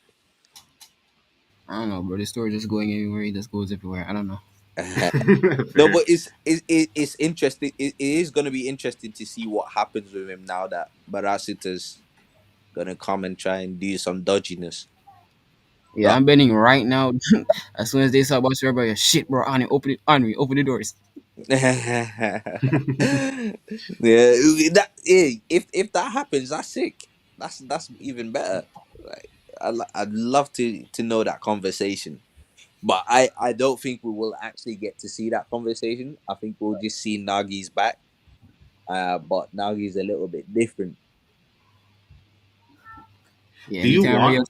I don't know, bro. The story just going everywhere. He just goes everywhere. I don't know. No, Fair. but it's interesting. It is going to be interesting to see what happens with him now that Barasita's gonna come and try and do some dodginess. Yeah, But I'm betting right now. As soon as they saw Boss everybody, shit, bro, Ani, open it, Henry, open the doors. yeah, if that happens, that's sick. That's even better. Like I'd love to know that conversation, but I don't think we will actually get to see that conversation. I think we'll just see Nagi's back. But Nagi's a little bit different. Yeah, Do you want?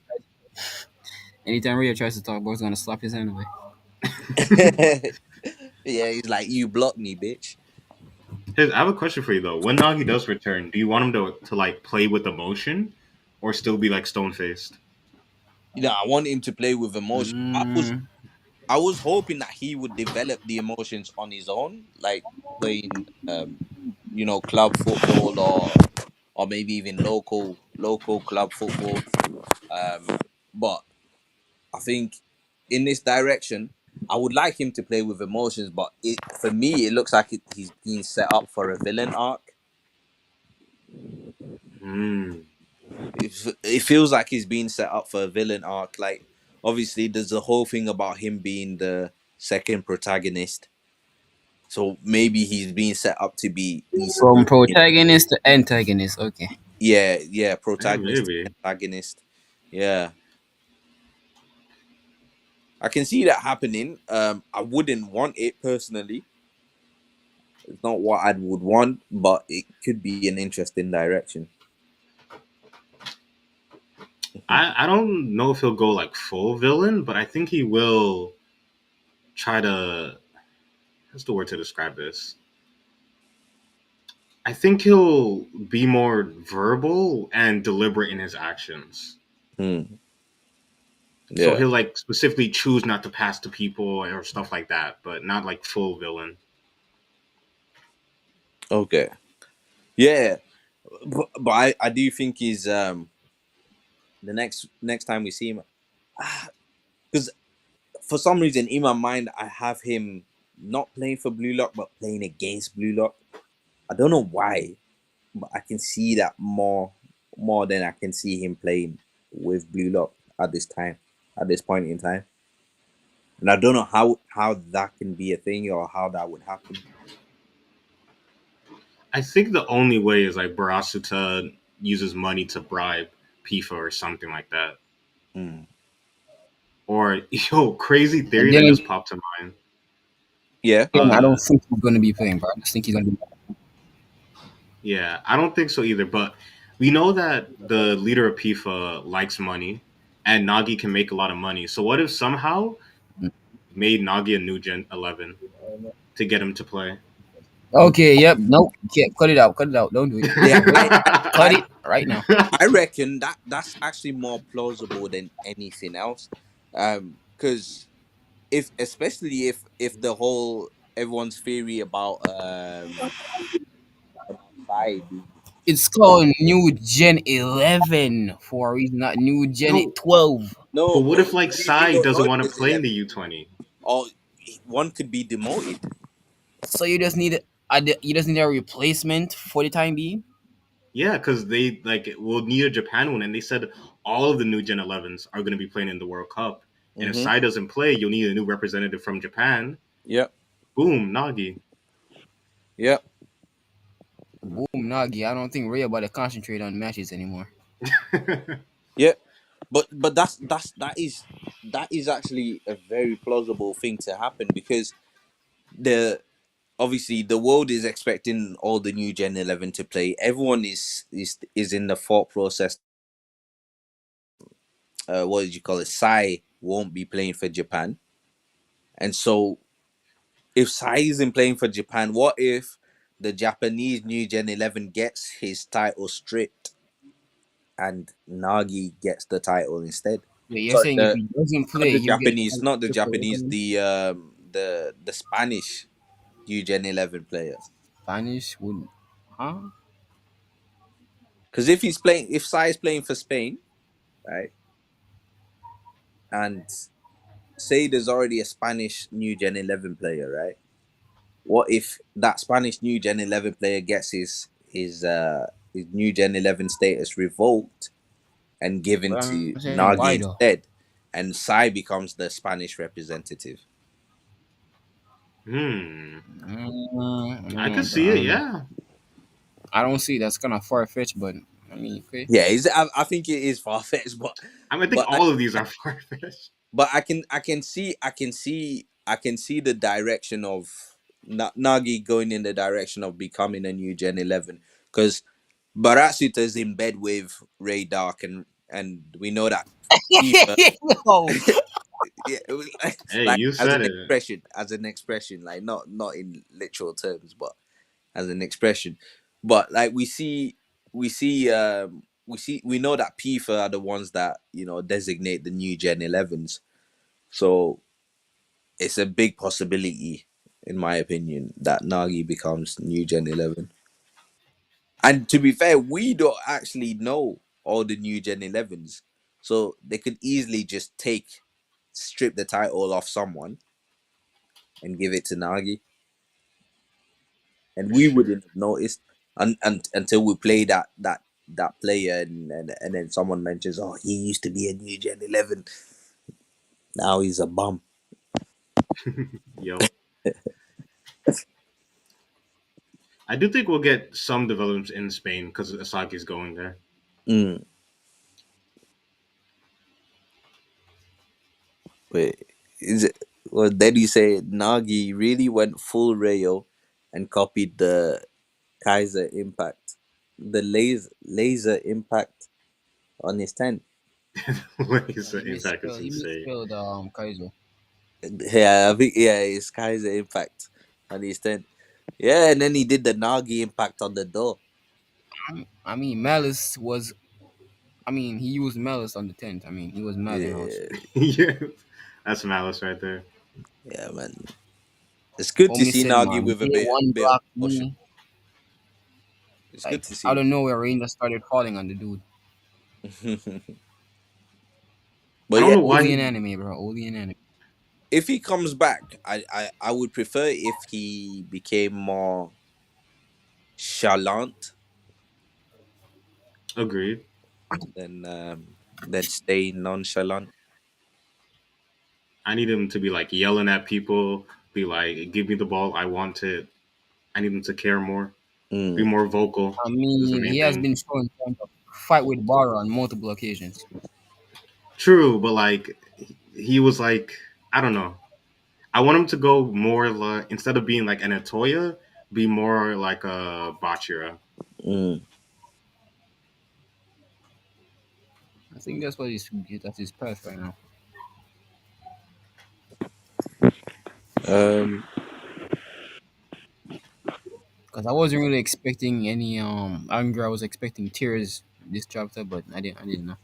anytime Rio tries to talk, boy's gonna slap his hand away. Yeah, he's like, you blocked me, bitch. I have a question for you though. When Nagi does return, do you want him to like play with emotion, or still be like stone faced? I want him to play with emotion. Mm, I was hoping that he would develop the emotions on his own, like playing, club football or maybe even local club football. But I think in this direction, I would like him to play with emotions. But for me, it looks like he's being set up for a villain arc. Hmm. It feels like he's being set up for a villain arc. Like obviously, there's the whole thing about him being the second protagonist. So maybe he's being set up to be from Isagi. protagonist to antagonist. Okay. Yeah, Yeah, protagonist to maybe. antagonist. Yeah, I can see that happening. I wouldn't want it personally. It's not what I would want, but it could be an interesting direction. I don't know if he'll go like full villain, but I think he will try to. What's the word to describe this? I think he'll be more verbal and deliberate in his actions. Hmm. So Yeah. he'll like specifically choose not to pass to people or stuff like that, but not like full villain. Okay. Yeah, but I do think he's the next time we see him, because for some reason in my mind I have him not playing for Blue Lock but playing against Blue Lock. I don't know why, but I can see that more than I can see him playing with Blue Lock at this point in time. And I don't know how that can be a thing or how that would happen. I think the only way is like Barasuta uses money to bribe PIFA or something like that. Mm. Or crazy And theory then that just popped to mind. Yeah. again, I don't Uh, think he's gonna be playing, bro. I just think he's gonna be. yeah, I don't think so either. But we know that the leader of PIFA likes money, and Nagi can make a lot of money. So what if somehow made Nagi a new Gen 11 to get him to play? Okay. Yep. Nope. Can't cut it out. Cut it out. Don't do it. Yeah, Don't do it. Cut I it right now. I reckon that's actually more plausible than anything else. Because if especially if the whole everyone's theory about Sai being It's called New Gen 11 for a reason, not New Gen No, 12. but no, what but if like we Sai don't know doesn't if want to there's play in 11 the U20? or one could be demoted. So you just need a replacement for the time being. Yeah, because they like will need a Japan one, and they said all of the new Gen 11s are going to be playing in the World Cup. And if Mm-hmm. Sai doesn't play, you'll need a new representative from Japan. Yep. Boom, Nagi. Yep. Boom, Nagi. I don't think Ray about to concentrate on matches anymore. Yep. But that is actually a very plausible thing to happen because the obviously the world is expecting all the new Gen 11 to play. Everyone is in the thought process what did you call it? Sai won't be playing for Japan, and so if Sai isn't playing for Japan, what if the Japanese New Gen 11 gets his title stripped and Nagi gets the title instead? Wait, you're Sorry, saying if he doesn't not play, the he'll get Japanese, not the triple Japanese, recommend? the Spanish New Gen 11 player. Spanish would, huh? Because if he's playing, if Sai is playing for Spain, right, and say there's already a Spanish New Gen 11 player, right? What if that Spanish New Gen 11 player gets his New Gen 11 status revoked and given But to I'm saying Nagi why though? instead, and Sai becomes the Spanish representative? Hmm. I could I see it. don't know. Yeah. I don't see that's kind of far fetched, but I mean, okay. Yeah, I think it is far fetched, I mean, I think but all of these are far fetched. I can see the direction of Nagi going in the direction of becoming a new Gen 11 because Barasuta in bed with Ray Dark, and we know that FIFA, Yo, yeah, it was Hey, like you as said an it. expression, like not in literal terms, but as an expression. But like we know that FIFA are the ones that designate the new Gen 11s, so it's a big possibility, in my opinion, that Nagi becomes new Gen 11. And to be fair, we don't actually know all the new Gen 11s. So they could easily just strip the title off someone and give it to Nagi. And we Sure. wouldn't have noticed until we play that player, and then someone mentions, oh, he used to be a new Gen 11. Now he's a bum. Yep. I do think we'll get some developments in Spain because Asaki's going there. Mm, wait, is it? Well, then you say Nagi really went full Rayo and copied the Kaiser impact, the laser impact on his tent. His impact is he insane. misspelled Kaiser. Yeah, I think it's Kaiser impact on his tent. Yeah, and then he did the Nagi impact on the door. I mean, Malice was. I mean, he used Malice on the tent. I mean, he was mad and all Yeah, shit. Yeah, that's malice right there. yeah, man. It's good to Homie see said, Nagi man, with a day one bit of block emotion. me. It's good Like, to out see. of nowhere, Rain just started falling on the dude. I But don't yeah, know why Only in he. anime, bro. Only in anime. if he comes back, I would prefer if he became more chalant Agreed. than staying nonchalant. I need him to be like yelling at people, be like, "Give me the ball, I want it." I need him to care more, be Mm, more vocal. I Is the mean, main he has thing. been shown trying to fight with Barra on multiple occasions. True, but like he was like, I don't know. I want him to go more like instead of being like an Atoya, be more like a Bachira. mm. I think that's what that's his path right now. Um, Because I wasn't really expecting any anger. I was expecting tears this chapter, but I didn't know.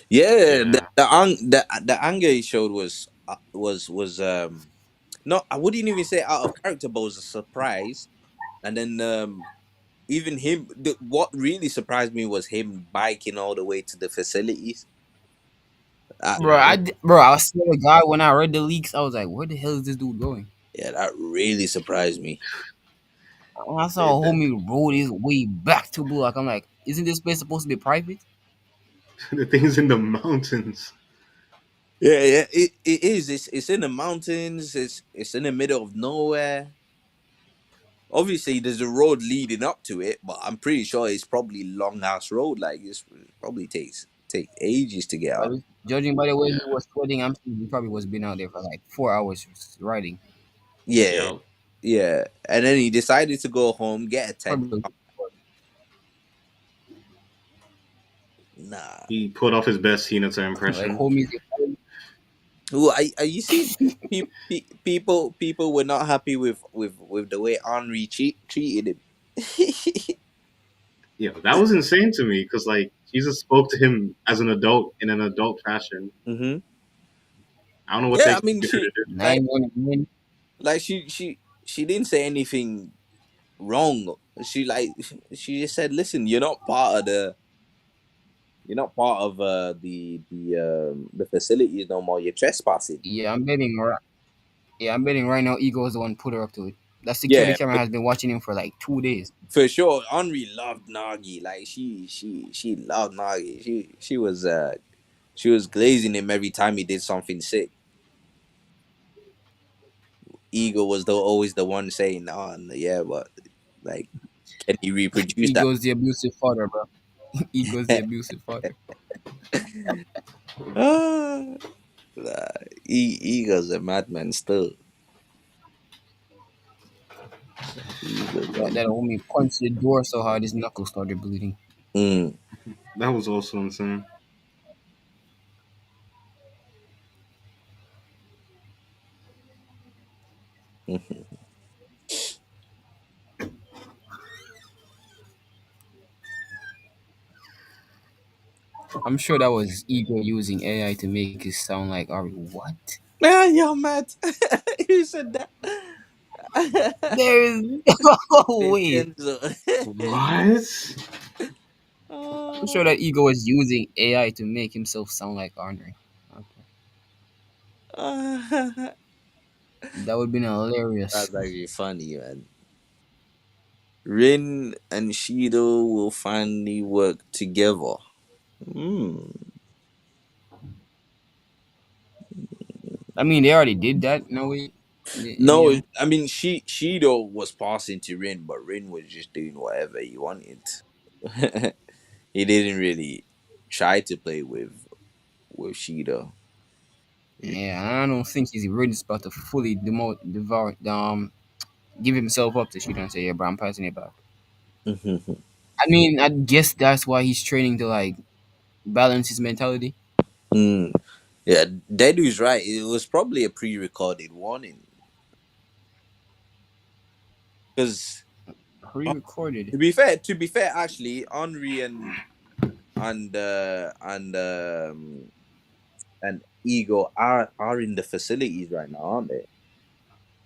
yeah, Yeah. the anger he showed was not, I wouldn't even say out of character, but was a surprise. And then even what really surprised me was him biking all the way to the facilities. Bro, Yeah. bro, I swear to God, when I read the leaks, I was like, where the hell is this dude going? Yeah, that really surprised me. When I Yeah, saw homie rode his way back to Blue Lock, I'm like, isn't this place supposed to be private? The thing's in the mountains. yeah, it is. It's in the mountains. It's in the middle of nowhere. Obviously, there's a road leading up to it, but I'm pretty sure it's probably long ass road. Like this probably take ages to get But out. judging by the way he Yeah. was sweating, I'm sure he probably was been out there for like 4 hours riding. Yeah, Yep. yeah. And then he decided to go home, get a tent. Probably Nah. He pulled off his best Hinata Like impression. homies. Well, are you seeing people were not happy with the way Henri treated him. Yeah, that was insane to me because like Jesus spoke to him as an adult in an adult fashion. hmm I don't know what they Yeah, I expect mean, her to she do. like 911. like she didn't say anything wrong. She like she just said, "Listen, you're not part of the facilities no more. You're trespassing." Yeah, I'm betting. Yeah, I'm betting right now. Ego is the one put her up to it. That security Yeah, camera has been watching him for like 2 days. for sure. Henri loved Nagi. Like she loved Nagi. She was glazing him every time he did something sick. Ego was always the one saying, "Oh, yeah, but like, can he reproduce that?" Ego's the abusive father, bro. Ego's the abusive father. Ah, nah, Ego's a madman still. Ego's a That homie punched the door so hard his knuckles started bleeding. mm, That was also insane. mhm. I'm sure that was Ego using AI to make it sound like Ari. What? Ah, you're mad. Who said that? There is no way. Vincenzo. What? I'm sure Ah, that Ego was using AI to make himself sound like Andre. Okay. ah. That would have been hilarious. That's actually funny, man. Rin and Shido will finally work together. Hmm. I mean, they already did that. No way. In the No, I mean Shido was passing to Rin, but Rin was just doing whatever he wanted. He didn't really try to play with Shido. Yeah, I don't think he's really about to fully devour, give himself up to shit and say, yeah, bro, I'm passing it back. I mean, I guess that's why he's training to like balance his mentality. Mm. Yeah, Dedu's right. It was probably a pre-recorded warning because Pre-recorded. to be fair, actually, Henri and and Ego are in the facilities right now, aren't they?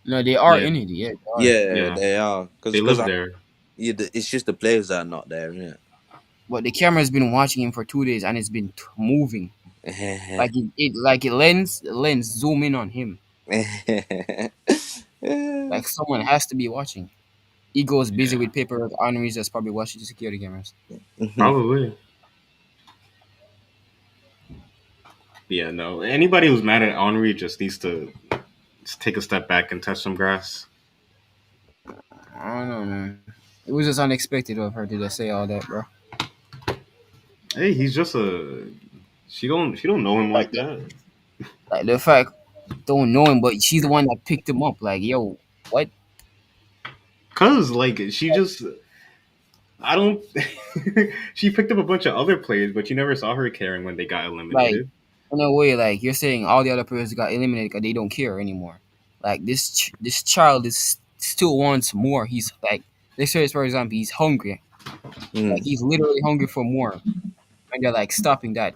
No, they are Yeah, in it. Yeah, they are. Yeah, yeah. they are. They live there. Yeah, it's just the players that are not there, isn't But the camera's been watching him for 2 days and it's been moving. it? Like it lens zoom in on him. Like someone has to be watching. Ego's busy Yeah, with paperwork. Henri's just probably watching the security cameras. probably. Yeah, no. Anybody who's mad at Henri just needs to just take a step back and touch some grass. I don't know, man. It was just unexpected of her to just say all that, bro. Hey, he's just a. She don't know him Like like that. like the fact don't know him, but she's the one that picked him up. Like, yo, what? Cause like she just I don't. She picked up a bunch of other players, but you never saw her caring when they got Like, eliminated. in a way, like you're saying all the other players got eliminated because they don't care anymore. Like this child is still wants more. He's like, let's say for example, he's hungry. Like Mm, he's literally hungry for more, and they're like stopping that.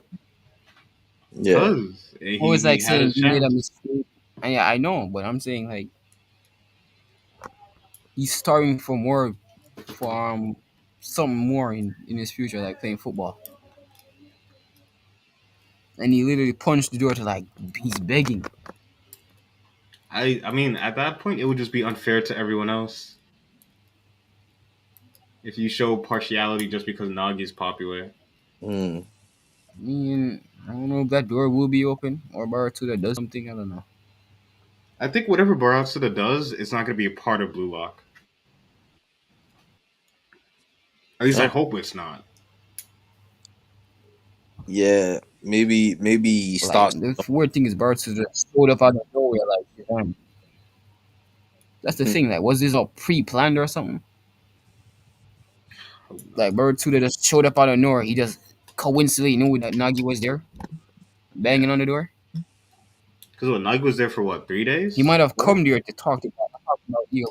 yeah. Cause Always he like had saying his you made a chance. mistake. And yeah, I know, but I'm saying like he's starving for more, for something more in his future, like playing football. And he literally punched the door to like he's begging. I mean, at that point, it would just be unfair to everyone else if you show partiality just because Nagi is popular. Mm. I mean, I don't know if that door will be open or Baratuda does something. I don't know. I think whatever Barasuda does, it's not going to be a part of Blue Lock. At least I Oh, hope it's not. yeah. Maybe he Like starts. the weird thing is Baratuda showed up out of nowhere. Like that's the thing. Like was this all pre-planned or something? Hope not. Like Baratuda just showed up out of nowhere. He just coincidentally knew that Nagi was there, banging on the door. Because what, Nagi was there for what, 3 days? He might have What? come there to talk about Ego.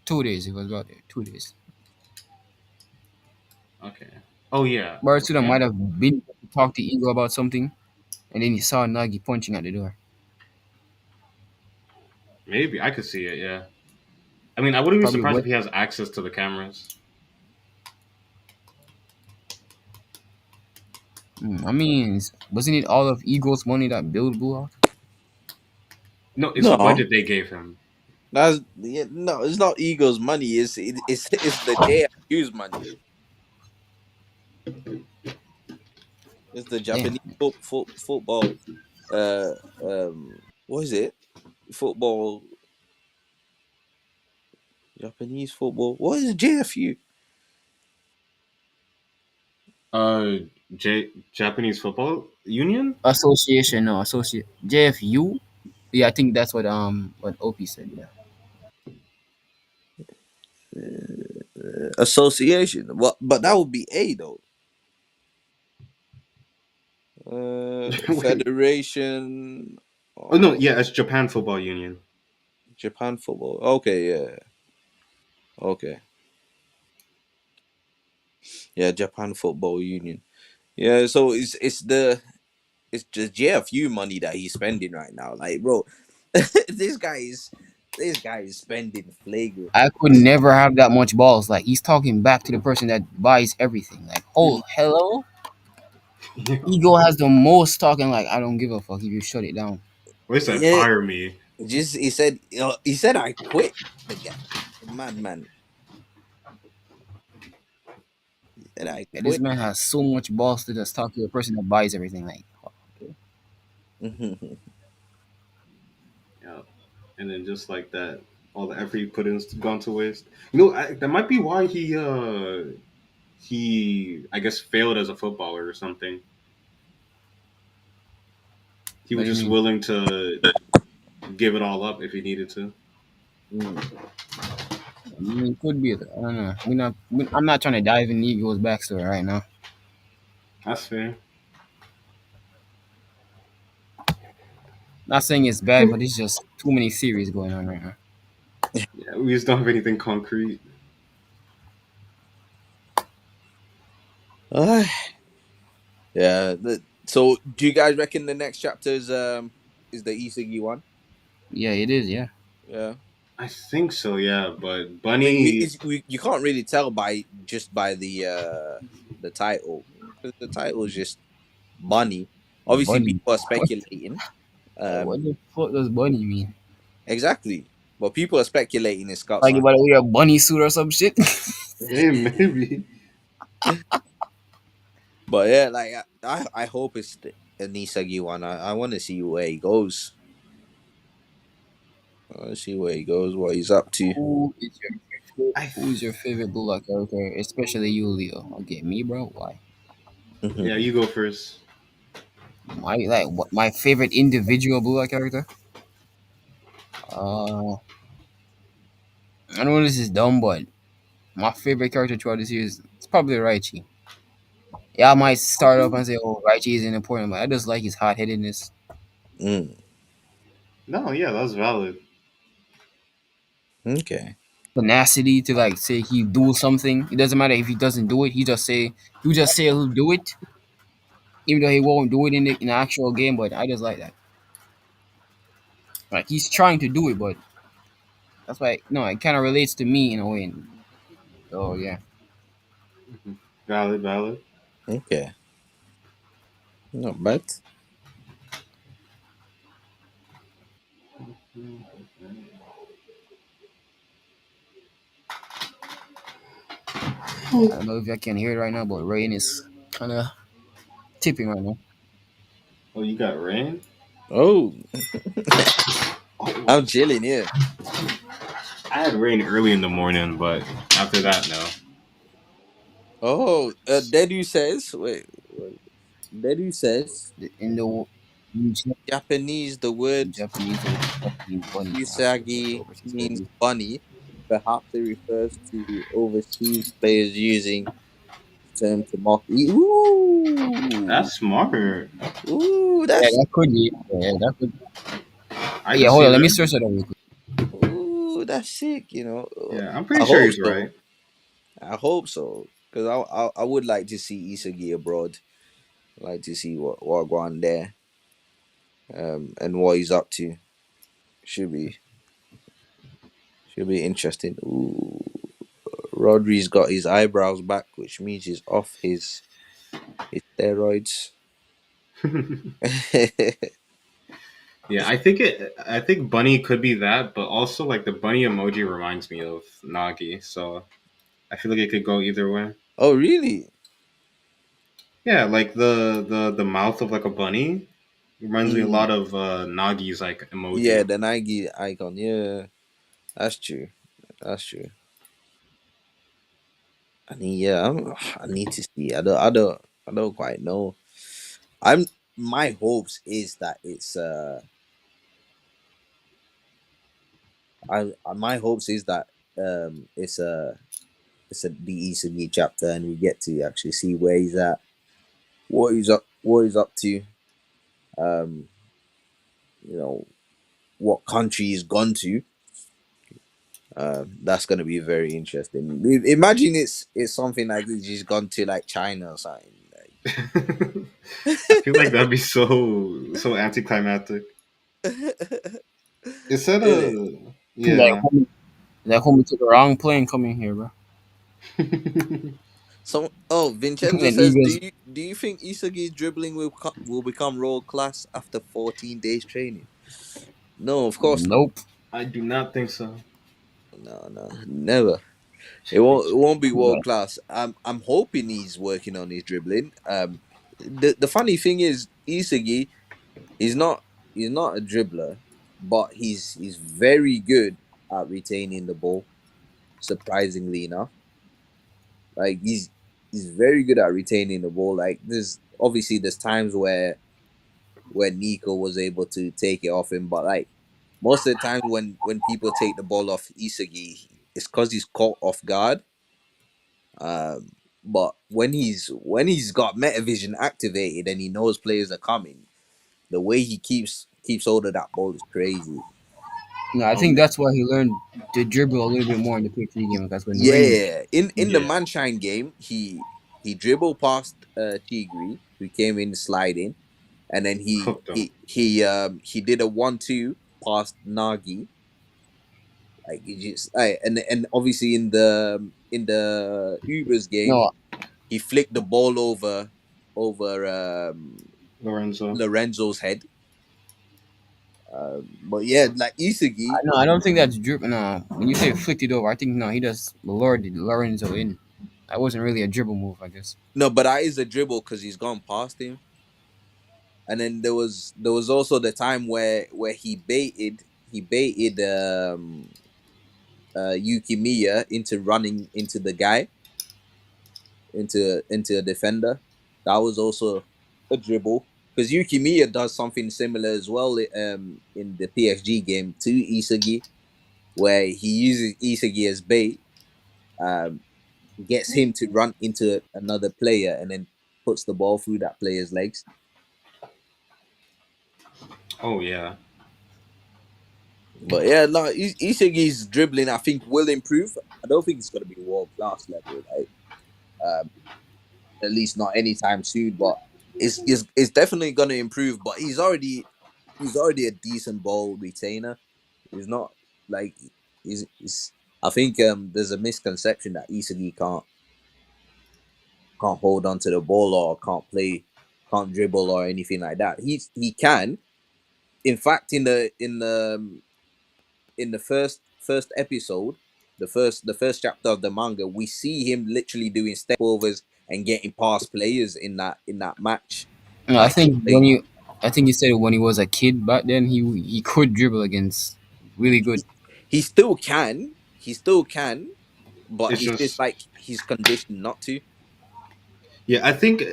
2 days he was out there. 2 days. Okay. Oh yeah. Barasuda Yeah. might have been to talk to Ego about something, and then he saw Nagi punching at the door. Maybe I could see it. Yeah. I mean, I wouldn't be Probably surprised if went. he has access to the cameras. I mean, wasn't it all of Ego's money that built BLUELOCK? No, it's the No, budget they gave him. no. It's not Eagle's money. It's the JFU's money. It's the Damn. Japanese football. Uh, what is it? Football. Japanese football. What is JFU? Uh, Japanese Football Union. Association, no, associate. JFU? Yeah, I think that's what OP said, yeah. Association. What? But that would be A though. Wait. Federation. Oh no, Oh, yeah, it's Japan Football Union. Japan football. Okay, yeah. Okay. Yeah, Japan Football Union. Yeah, so it's just JFU money that he's spending right now. Like, bro, this guy is this guy is spending flagrant. I could never have that much balls. Like, he's talking back to the person that buys everything. Like, oh, hello? Ego has the most talking, like, I don't give a fuck if you shut it down. Wait, said Yeah, fire me. just he said I quit the guy. Madman. He said I Yeah, this quit. man has so much balls to just talk to the person that buys everything. Like, okay. Yeah, and then just like that, all the effort he put in's gone to waste. You know, that might be why he I guess failed as a footballer or something. He What was do you just mean? willing to give it all up if he needed to. I mean, it could be. I don't know. I'm not trying to dive into Ego's backstory right now. That's fair. Not saying it's bad, but it's just too many theories going on right now. Yeah, we just don't have anything concrete. Uh, yeah. So, do you guys reckon the next chapter is the Isagi one? Yeah, it is. Yeah. Yeah. I think so, yeah. But I mean, Bunny, you can't really tell by the title, because the title is just Bunny. Obviously, Bunny. people are speculating. What Um, the fuck does bunny mean? exactly, but people are speculating it's got Like you something. about to wear a bunny suit or some shit? hey, maybe. But yeah, like I hope it's an Isagi one. I want to see where he goes. I want to see where he goes, what he's up to. I Who is your favorite BLUELOCK character, especially you, Leo? Okay, me, bro. Why? Yeah, you go first. My favorite individual BLUELOCK character? Uh, I know this is dumb, but my favorite character throughout the series is probably Raichi. Yeah, I might start up and say, "Oh, Raichi isn't important," but I just like his hot headedness, Mm, No, yeah, that's valid. okay. tenacity to like say he do something. It doesn't matter if he doesn't do it. He just say he'll do it, even though he won't do it in the actual game. But I just like that. Like he's trying to do it, but that's why no, it kind of relates to me in a way. So yeah, Valid, valid. Okay. Not bad. I don't know if I can hear it right now, but rain is kind of tipping right now. Oh, you got rain? Oh, Oh, I'm chilling here. I had rain early in the morning, but after that, no. Oh, Dedu says. Wait. Dedu says In the in Japanese. The word Japanese, the word means bunny. usagi Over means sincerely. bunny. Perhaps it refers to overseas players using Turn to mock. Ooh, That's smart. ooh, Yeah, that's that could be. Yeah, that could. I Yeah, can hold see on. Let me that. search that up real quick. ooh, that's sick. Yeah, I'm I pretty sure hope he's so. right. I hope so. Because I would like to see Isagi abroad. Like to see what go on there. And what he's up to. Should be should be interesting. Ooh, Rodri's got his eyebrows back, which means he's off his steroids. Yeah, I think Bunny could be that, but also like the bunny emoji reminds me of Nagi, so I feel like it could go either way. Oh really? Yeah, like the mouth of like a bunny reminds me a Mm. lot of Nagi's like Yeah, emoji. the Nagi icon. Yeah, that's true. That's true. I mean, yeah, I need to see. I don't quite know. I'm My hopes is that it's my hopes is that it's a the Isagi chapter and we get to actually see where he's at, what he's up to, um, you know, what country he's gone to. That's gonna be very interesting. Imagine it's something like he's gone to like China or something. I feel like that'd be so anticlimactic. Is that Innit? a Like, yeah? that homie took a wrong plane coming here, bro. So, oh, Vincenzo And says, Eagles, do you think Isagi's dribbling will become world class after 14 days training? No, of course not. nope. I do not think so. No, no, never. It won't be world class. I'm hoping he's working on his dribbling. The funny thing is Isagi, he's not he's not a dribbler, but he's very good at retaining the ball. Surprisingly enough, like he's very good at retaining the ball. Like there's times where Nico was able to take it off him, but like most of the time when people take the ball off Isagi, it's because he's caught off guard. Um, but when he's got metavision activated and he knows players are coming, the way he keeps hold of that ball is crazy. No, I think Oh that's why he learned to dribble a little bit more in the PhD game. Because when Ring, Yeah, in the yeah, Manshine game, he dribbled past Tigri, who came in sliding, and then cooked him. he did a 1-2 past Nagi. Like he just and obviously in the Ubers game, no, he flicked the ball over Lorenzo. Lorenzo's head. But yeah, like Isagi, I don't think that's dribble. No, when you say flicked it over, I think no, he just lured Lorenzo in. That wasn't really a dribble move, I guess. no, but that is a dribble because he's gone past him. And then there was also the time where he baited Yuki Miya into running into the guy into a defender. That was also a dribble because Yuki Miya does something similar as well in the PSG game to Isagi, where he uses Isagi as bait, um, gets him to run into another player, and then puts the ball through that player's legs. Oh yeah. But yeah, no, Isagi's dribbling I think will improve. I don't think it's gonna be world class level, like um, at least not anytime soon. But it's definitely gonna improve. But he's already a decent ball retainer. He's not like he's I think there's a misconception that Isagi can't hold on to the ball or can't dribble or anything like that. He can. In fact, in the first episode, the first chapter of the manga, we see him literally doing step overs and getting past players in that match No, that he played. I think he said when he was a kid back then, he could dribble against really good. He still can, but It's he's just just like he's conditioned not to. yeah. I think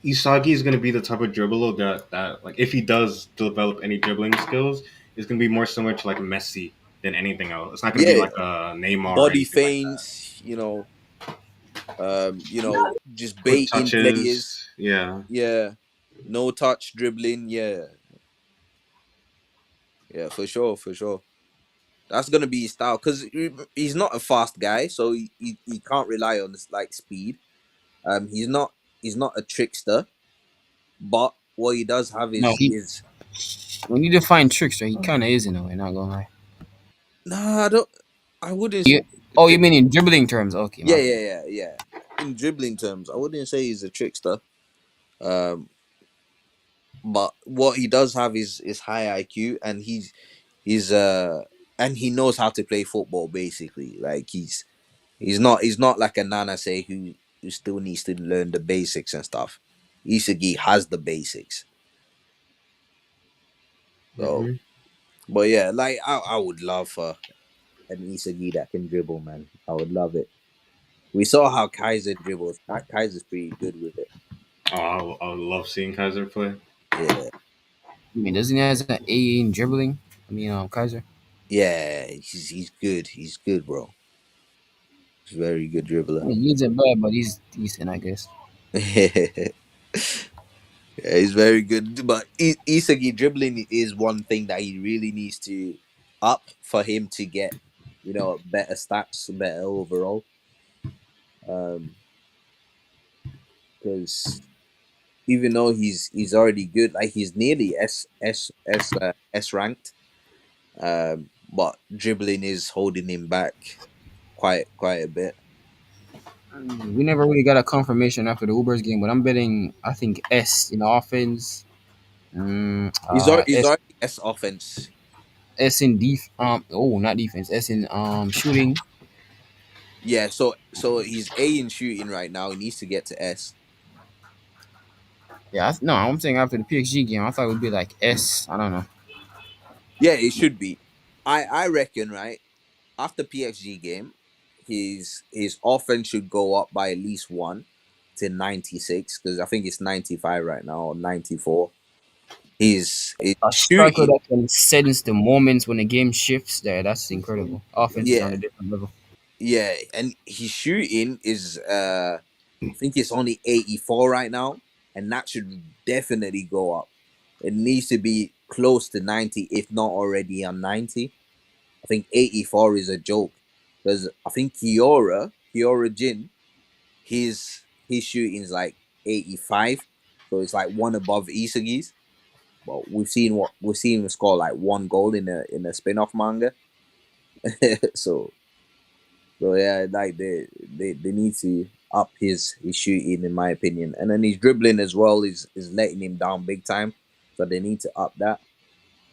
Isagi is going to be the type of dribbler that like if he does develop any dribbling skills, it's going to be more similar to like Messi than anything else. It's not going to be Yeah, like a Neymar or body anything like that. feints. Just Quick baiting players. touches. Yeah. Yeah, no touch dribbling. Yeah, yeah, for sure, for sure. That's gonna be his style because he's not a fast guy, so he can't rely on this like speed. He's not a trickster, but what he does have No, he is when you define trickster, he kind of is in a way. Not gonna lie. nah. I don't. I wouldn't say You he's a oh, you trick. mean in dribbling terms? Okay, Yeah, my bad. yeah, yeah, yeah. In dribbling terms, I wouldn't say he's a trickster. Um, but what he does have is high IQ, and he's and he knows how to play football. Basically, like he's not like a Nana say who still needs to learn the basics and stuff. Isagi has the basics. So, Hmm. but yeah, like I would love for an Isagi that can dribble, man. I would love it. We saw how Kaiser dribbles. Kaiser's pretty good with it. Oh, I would love seeing Kaiser play. Yeah, I mean, doesn't he has an A in dribbling? I mean, Kaiser. yeah, he's good. He's good, bro. He's a very good I dribbler. mean, he isn't bad, but he's decent, I guess. Yeah, he's very good. But Isagi dribbling is one thing that he really needs to up for him to get, better stats, better overall. Because even though he's already good, like he's nearly S ranked. But dribbling is holding him back quite a bit. We never really got a confirmation after the Ubers game, but I'm betting. I think S in offense. He's S already S offense. S in not defense. S in shooting. Yeah, so he's A in shooting right now. He needs to get to S. Yeah, no, I'm saying after the PXG game, I thought it would be like S. I don't know. Yeah, it should be. I reckon, right, after PXG game, his offense should go up by at least one to 96 because I think it's 95 right now or 94. His A striker shooting, that can sense the moments when the game shifts. That's incredible. Offense is on yeah, a different level. yeah, and his shooting is I think it's only 84 right now, and that should definitely go up. It needs to be close to 90, if not already on 90. I think 84 is a joke because I think Kiora Jin, his shooting's like 85, so it's like one above Isagi's. But we've seen him score like one goal in a spin-off manga. so so yeah, like they need to up his shooting in my opinion, and then his dribbling as well is letting him down big time. So they need to up that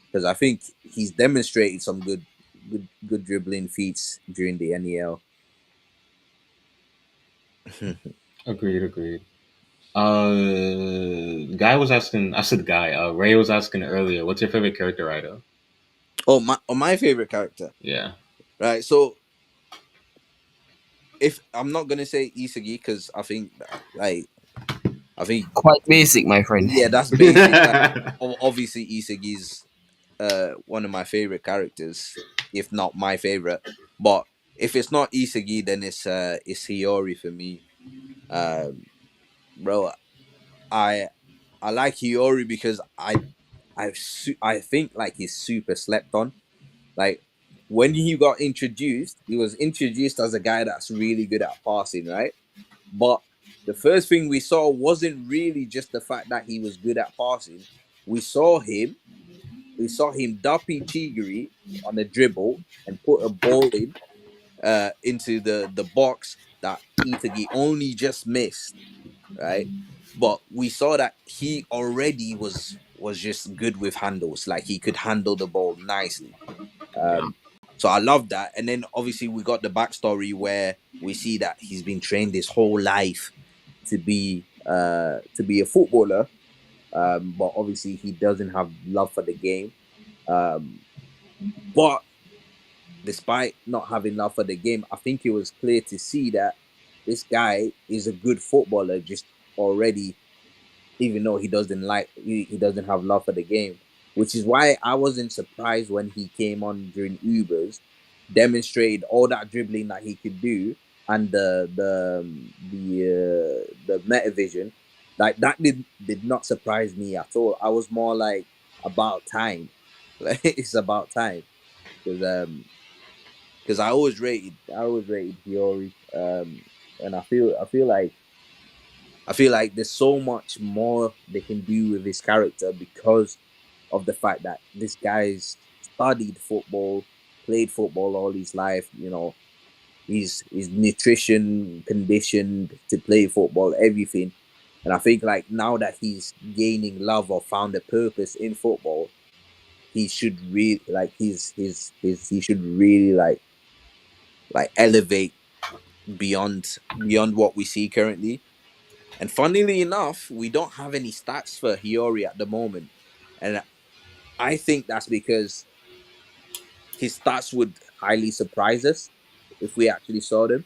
because I think he's demonstrated some good dribbling feats during the NEL. Agreed. Agreed. Guy was asking. I said guy. Ray was asking earlier. What's your favorite character, Raito? My favorite character, Yeah. right? So if I'm not gonna say Isagi because I think Quite basic, my friend. yeah, that's basic. Like obviously Isagi's one of my favorite characters, if not my favorite. But if it's not Isagi, then it's Hiyori for me. Um, bro, I I like Hiyori because I think like he's super slept on. Like when he got introduced, he was introduced as a guy that's really good at passing, right? But the first thing we saw wasn't really just the fact that he was good at passing. We saw him we saw him dumping Chigiri on a dribble and put a ball into the box that Itagi only just missed, right? But we saw that he already was just good with handles, like he could handle the ball nicely. Yeah. So I love that. And then obviously we got the backstory where we see that he's been trained his whole life to be a footballer. But obviously he doesn't have love for the game. Um, but despite not having love for the game, I think it was clear to see that this guy is a good footballer just already, even though he doesn't have love for the game. Which is why I wasn't surprised when he came on during Ubers, demonstrated all that dribbling that he could do, and the metavision, like that did not surprise me at all. I was more like about time, like it's about time because I always rated Hiyori, and I feel like there's so much more they can do with his character because of the fact that this guy's studied football, played football all his life. You know, he's nutrition conditioned to play football, everything. And I think like now that he's gaining love or found a purpose in football, he should really like his he should really like elevate beyond what we see currently. And funnily enough, we don't have any stats for Hiyori at the moment. And I think that's because his stats would highly surprise us if we actually saw them.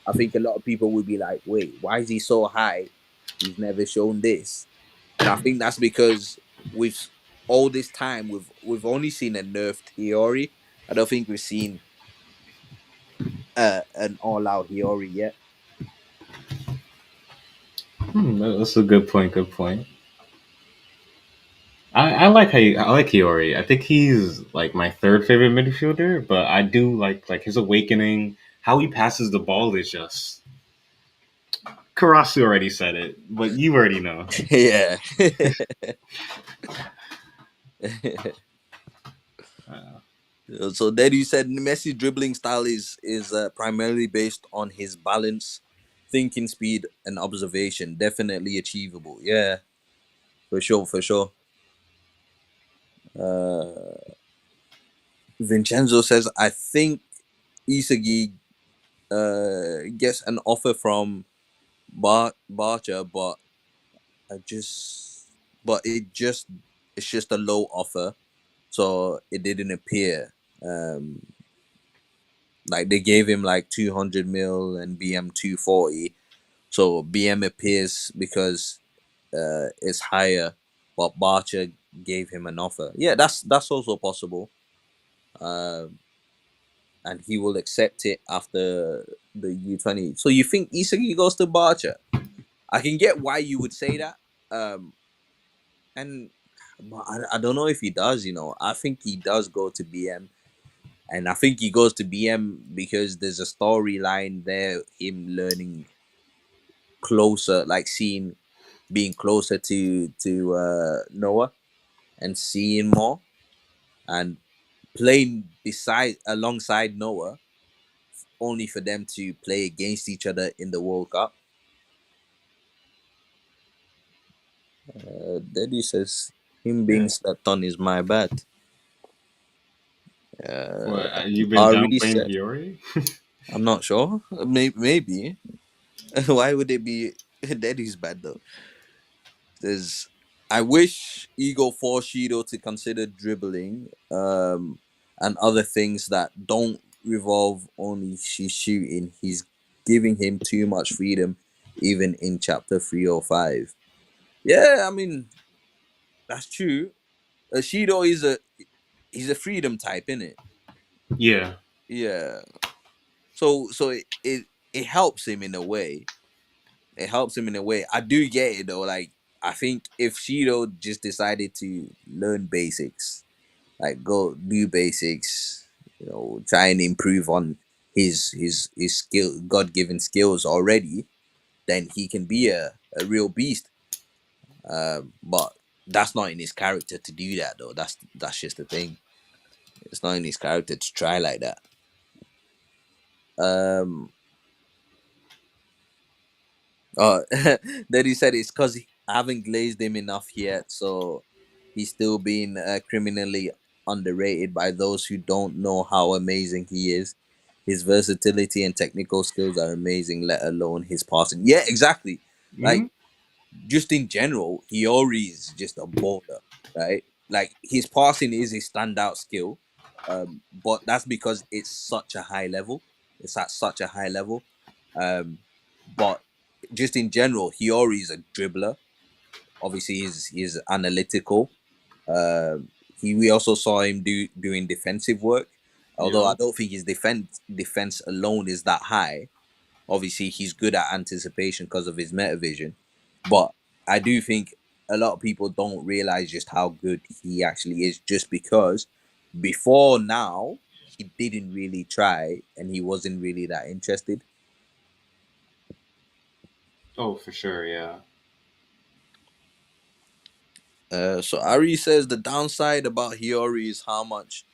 I think a lot of people would be like, wait, why is he so high? He's never shown this. And I think that's because with all this time we've only seen a nerfed Hiyori. I don't think we've seen an all out Hiyori yet. That's a good point. Good point. I like I like Hiyori. I think he's like my third favorite midfielder, but I do like his awakening. How he passes the ball is just Karasu already said it, but you already know. Yeah. Uh, So then you said Messi's dribbling style is primarily based on his balance, thinking speed, and observation. Definitely achievable. Yeah, for sure, for sure. Uh, Vincenzo says, I think Isagi gets an offer from Barcha, but I just, but it's just a low offer, so it didn't appear. Um, like they gave him like 200 mil and BM 240, so BM appears because it's higher, but Barcha gave him an offer. Yeah, that's also possible. Um, and he will accept it after the U20. So you think Isagi goes to Barcha? I can get why you would say that. And but I don't know if he does, you know. I think he does go to BM. And I think he goes to BM because there's a storyline there, him learning closer, like seeing being closer to Noah and seeing more and playing beside alongside Noah, only for them to play against each other in the World Cup. Daddy says him being yeah. slept on is my bad. What, Uh, you've been Ari downplaying said, Hiyori? I'm not sure. Maybe. Why would it be Daddy's bad though? There's I wish Ego forced Shido to consider dribbling and other things that don't revolve only she's shooting. He's giving him too much freedom even in chapter 305. Yeah, I mean that's true. Shido is a he's a freedom type, isn't it? Yeah. Yeah. So it helps him in a way. It helps him in a way. I do get it though. Like I think if Shido just decided to learn basics, like go do basics, you know, try and improve on his skill, God given skills already, then he can be a real beast. But that's not in his character to do that though. That's just the thing. It's not in his character to try like that. Um, Oh, then he said it's because I haven't glazed him enough yet, so he's still being criminally underrated by those who don't know how amazing he is. His versatility and technical skills are amazing, let alone his passing. Yeah, exactly. Hmm. Like just in general, Hiyori is just a baller, right? Like his passing is a standout skill, but that's because it's such a high level. It's at such a high level, but just in general, Hiyori is a dribbler. Obviously, he's analytical. We also saw him doing defensive work, although I Yeah. don't think his defense alone is that high. Obviously, he's good at anticipation because of his metavision, but I do think a lot of people don't realize just how good he actually is, just because before now he didn't really try and he wasn't really that interested. Oh, for sure, yeah. So Ari says the downside about Hiyori is how much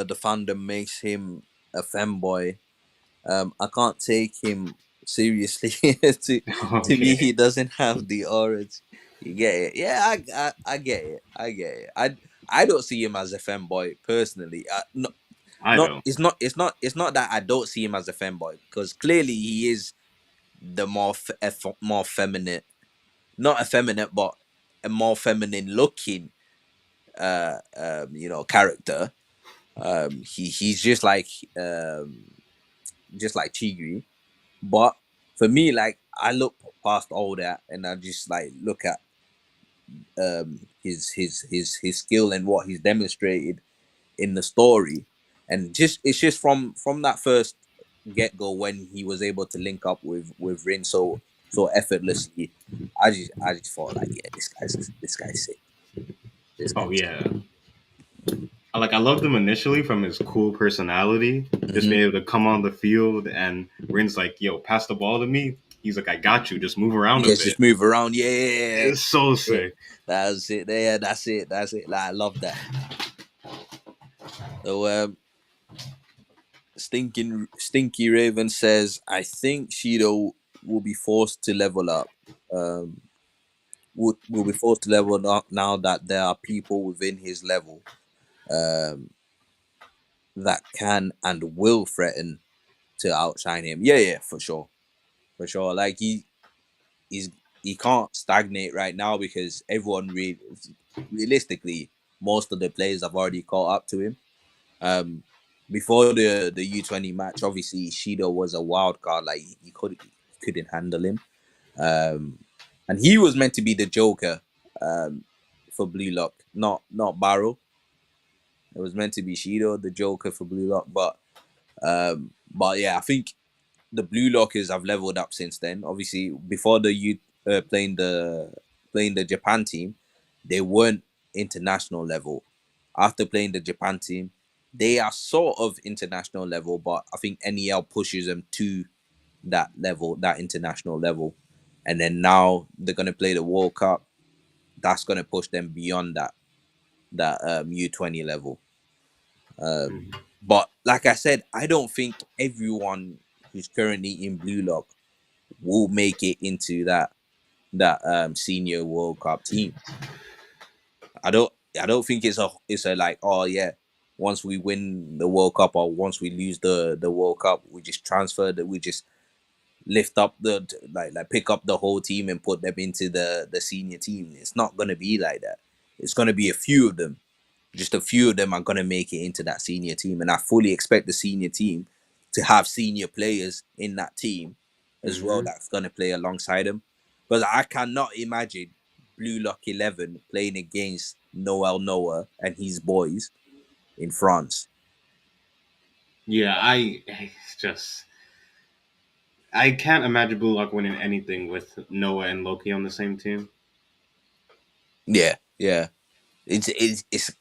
the fandom makes him a femboy. I can't take him seriously. To me, Okay, he doesn't have the orange. You get it? Yeah, I get it. I get it. I don't see him as a femboy personally. No, I not don't. it's not that I don't see him as a femboy, because clearly he is the more feminine, not effeminate, but a more feminine looking character. He's just like Chigri. But for me, like, I look past all that and I just like look at his skill and what he's demonstrated in the story, and just it's just from that first get go when he was able to link up with Rin so effortlessly. I just thought like, yeah, this guy's sick. This Oh guy's yeah. I loved him initially from his cool personality, just hmm being able to come on the field and Rin's like, "Yo, pass the ball to me." He's like, "I got you. Just move around a yeah, bit." just move around. Yeah, It's so yeah, sick. that's it. Yeah, that's it. Like, I love that. So Stinky Raven says, I think Shido will be forced to level up. Um, will be forced to level up now that there are people within his level um, that can and will threaten to outshine him. Yeah, yeah, for sure, for sure. Like he's he can't stagnate right now because realistically, most of the players have already caught up to him. Um, Before the U20 match, obviously Shido was a wild card. Like he couldn't handle him. Um, and he was meant to be the Joker for Blue Lock, not Barrow. It was meant to be Shido, the Joker for Blue Lock. But yeah, I think the Blue Lockers have leveled up since then. Obviously, before the youth playing the Japan team, they weren't international level. After playing the Japan team, they are sort of international level, but I think NEL pushes them to that level, that international level. And then now they're gonna play the World Cup. That's gonna push them beyond that U20 level. Um, Mhm. but like I said, I don't think everyone who's currently in Blue Lock will make it into that senior World Cup team. I don't I don't think it's a like, oh yeah, once we win the World Cup or once we lose the World Cup, we just transfer that we just lift up like pick up the whole team and put them into the senior team. It's not gonna be like that. It's gonna be a few of them. Just a few of them are gonna make it into that senior team, and I fully expect the senior team to have senior players in that team as well Mhm. that's gonna play alongside them. Because I cannot imagine Blue Lock 11 playing against Noel Noah and his boys in France. Yeah, it's just I can't imagine Blue Lock winning anything with Noah and Loki on the same team. Yeah, yeah. It's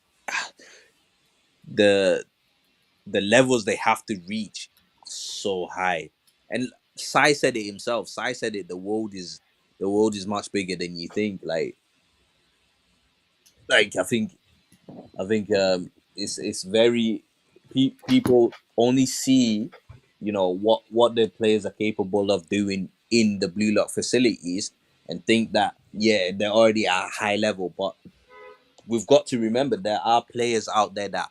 the the levels they have to reach are so high. And Sai said it himself. Sai said it. The world is much bigger than you think. Like I think it's very people only see what the players are capable of doing in the Blue Lock facilities and think that, yeah, they're already at a high level. But we've got to remember there are players out there that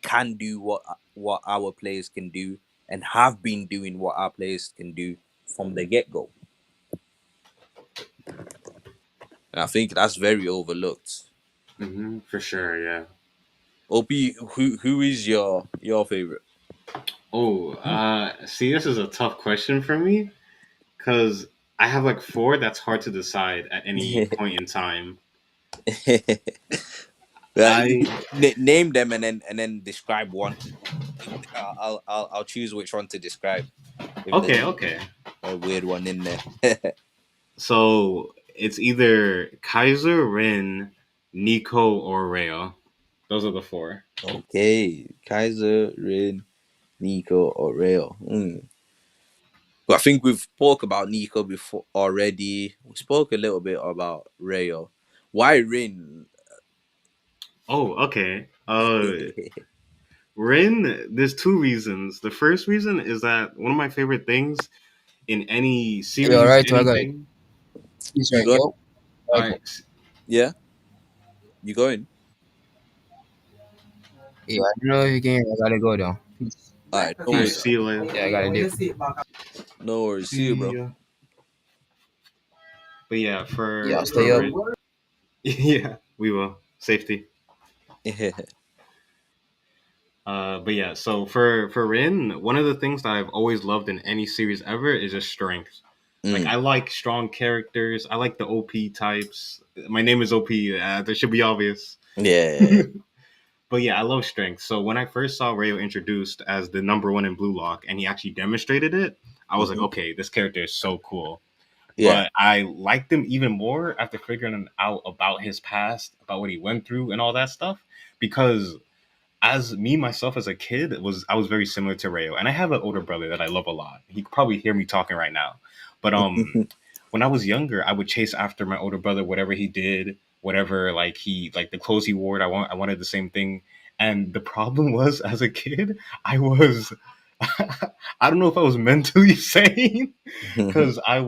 can do what our players can do and have been doing what our players can do from the get go. And I think that's very overlooked. For sure, yeah. OP, who is your favorite? Oh, see, this is a tough question for me because I have like four that's hard to decide at any point in time. I Name them and then describe one. I'll choose which one to describe. if there's Okay. a weird one in there. So it's either Kaiser, Rin, Nico, or Rhea. Those are the four. Okay, Kaiser, Rin, Nico, or Rayo. But I think we've spoke about Nico before already. We spoke a little bit about Rayo. Why Rin? Oh, okay. Rin, there's two reasons. The first reason is that one of my favorite things in any Yo, series, Raito, I got it. anything. He's You right. going? Yo, All Raito. right, Yeah, you going? Yeah, I don't know if you can hear me. I gotta go though. All right, no worries. peace. See you later. Yeah, I gotta dip. No worries. See you, See bro. ya. But yeah, Yeah, for stay up. Rin, yeah, we will safety. But yeah, so for Rin, one of the things that I've always loved in any series ever is just strength. Like Mm, I like strong characters. I like the OP types. My name is OP. That should be obvious. yeah. But yeah, I love strength. So when I first saw Rayo introduced as the number one in Blue Lock, and he actually demonstrated it, I was like, Hmm. okay, this character is so cool. Yeah. But I liked him even more after figuring out about his past, about what he went through, and all that stuff. Because as me myself as a kid, I was very similar to Rayo, and I have an older brother that I love a lot. He could probably hear me talking right now, but when I was younger, I would chase after my older brother, whatever he did, whatever like the clothes he wore. I wanted the same thing, and the problem was as a kid, I was I don't know if I was mentally sane because I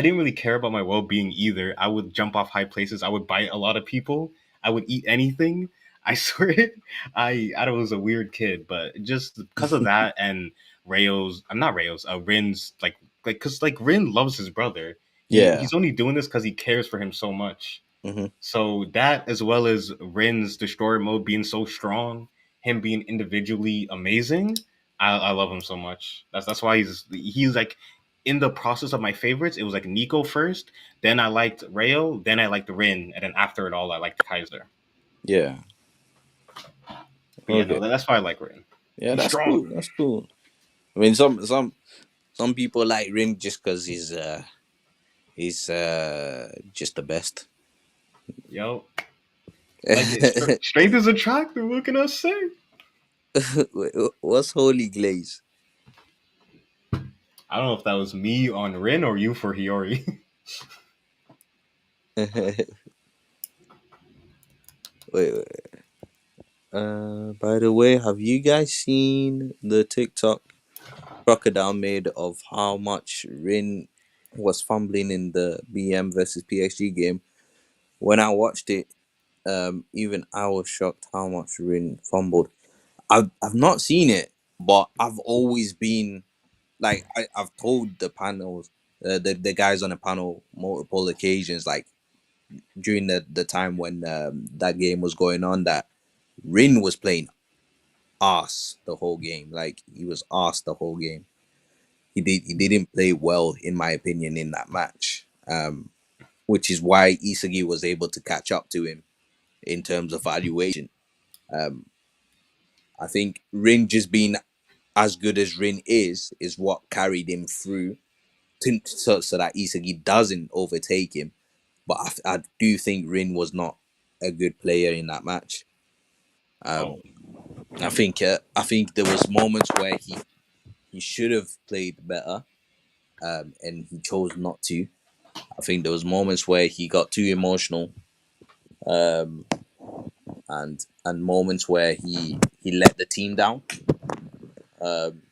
didn't really care about my well being either. I would jump off high places. I would bite a lot of people. I would eat anything. I swear it. I was a weird kid, but just because of that and Rayo's, I'm not Rayo's, Rin's because like Rin loves his brother. Yeah. He's only doing this because he cares for him so much. Hmm. So that as well as Rin's destroyer mode being so strong, him being individually amazing, I love him so much. That's why he's like in the process of my favorites. It was like Nico first, then I liked Rayo, then I liked Rin, and then after it all, I liked Kaiser. Yeah. But yeah, no, Okay. that's why I like Rin. Yeah, He's that's strong. cool. That's cool. I mean, some people like Rin just because he's just the best. Yo, like strength is attractive. What can I say? What's holy glaze? I don't know if that was me on Rin or you for Hiyori. Wait. By the way, have you guys seen the TikTok crocodile made of how much Rin was fumbling in the BM versus PSG game? When I watched it, even I was shocked how much Rin fumbled. I've not seen it, but I've always been like I've told the panels, the guys on the panel multiple occasions, like during the time when that game was going on, that Rin was playing ass the whole game. Like he was ass the whole game. He didn't play well in my opinion in that match. Which is why Isagi was able to catch up to him in terms of valuation. Um, I think Rin just being as good as Rin is what carried him through so that Isagi doesn't overtake him. But I do think Rin was not a good player in that match. Oh, Um, I think there was moments where he should have played better, and he chose not to. I think there was moments where he got too emotional, um, and moments where he let the team down. Um,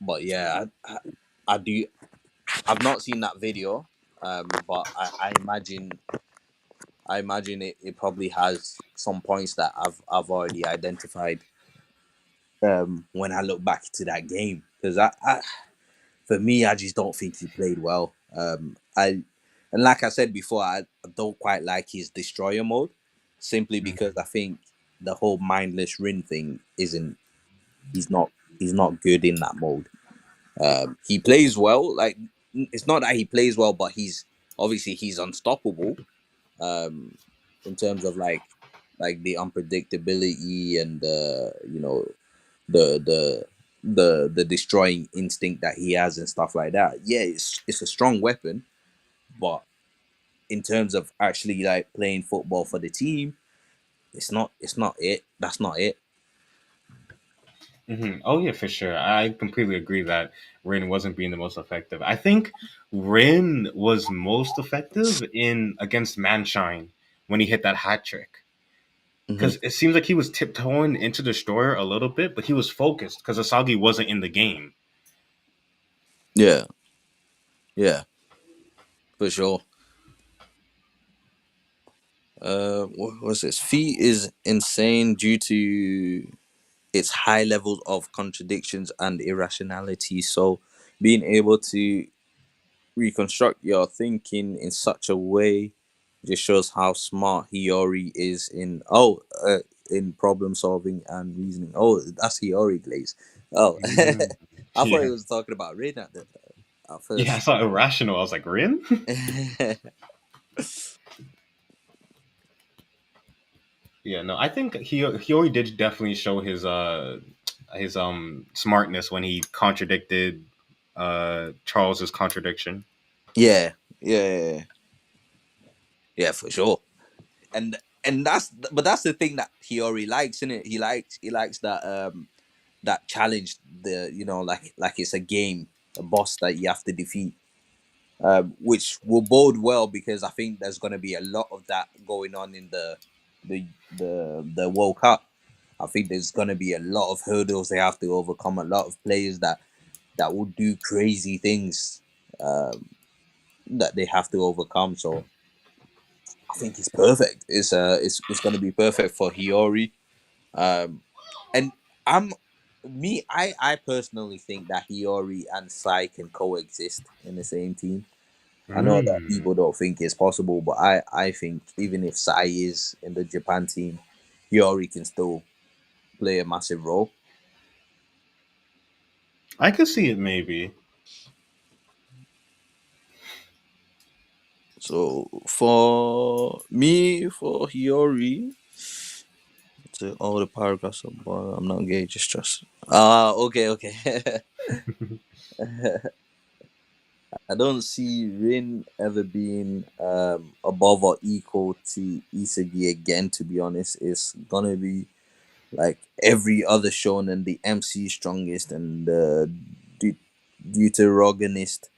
but yeah, I do. I've not seen that video, but I imagine it probably has some points that I've already identified. When I look back to that game, because I for me, I just don't think he played well. And like I said before, I don't quite like his destroyer mode, simply because I think the whole mindless Rin thing isn't. He's not. He's not good in that mode. He plays well. Like it's not that he plays well, but he's unstoppable. Um, in terms of like the unpredictability and the the destroying instinct that he has and stuff like that. Yeah, it's a strong weapon, but in terms of actually like playing football for the team, it's not it. That's not it. Oh yeah, for sure. I completely agree that Rin wasn't being the most effective. I think Rin was most effective in against Manshine when he hit that hat trick. Hmm. Because it seems like he was tiptoeing into Destroyer a little bit, but he was focused because Asagi wasn't in the game. Yeah, yeah, for sure. What was this? Feet is insane due to its high levels of contradictions and irrationality. So, being able to reconstruct your thinking in such a way just shows how smart Hiyori is in problem solving and reasoning. Oh, that's Hiyori Glaze. Oh, Mhm. I thought he Yeah. was talking about Rin at Yeah, I first. saw Irrational. I was like, Rin? Yeah, no, I think he already did definitely show his smartness when he contradicted Charles's contradiction. Yeah, yeah, yeah, for sure. And that's the thing that Hiyori likes, isn't it? He likes that challenge, the like it's a game, a boss that you have to defeat, which will bode well because I think there's going to be a lot of that going on in the World Cup. I think there's going to be a lot of hurdles they have to overcome, a lot of players that will do crazy things, um, that they have to overcome. So I think it's perfect. It's going to be perfect for Hiyori. Um, and I'm I personally think that Hiyori and Sai can coexist in the same team. I know that Mm. people don't think it's possible, but I think even if Sai is in the Japan team, Hiyori can still play a massive role. I could see it maybe. So for me, for Hiyori, to all the paragraphs of I'm not gay, just trust. Okay, okay. I don't see Rin ever being above or equal to Isagi again. To be honest, it's gonna be like every other shonen, the MC strongest and the de- deuterogonist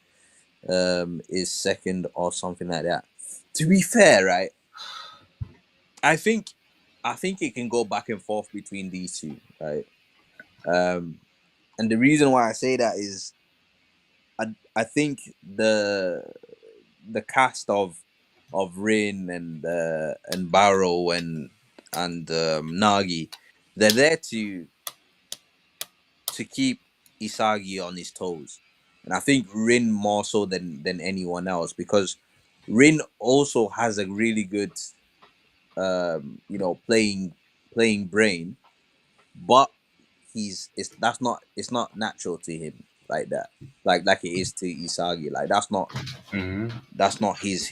is second or something like that. To be fair, right? I think I think it can go back and forth between these two, right? Um, and the reason why I say that is I think the cast of Rin and Barrow and Nagi, they're there to keep Isagi on his toes, and I think Rin more so than anyone else because Rin also has a really good playing brain, but it's that's not it's not natural to him like that, like it is to Isagi. Like Hmm. that's not his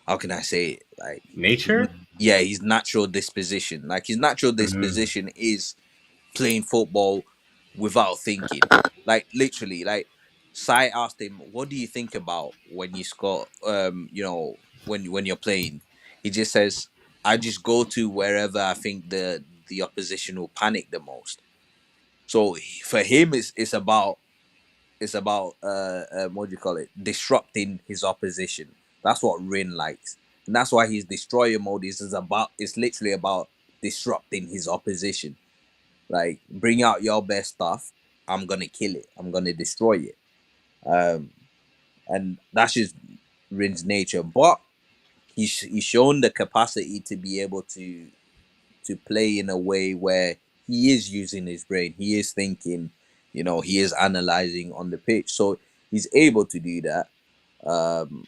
how can I say it? Like Nature? yeah, his natural disposition. Like his natural Hmm. disposition is playing football without thinking. Like literally, like Sai asked him, "What do you think about when you score? When you're playing?" He just says, "I just go to wherever I think the opposition will panic the most." So for him, it's about what do you call it, disrupting his opposition. That's what Rin likes, and that's why his destroyer mode is literally about disrupting his opposition. Like, bring out your best stuff. I'm gonna kill it. I'm gonna destroy it. Um, and that's just Rin's nature. But he's shown the capacity to be able to play in a way where he is using his brain. He is thinking. He is analyzing on the pitch. So he's able to do that. Um,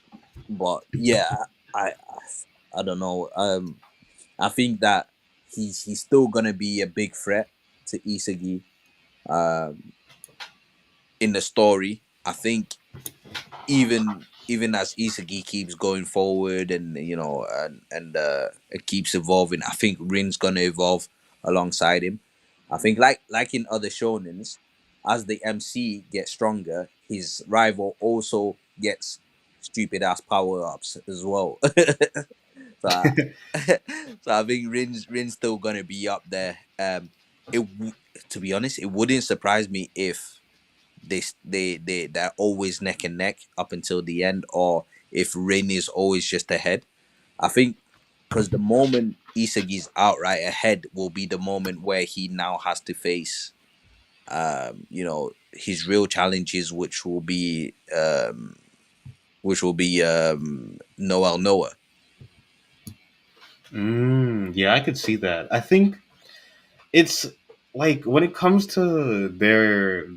but yeah, I don't know. I think that he's still gonna be a big threat to Isagi, um, in the story. I think even as Isagi keeps going forward and it keeps evolving, I think Rin's gonna evolve alongside him. I think like in other shonens, as the MC gets stronger, his rival also gets stupid ass power ups as well. So I, so I think Rin's still gonna be up there. To be honest, it wouldn't surprise me if they're always neck and neck up until the end, or if Rin is always just ahead. I think because the moment Isagi's outright ahead will be the moment where he now has to face, his real challenges, which will be Noel Noah. Yeah, I could see that. I think it's like when it comes to their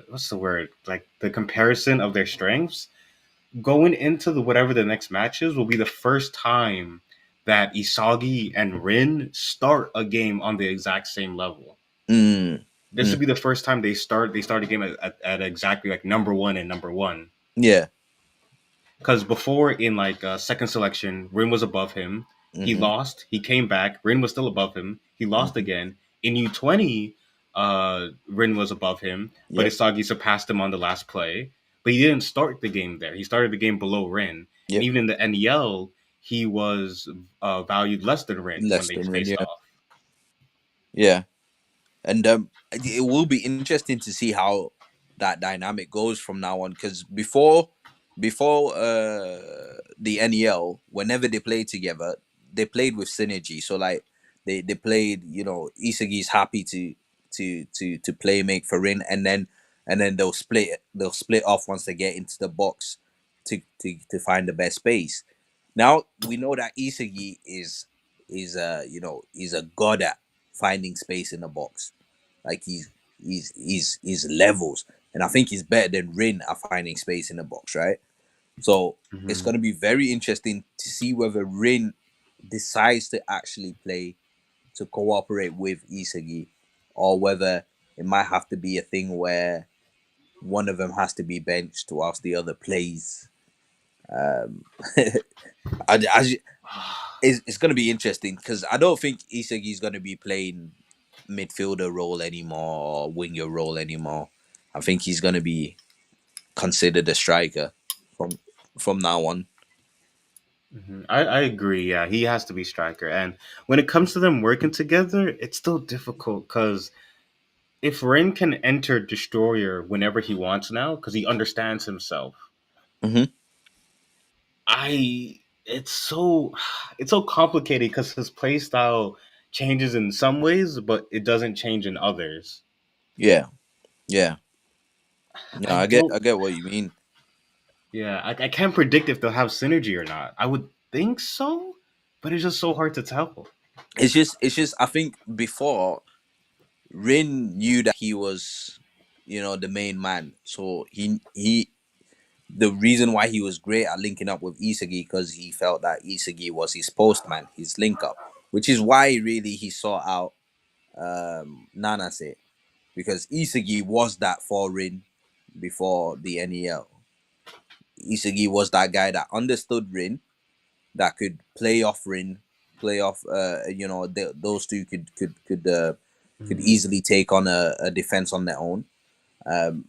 what's the word, like the comparison of their strengths going into the whatever the next matches will be the first time that Isagi and Rin start a game on the exact same level. Mm, This mm, would be the first time they start a game at exactly like number one and number one. yeah. Because before in like second selection, Rin was above him. He Mm-hmm, lost. He came back. Rin was still above him. He lost mm-hmm, again. In U20, Rin was above him, but yep. Isagi surpassed him on the last play. But he didn't start the game there. He started the game below Rin. And Yep. even in the NEL, he was valued less than Rin when Less they than Rin. faced Yeah. off. Yeah. And it will be interesting to see how that dynamic goes from now on. Because before the NEL, whenever they played together, they played with synergy. So like they played, Isagi's happy to play make for Rin, and then they'll split off once they get into the box to find the best space. Now we know that Isagi is a god at finding space in the box. Like he's levels, and I think he's better than Rin at finding space in the box, right? So it's Hmm. gonna be very interesting to see whether Rin decides to actually play to cooperate with Isagi, or whether it might have to be a thing where one of them has to be benched whilst the other plays. Um, as it's going to be interesting because I don't think Isagi is going to be playing midfielder role anymore or winger role anymore. I think he's going to be considered a striker from from now on. I agree. Yeah, he has to be striker. And when it comes to them working together, it's still difficult because if Rin can enter Destroyer whenever he wants now, because he understands himself, Hmm. I it's so complicated because his play style changes in some ways, but it doesn't change in others. Yeah, yeah, yeah. I I get don't. I get what you mean. Yeah, I can't predict if they'll have synergy or not. I would think so, but it's just so hard to tell. It's just I think before Rin knew that he was, the main man. So he the reason why he was great at linking up with Isagi because he felt that Isagi was his postman, his link up, which is why really he sought out Nanase because Isagi was that for Rin before the NEL. Isagi was that guy that understood Rin, that could play off Rin, play off. Those two could Mhm. easily take on a defense on their own.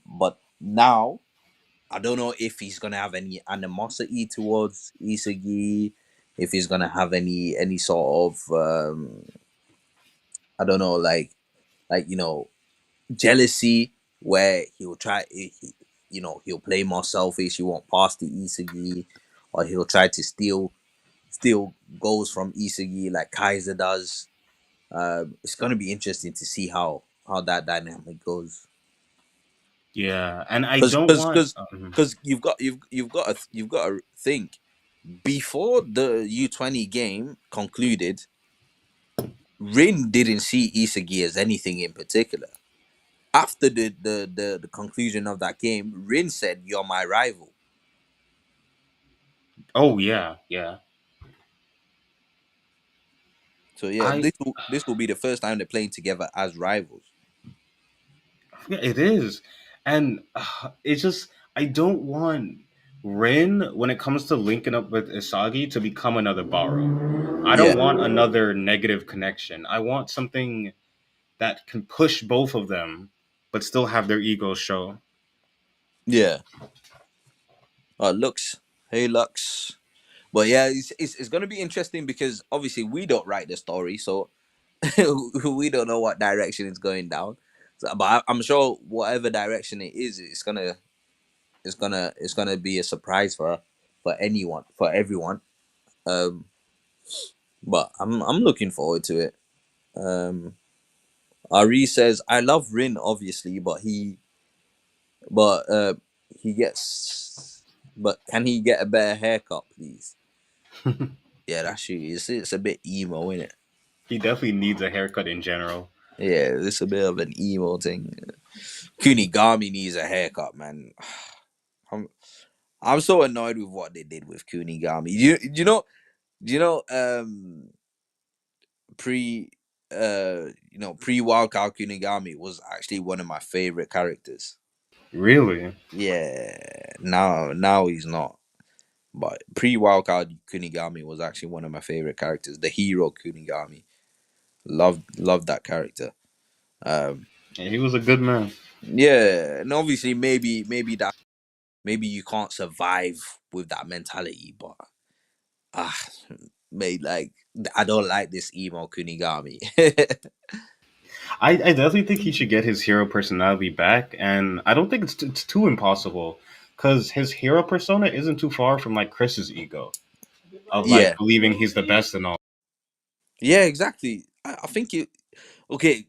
But now I don't know if he's gonna have any animosity towards Isagi, if he's gonna have any sort of I don't know, like jealousy where he'll try he'll play more selfish, he won't pass to Isagi, or he'll try to steal goals from Isagi like Kaiser does. It's gonna be interesting to see how that dynamic goes. Yeah, and I Because don't because want. because because you've got to think before the U20 game concluded, Rin didn't see Isagi as anything in particular. After the conclusion of that game, Rin said, "You're my rival." Oh yeah, yeah. So yeah, I this will be the first time they're playing together as rivals. Yeah, it is, and it's just I don't want Rin when it comes to linking up with Isagi to become another Barou. I don't Yeah, want another negative connection. I want something that can push both of them, but still have their egos show. Yeah. Lux. Hey, Lux. But yeah, it's gonna be interesting because obviously we don't write the story, so we don't know what direction it's going down. So, but I'm sure whatever direction it is, it's gonna be a surprise for anyone, for everyone. Um, but I'm looking forward to it. Um, Ari says I love Rin obviously, but he gets but can he get a better haircut, please? Yeah, that's true. It's a bit emo, isn't it? He definitely needs a haircut in general. Yeah, it's a bit of an emo thing. Kunigami needs a haircut, man. I'm I'm so annoyed with what they did with Kunigami. Pre pre Wildcard Kunigami was actually one of my favorite characters. Really? Yeah, now he's not. But pre Wildcard Kunigami was actually one of my favorite characters. The hero Kunigami. Loved that character. Um Yeah, he was a good man. yeah, and obviously maybe you can't survive with that mentality, but ah mate, like I don't like this emo Kunigami. I definitely think he should get his hero personality back, and I don't think it's too impossible because his hero persona isn't too far from like Chris's ego of like Yeah, believing he's the best and all. yeah, exactly. I think it. Okay,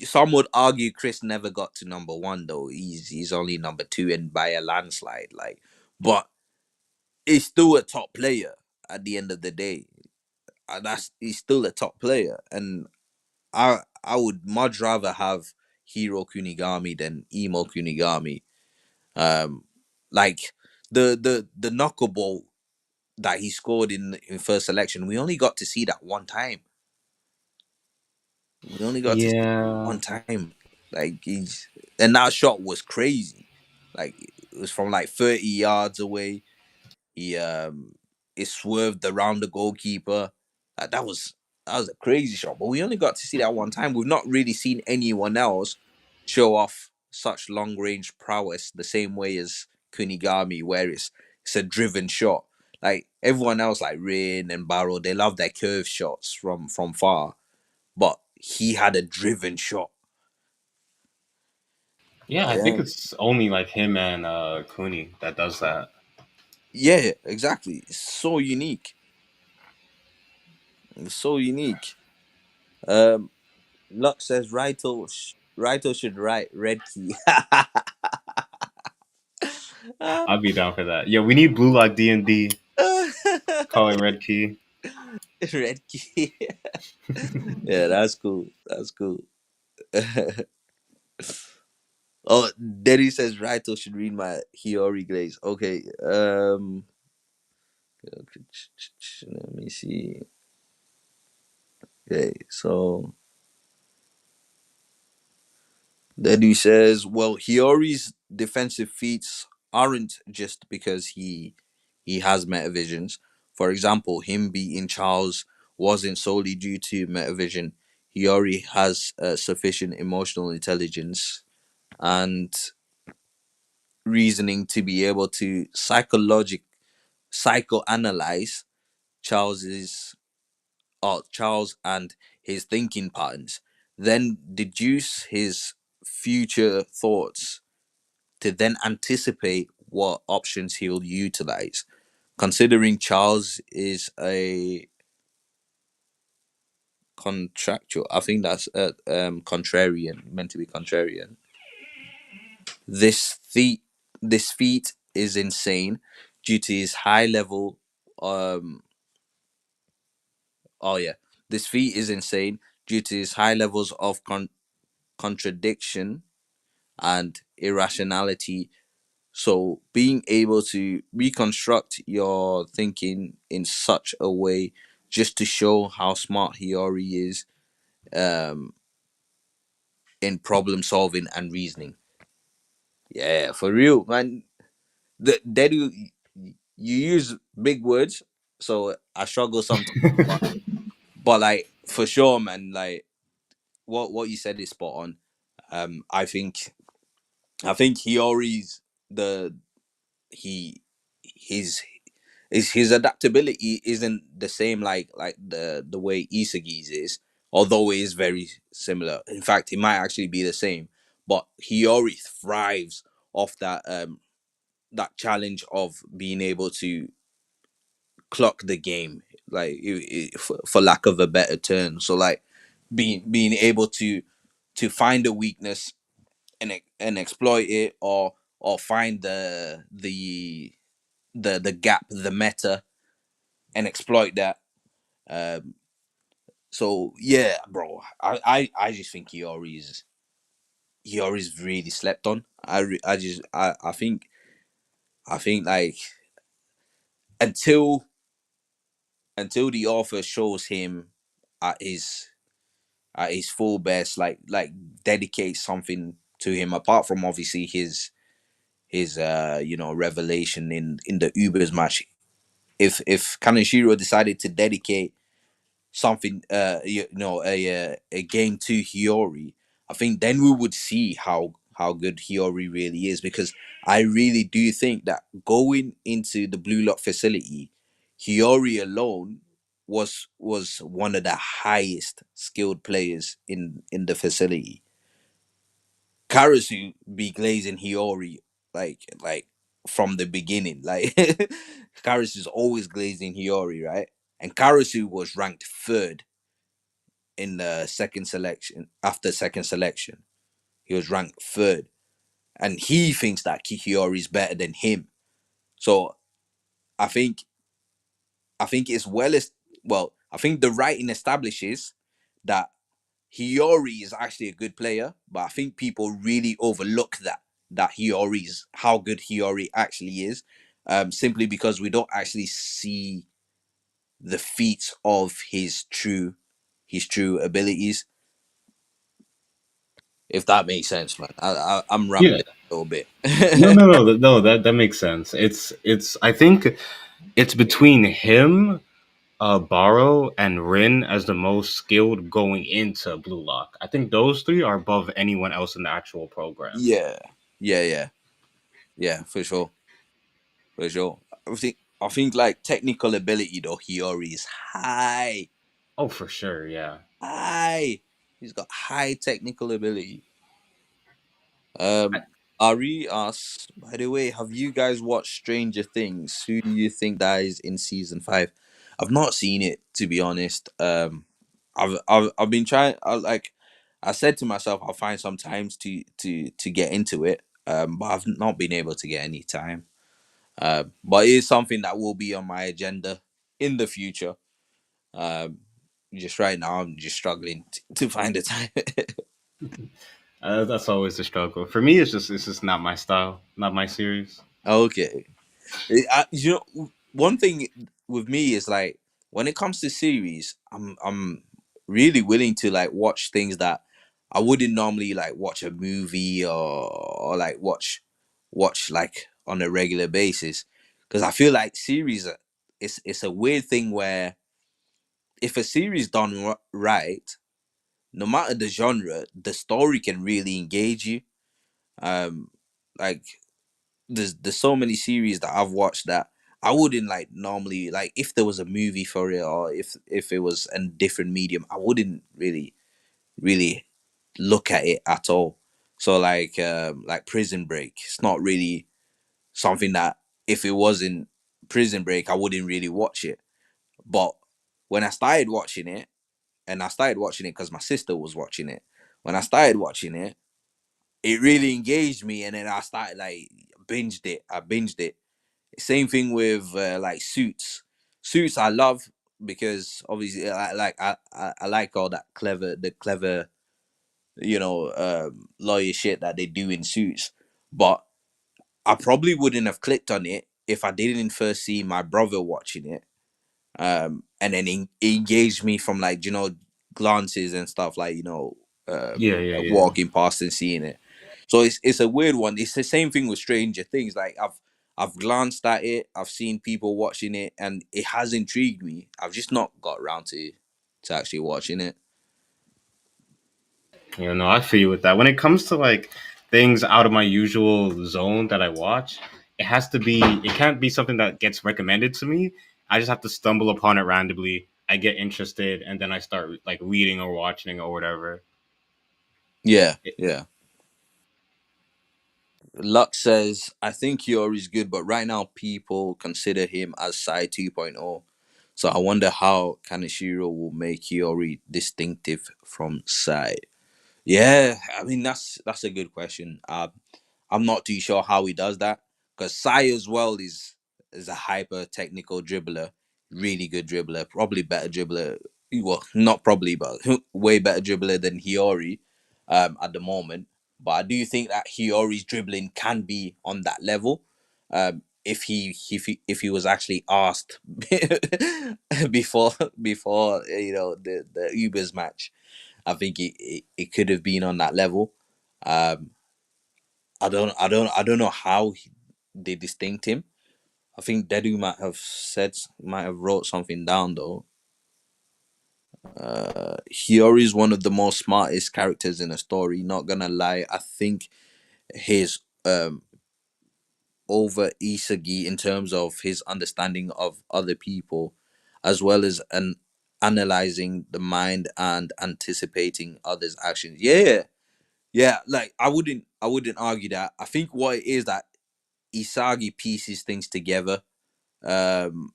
some would argue Chris never got to number one though. He's only number two and by a landslide. Like, but he's still a top player at the end of the day. That's he's still a top player, and I would much rather have Hero Kunigami than Emo Kunigami. Um, like the knuckleball that he scored in first selection, we only got to see that one time. We only got to see it Yeah, one time. Like he's and that shot was crazy. Like it was from like 30 yards away. He it swerved around the goalkeeper. That was a crazy shot. But we only got to see that one time. We've not really seen anyone else show off such long range prowess the same way as Kunigami, where it's a driven shot. Like everyone else, like Rin and Barrow, they love their curve shots from far, but he had a driven shot. yeah. I think Yeah, it's only like him and Cooney that does that. yeah, exactly. It's so unique. It's so unique. Um, Lux says Raito should write Red Key. I'd be down for that. Yeah, we need Blue Lock D&D. Call it Red Key. Red Key. Yeah, that's cool. That's cool. Oh, Devi says Raito should read my Hiyori Glaze. Okay. Let me see. Okay, so Devi says, well, Hiyori's defensive feats aren't just because he has metavisions. For example, him beating Charles wasn't solely due to metavision. Hiyori has sufficient emotional intelligence and reasoning to be able to psychoanalyze Charles's Charles and his thinking patterns, then deduce his future thoughts to then anticipate what options he'll utilize. Considering Charles is a contractual, I think that's contrarian, meant to be contrarian. This feat, this feat is insane due to his high level. Um, oh yeah, this feat is insane due to his high levels of contradiction and irrationality. So being able to reconstruct your thinking in such a way just to show how smart Hiyori is um, in problem solving and reasoning. Yeah, for real, man. They do you use big words, so I struggle sometimes. But like for sure, man, like what you said is spot on. I think Hiyori's the he his adaptability isn't the same like the way Isagi's is, although it is very similar. In fact, it might actually be the same. But Hiyori thrives off that challenge of being able to clock the game, like for lack of a better term. So like being able to find a weakness and exploit it, or find the gap, the meta, and exploit that. Um, so yeah, bro, I just think Hiyori's really slept on. I think like until the author shows him at his full best, like dedicate something to him apart from obviously his revelation in the Ubers match. If Kaneshiro decided to dedicate something a game to Hiyori, I think then we would see how good Hiyori really is, because I really do think that going into the Blue Lock facility, Hiyori alone was one of the highest skilled players in the facility. Karasu be glazing Hiyori like from the beginning. Like Karasu is always glazing Hiyori, right? And Karasu was ranked third in the second selection. After second selection, he was ranked third, and he thinks that Hiyori is better than him. So I think I think it's I think the writing establishes that Hiyori is actually a good player, but I think people really overlook that Hiyori's how good Hiyori actually is, simply because we don't actually see the feats of his true abilities. If that makes sense, man. I'm Yeah. rambling a little bit. No, no, no, no. That makes sense. It's. I think it's between him, Barrow, and Rin as the most skilled going into Blue Lock. I think those three are above anyone else in the actual program. Yeah, yeah, yeah, for sure, for sure. I think like technical ability though, Hiyori is high, Oh, for sure. Yeah. high. He's got high technical ability. Um, Ari asks, by the way, have you guys watched Stranger Things? Who do you think dies in season 5? I've not seen it, to be honest. I've been trying. I said to myself, I'll find some times to get into it. But I've not been able to get any time. But it is something that will be on my agenda in the future. Um, just right now, I'm just struggling to find the time. That's always the struggle. For me, it's just not my style, not my series. Okay. One thing with me is like when it comes to series, I'm really willing to like watch things that I wouldn't normally like watch a movie or like watch like on a regular basis, because I feel like series it's a weird thing where if a series done right, no matter the genre, the story can really engage you. Um, like there's so many series that I've watched that I wouldn't like normally like if there was a movie for it, or if it was a different medium, I wouldn't really look at it at all. So like Prison Break, it's not really something that if it wasn't Prison Break, I wouldn't really watch it. But when I started watching it, and I started watching it because my sister was watching it. When I started watching it, it really engaged me, and then I started like binged it. I binged it. Same thing with like Suits. Suits I love because obviously I like all that clever lawyer shit that they do in Suits. But I probably wouldn't have clicked on it if I didn't first see my brother watching it, and then engage me from like glances and stuff, like Yeah, yeah, yeah. walking past and seeing it. So it's a weird one. It's the same thing with Stranger Things. Like I've glanced at it, I've seen people watching it, and it has intrigued me. I've just not got around to actually watching it. You know, I feel you with that. When it comes to like things out of my usual zone that I watch, it has to be. It can't be something that gets recommended to me. I just have to stumble upon it randomly. I get interested, and then I start like reading or watching or whatever. Yeah, It- yeah. Luck says, I think Hiyori's good, but right now people consider him as Sai 2.0. So I wonder how Kaneshiro will make Hiyori distinctive from Sai. Yeah, I mean that's a good question. I'm not too sure how he does that because Sai as well is a hyper technical dribbler, really good dribbler, probably better dribbler. Well, not probably, but way better dribbler than Hiyori at the moment. But I do think that Hiyori's dribbling can be on that level. If he was actually asked before the Ubers match, I think it could have been on that level. Um, I don't know how they distinct him. I think Dedu might have wrote something down though. Hiyori is one of the most smartest characters in a story. Not gonna lie, I think his over Isagi in terms of his understanding of other people, as well as an analyzing the mind and anticipating others' actions. Yeah, yeah. Like I wouldn't argue that. I think what it is that Isagi pieces things together. Um,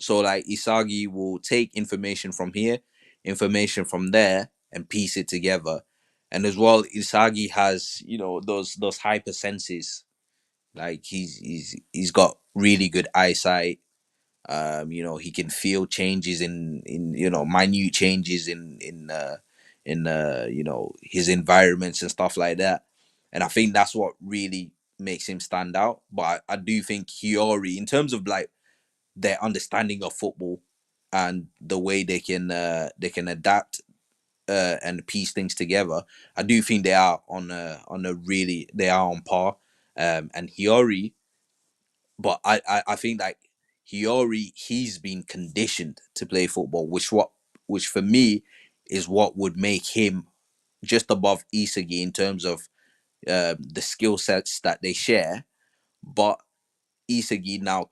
so like Isagi will take information from here, information from there, and piece it together. And as well, Isagi has those hyper senses. Like he's got really good eyesight. He can feel changes in minute changes in his environments and stuff like that. And I think that's what really makes him stand out. But I do think Hiyori, in terms of like their understanding of football and the way they can adapt and piece things together, I do think they are they are on par. And Hiyori, but I think like Hiyori, he's been conditioned to play football, which for me is what would make him just above Isagi in terms of the skill sets that they share. But Isagi now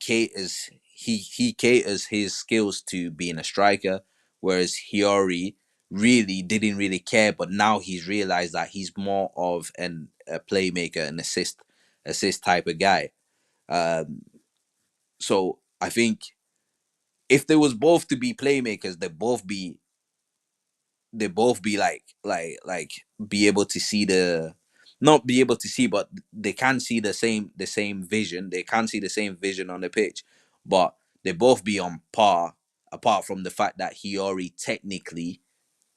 he caters his skills to being a striker, whereas Hiyori really didn't really care, but now he's realized that he's more of a playmaker, an assist type of guy. Um, so I think if there was both to be playmakers, they both be like be able to see the not be able to see, but they can see the same vision. They can see the same vision on the pitch, but they both be on par. Apart from the fact that Hiyori technically,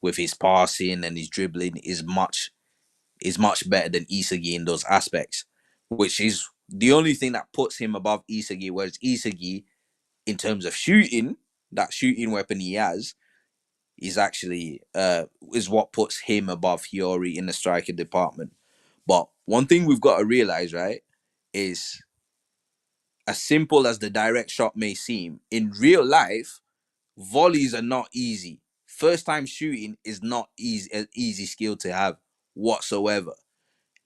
with his passing and his dribbling, is much better than Isagi in those aspects, which is the only thing that puts him above Isagi. Whereas Isagi, in terms of shooting, that shooting weapon he has is what puts him above Hiyori in the striker department. But one thing we've got to realize, right, is as simple as the direct shot may seem, in real life, volleys are not easy. First time shooting is not an easy skill to have whatsoever.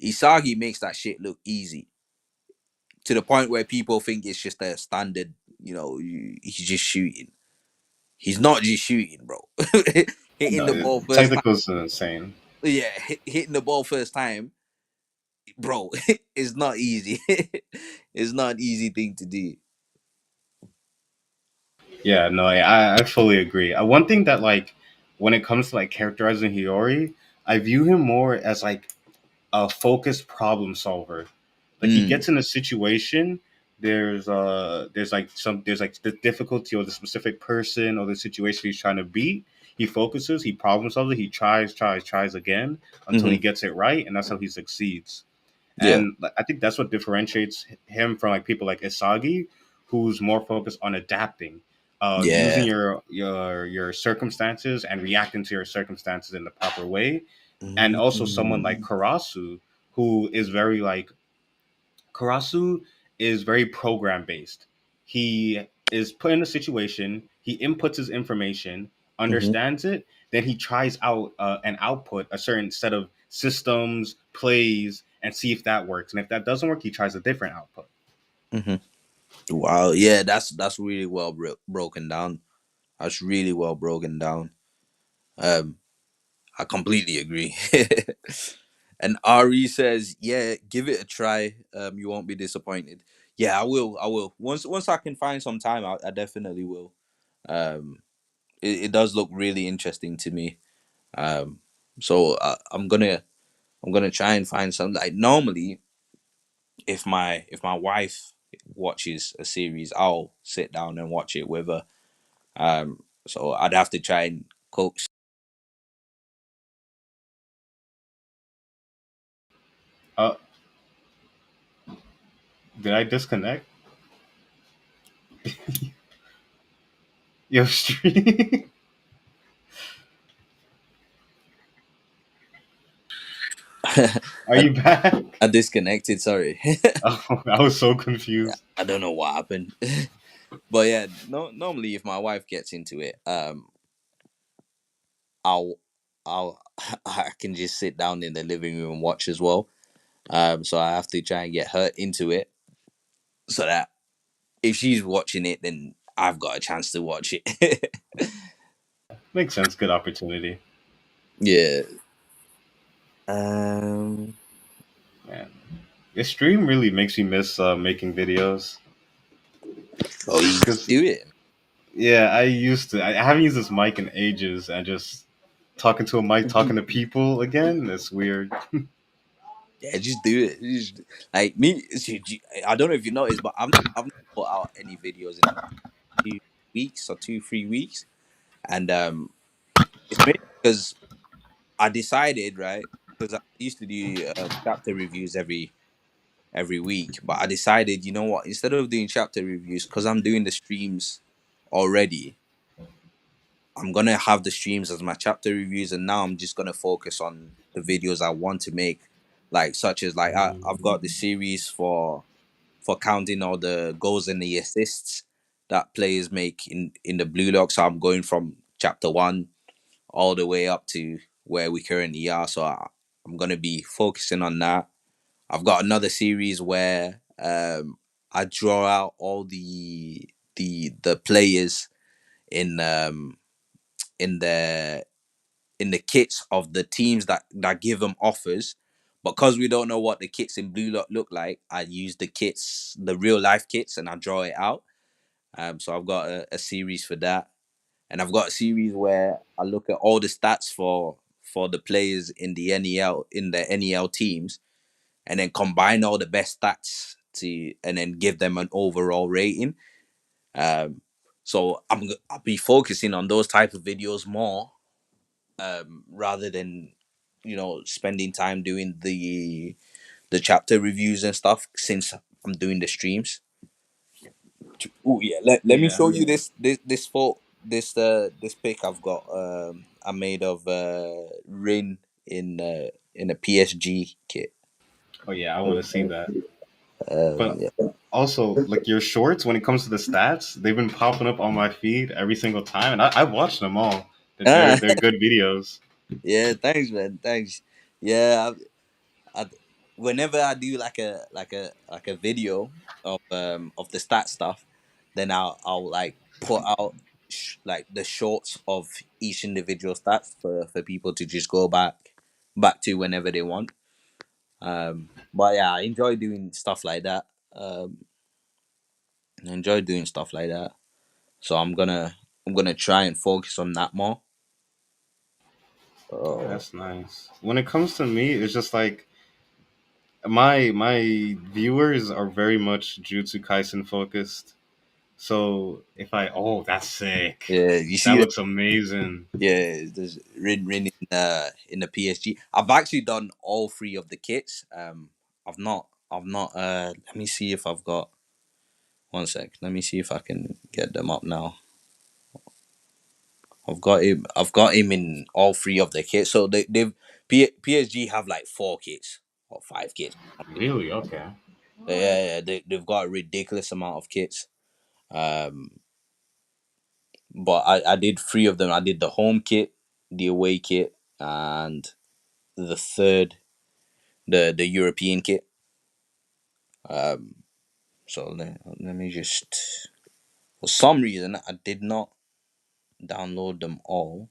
Isagi makes that shit look easy to the point where people think it's just a standard, he's just shooting. He's not just shooting, bro. Hitting the No, ball first time. technicals are insane. Yeah, hitting the ball first time, bro, it's not easy. It's not an easy thing to do. Yeah, no, I fully agree. One thing that like when it comes to like characterizing Hiyori, I view him more as like a focused problem solver. Like he Mm, gets in a situation, there's like the difficulty or the specific person or the situation he's trying to beat. He focuses, he problem solves it, he tries again until he hmm gets it right, and that's how he succeeds. Yeah, And like, I think that's what differentiates him from like people like Isagi, who's more focused on adapting, using yeah. your circumstances and reacting to your circumstances in the proper way. And also someone like Mm, Who is very like Karasu is very program based. He is put in a situation, he inputs his information, hmm understands it, then he tries out and output a certain set of systems, plays, and see if that works. And if that doesn't work, he tries a different output. Hmm. Wow, yeah, that's really well broken down. That's really well broken down. Um, I completely agree. And Ari says, "Yeah, give it a try. You won't be disappointed." Yeah, I will. I will. Once I can find some time, I definitely will. Um, it does look really interesting to me. Um, so I'm gonna try and find some. Like normally, if my wife watches a series, I'll sit down and watch it with her. So I'd have to try and coax. Uh, did I disconnect? Yo, stream. Are you back? I disconnected. Sorry. Oh, I was so confused. I don't know what happened. But yeah, no. Normally, if my wife gets into it, I'll, I'll, I can just sit down in the living room and watch as well. So I have to try and get her into it, so that if she's watching it, then I've got a chance to watch it. Makes sense. Good opportunity. Yeah. Um. Man, this stream really makes me miss making videos. Oh, you Cause do it. yeah, I used to. I haven't used this mic in ages, and just talking to a mic, talking to people again. It's weird. Yeah, just do it. Like me, I don't know if you noticed, but I've not put out any videos in 2 weeks or 2 3 weeks, and it's mainly because I decided, right, because I used to do chapter reviews every week, but I decided, you know what, instead of doing chapter reviews, because I'm doing the streams already, I'm gonna have the streams as my chapter reviews, and now I'm just gonna focus on the videos I want to make, like such as like I've got the series for counting all the goals and the assists that players make in the blue lock. So I'm going from chapter one all the way up to where we currently are. So I'm gonna be focusing on that. I've got another series where I draw out all the players in in the in the kits of the teams that give them offers. Because we don't know what the kits in Blue look like, I use the kits, the real life kits, and I draw it out. So I've got a series for that, and I've got a series where I look at all the stats for the players in the NEL teams, and then combine all the best stats to and then give them an overall rating. Um, so I'll be focusing on those type of videos more, rather than spending time doing the chapter reviews and stuff, since I'm doing the streams. Oh yeah, let me Yeah. show you this photo, this pic I've got. I made of Rin in a PSG kit. Oh yeah, I want to see that. But Yeah. also, like your shorts, when it comes to the stats, they've been popping up on my feed every single time, and I watched them all. They're Ah, they're good videos. yeah, thanks, man. Thanks. Yeah, I whenever I do like a video of the stat stuff, then I'll like put out like the shorts of each individual stats for people to just go back to whenever they want. But yeah, I enjoy doing stuff like that. I enjoy doing stuff like that. So I'm gonna try and focus on that more. Yeah, Uh, that's nice. When it comes to me, it's just like my viewers are very much Jutsu Kaisen focused. So if I that's sick. yeah, you That see that? looks amazing. Yeah, there's Rin in the PSG. I've actually done all three of the kits. I've not. Let me see if I've got one sec. Let me see if I can get them up now. I've got him. I've got him in all three of the kits. So PSG have like four kits or five kits. Really? Okay. Yeah, they've got a ridiculous amount of kits. Um, but I did three of them. I did the home kit, the away kit, and the third, the European kit. Um, so let me just. For some reason, I did not download them all,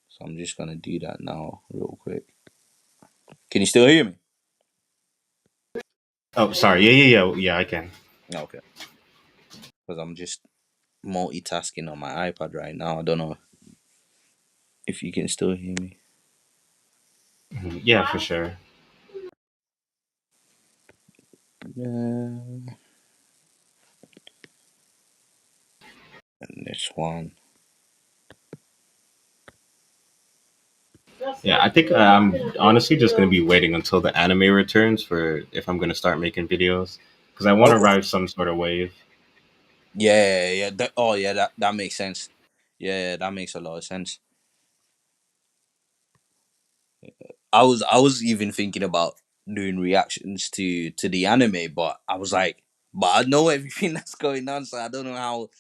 so I'm just gonna do that now, real quick. Can you still hear me? Oh, sorry. Yeah. I can. Okay, because I'm just multitasking on my iPad right now. I don't know if you can still hear me. Yeah, for sure. And this one. Yeah, I think I'm honestly just gonna be waiting until the anime returns for if I'm gonna start making videos because I want to Oh, ride some sort of wave. yeah. Oh, yeah. That makes sense. Yeah, that makes a lot of sense. I was even thinking about doing reactions to the anime, but I was like, but I know everything that's going on, so I don't know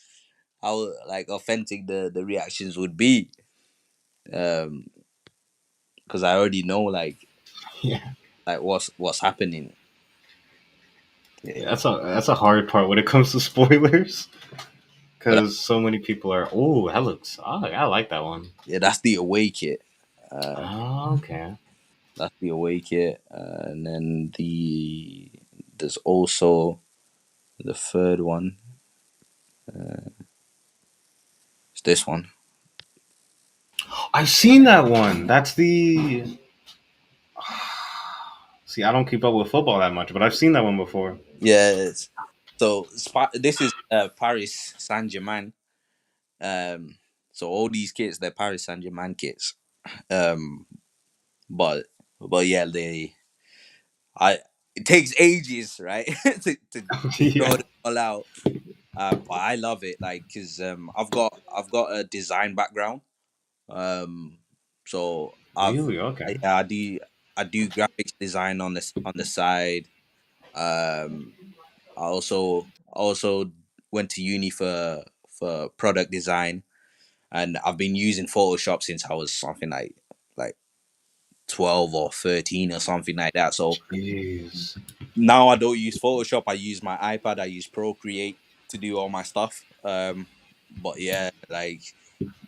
how like authentic the reactions would be. Um, because I already know Yeah, like what's happening. yeah, Yeah, that's a hard part when it comes to spoilers but because so many people are. Oh, that looks. Oh, I like that one. yeah, that's the away kit. Uh, Oh, okay. that's the away kit, and then there's also the third one. It's this one. I've seen that one. That's the. See, I don't keep up with football that much, but I've seen that one before. Yes. So this is Paris Saint Germain. Um, so all these kits they're Paris Saint Germain kits. Um, but yeah, I it takes ages, right, to draw Yeah. them all out. But I love it, like, cause I've got a design background. Um, so Really? Okay. yeah, I do graphics design on the side. Um, I also went to uni for product design, and I've been using Photoshop since I was something like 12 or 13 or something like that. So Jeez. now I don't use Photoshop. I use my iPad. I use Procreate to do all my stuff. But yeah, like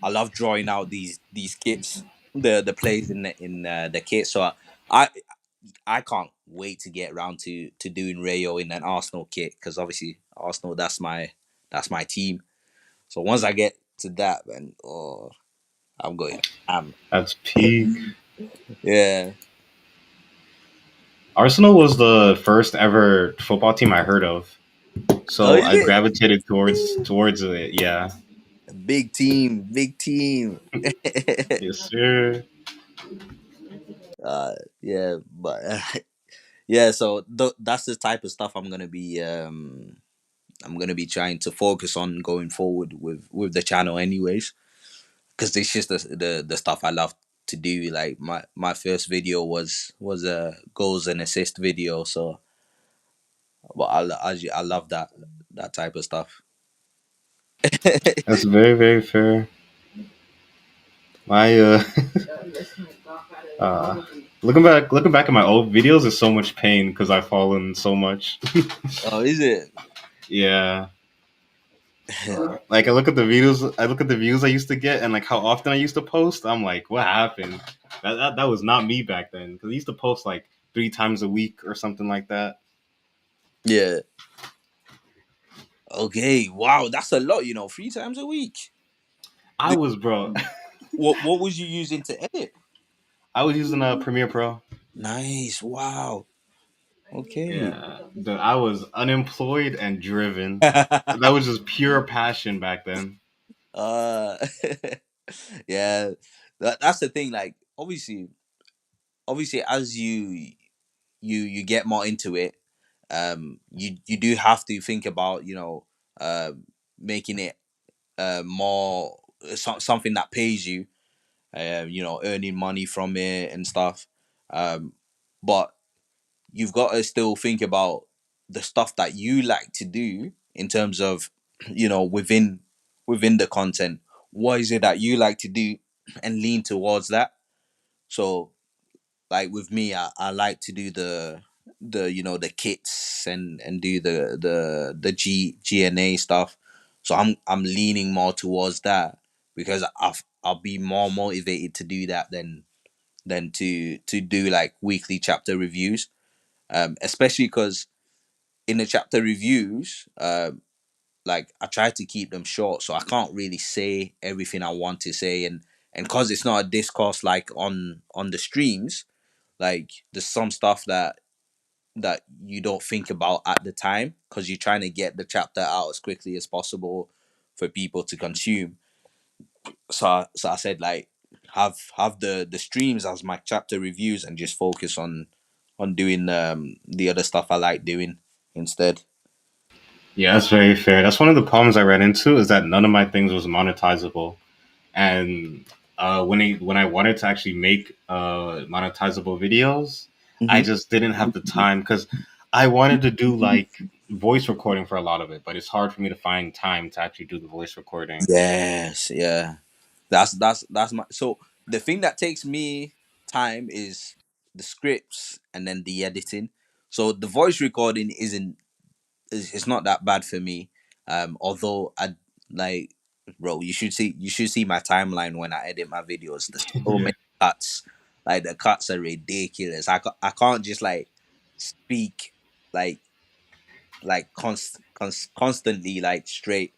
I love drawing out these kits, the plays in the kit. So I I can't wait to get around to doing Rayo in an Arsenal kit, because obviously Arsenal, that's my team. So once I get to that, then I'm going. That's peak. Yeah. Arsenal was the first ever football team I heard of, Oh, so is I it? gravitated towards it. Yeah. Big team, big team. Yes, sir. Yeah, but yeah. So that's the type of stuff I'm gonna be trying to focus on going forward with the channel, anyways, because it's just the stuff I love to do. Like my first video was a goals and assist video. So, but I love that type of stuff. That's very very fair. My uh, looking back at my old videos is so much pain because I've fallen so much. Oh, is it? Yeah. Like I look at the views I used to get, and like how often I used to post. I'm like, what happened? That was not me back then because I used to post like 3 times a week or something like that. Yeah. Okay. Wow, that's a lot. 3 times a week. I was bro. What was you using to edit? I was using a Premiere Pro. Nice. Wow. Okay. Yeah, I was unemployed and driven. That was just pure passion back then. uh yeah. That's the thing, like, obviously as you get more into it, you do have to think about, uh making it more something that pays you, earning money from it and stuff. But you've got to still think about the stuff that you like to do in terms of, within the content. What is it that you like to do, and lean towards that? So like with me, I like to do the the kits and do the GNA stuff. So I'm leaning more towards that because I'll be more motivated to do that than to do like weekly chapter reviews. Especially because in the chapter reviews, like I try to keep them short, so I can't really say everything I want to say, and because it's not a discourse like on the streams, like there's some stuff that you don't think about at the time because you're trying to get the chapter out as quickly as possible for people to consume. So I said like have the streams as my chapter reviews and just focus on doing the other stuff I like doing instead. Yeah, that's very fair. That's one of the problems I ran into is that none of my things was monetizable, and when I wanted to actually make monetizable videos, I Hmm. just didn't have the time because I wanted to do like voice recording for a lot of it, but it's hard for me to find time to actually do the voice recording. Yes, yeah. That's my so the thing that takes me time is the scripts and then the editing. So the voice recording isn't is it's not that bad for me. Although I like bro, you should see my timeline when I edit my videos. There's so Yeah. many cuts. Like the cuts are ridiculous. I can't just like speak like constantly like straight.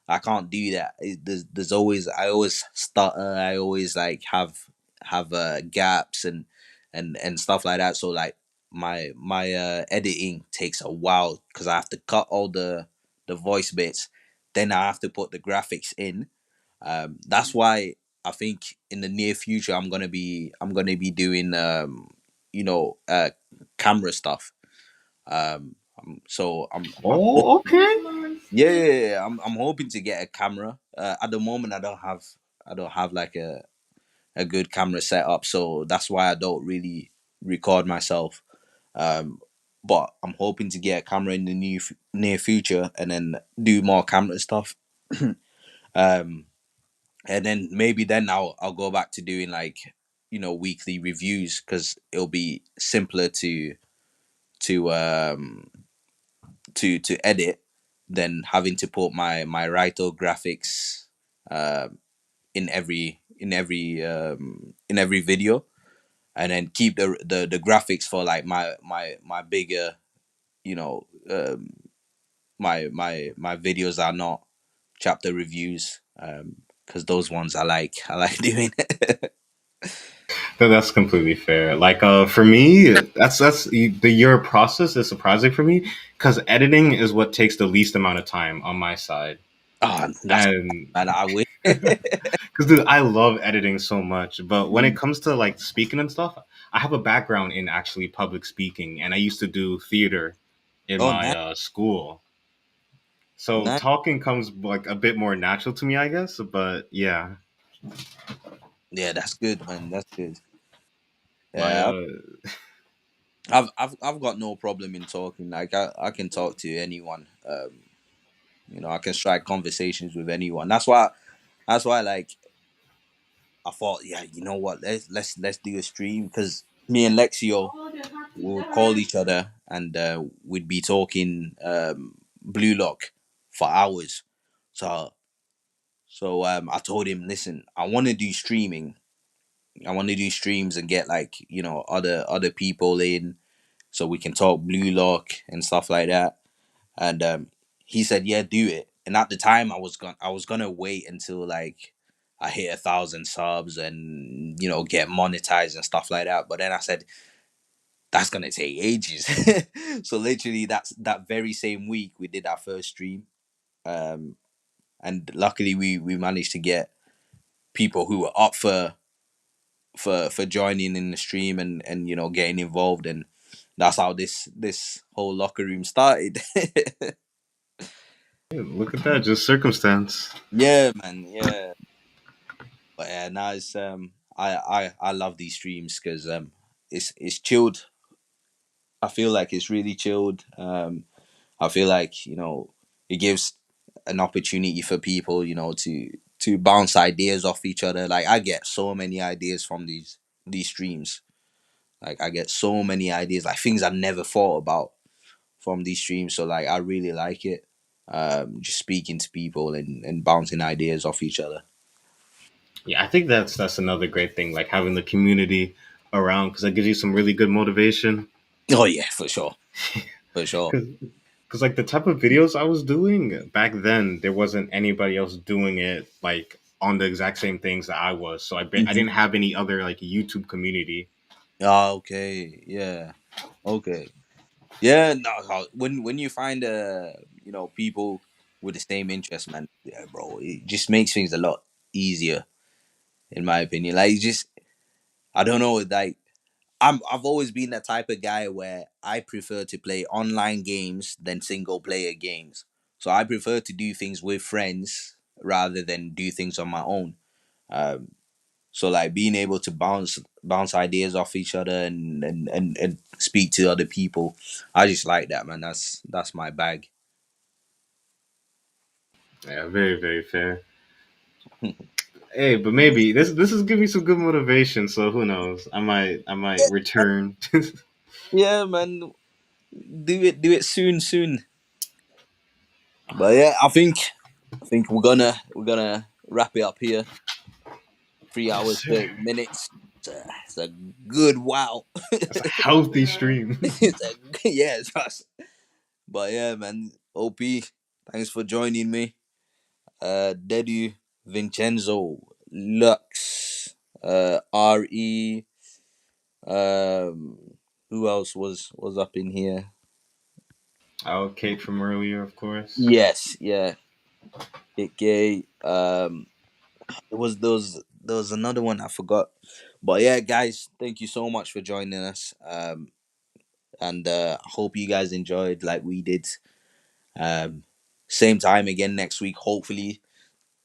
I can't do that. There's always I always stutter. I always like have gaps and stuff like that. So like my editing takes a while because I have to cut all the voice bits. Then I have to put the graphics in. That's why I think in the near future I'm gonna be doing you know uh camera stuff. So I'm Oh, okay. yeah, yeah, yeah, yeah. I'm hoping to get a camera. At the moment, I don't have like a good camera setup, so that's why I don't really record myself. Um, but I'm hoping to get a camera in the near future, and then do more camera stuff. um, and then maybe then I'll go back to doing like weekly reviews because it'll be simpler to to edit than having to put my Raito graphics um in every video, and then keep the graphics for like my bigger you know my videos are not chapter reviews because those ones I like doing. That's completely fair. Like, for me, that's the your process is surprising for me because editing is what takes the least amount of time on my side, Oh, that's and and I wish. because dude, I love editing so much. But when it comes to like speaking and stuff, I have a background in actually public speaking, and I used to do theater in Oh, my nice, school. So nice. talking comes like a bit more natural to me, I guess. But yeah, Yeah, that's good, man. That's good. my Yeah, I've got no problem in talking. Like I can talk to anyone. I can strike conversations with anyone. That's why like I thought, yeah, you know what, let's do a stream because me and Lexio will call each other and we'd be talking Blue Lock for hours. So I told him, listen, I want to do streaming. I want to do streams and get like other people in so we can talk Blue Lock and stuff like that. And he said, "Yeah, do it." And at the time, I was gonna wait until like I hit 1,000 subs and get monetized and stuff like that. But then I said that's gonna take ages. So literally, that very same week we did our first stream, um, and luckily we managed to get people who were up for joining in the stream and getting involved, and that's how this whole locker room started. look at that, just circumstance. Yeah, man. Yeah. But yeah, now it's I love these streams because it's chilled. I feel like it's really chilled. I feel like it gives an opportunity for people to bounce ideas off each other. Like I get so many ideas from these streams. Like I get so many ideas, like things I never thought about from these streams. So like I really like it. Just speaking to people and bouncing ideas off each other. Yeah, I think that's another great thing, like having the community around, because that gives you some really good motivation. Oh yeah, for sure, for sure. Because like the type of videos I was doing back then, there wasn't anybody else doing it like on the exact same things that I was. So I didn't Mhm. have any other like YouTube community. Ah, okay, yeah, okay, yeah. No, when you find people with the same interest, man, yeah, bro, it just makes things a lot easier, in my opinion. Like, just I don't know, like I've always been the type of guy where I prefer to play online games than single player games. So I prefer to do things with friends rather than do things on my own. Um, so like being able to bounce ideas off each other and speak to other people, I just like that, man. That's my bag. Yeah, very very fair. Hey, but maybe this is giving me some good motivation. So who knows? I might return. Yeah, man. Do it soon. But yeah, I think we're gonna wrap it up here. Three Yes, hours sir. 30 minutes. It's a good wow. That's a healthy stream. Yeah, it's us. But yeah, man. OP, thanks for joining me. Dedu, Vincenzo, Lux, RE. Um, who else was up in here? Oh, Kate from earlier, of course. Yes, yeah, KK. There was another one I forgot. But yeah, guys, thank you so much for joining us. And I hope you guys enjoyed like we did. Um, Same time again next week. Hopefully,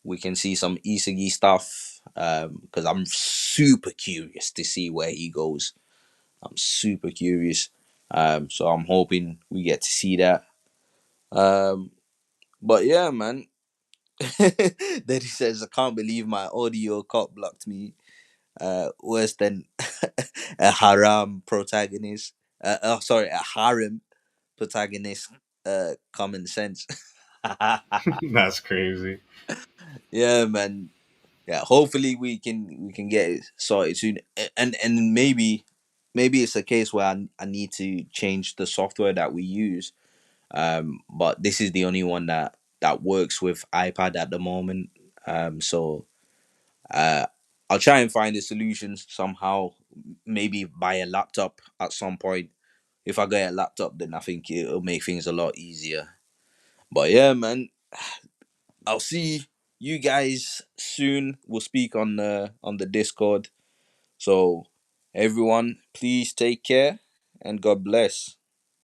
we can see some Isagi stuff. Because I'm super curious to see where he goes. I'm super curious. So I'm hoping we get to see that. Um, but yeah, man. Then he says, "I can't believe my audio cop blocked me. Worse than a haram protagonist. Oh, sorry, a harem protagonist. Common sense." That's crazy. Yeah, man. Yeah, hopefully we can get it sorted soon. And maybe it's a case where I need to change the software that we use. But this is the only one that works with iPad at the moment. So uh, I'll try and find a solution somehow. Maybe buy a laptop at some point. If I get a laptop, then I think it'll make things a lot easier. But yeah, man, I'll see you guys soon. We'll speak on the Discord. So everyone, please take care and God bless.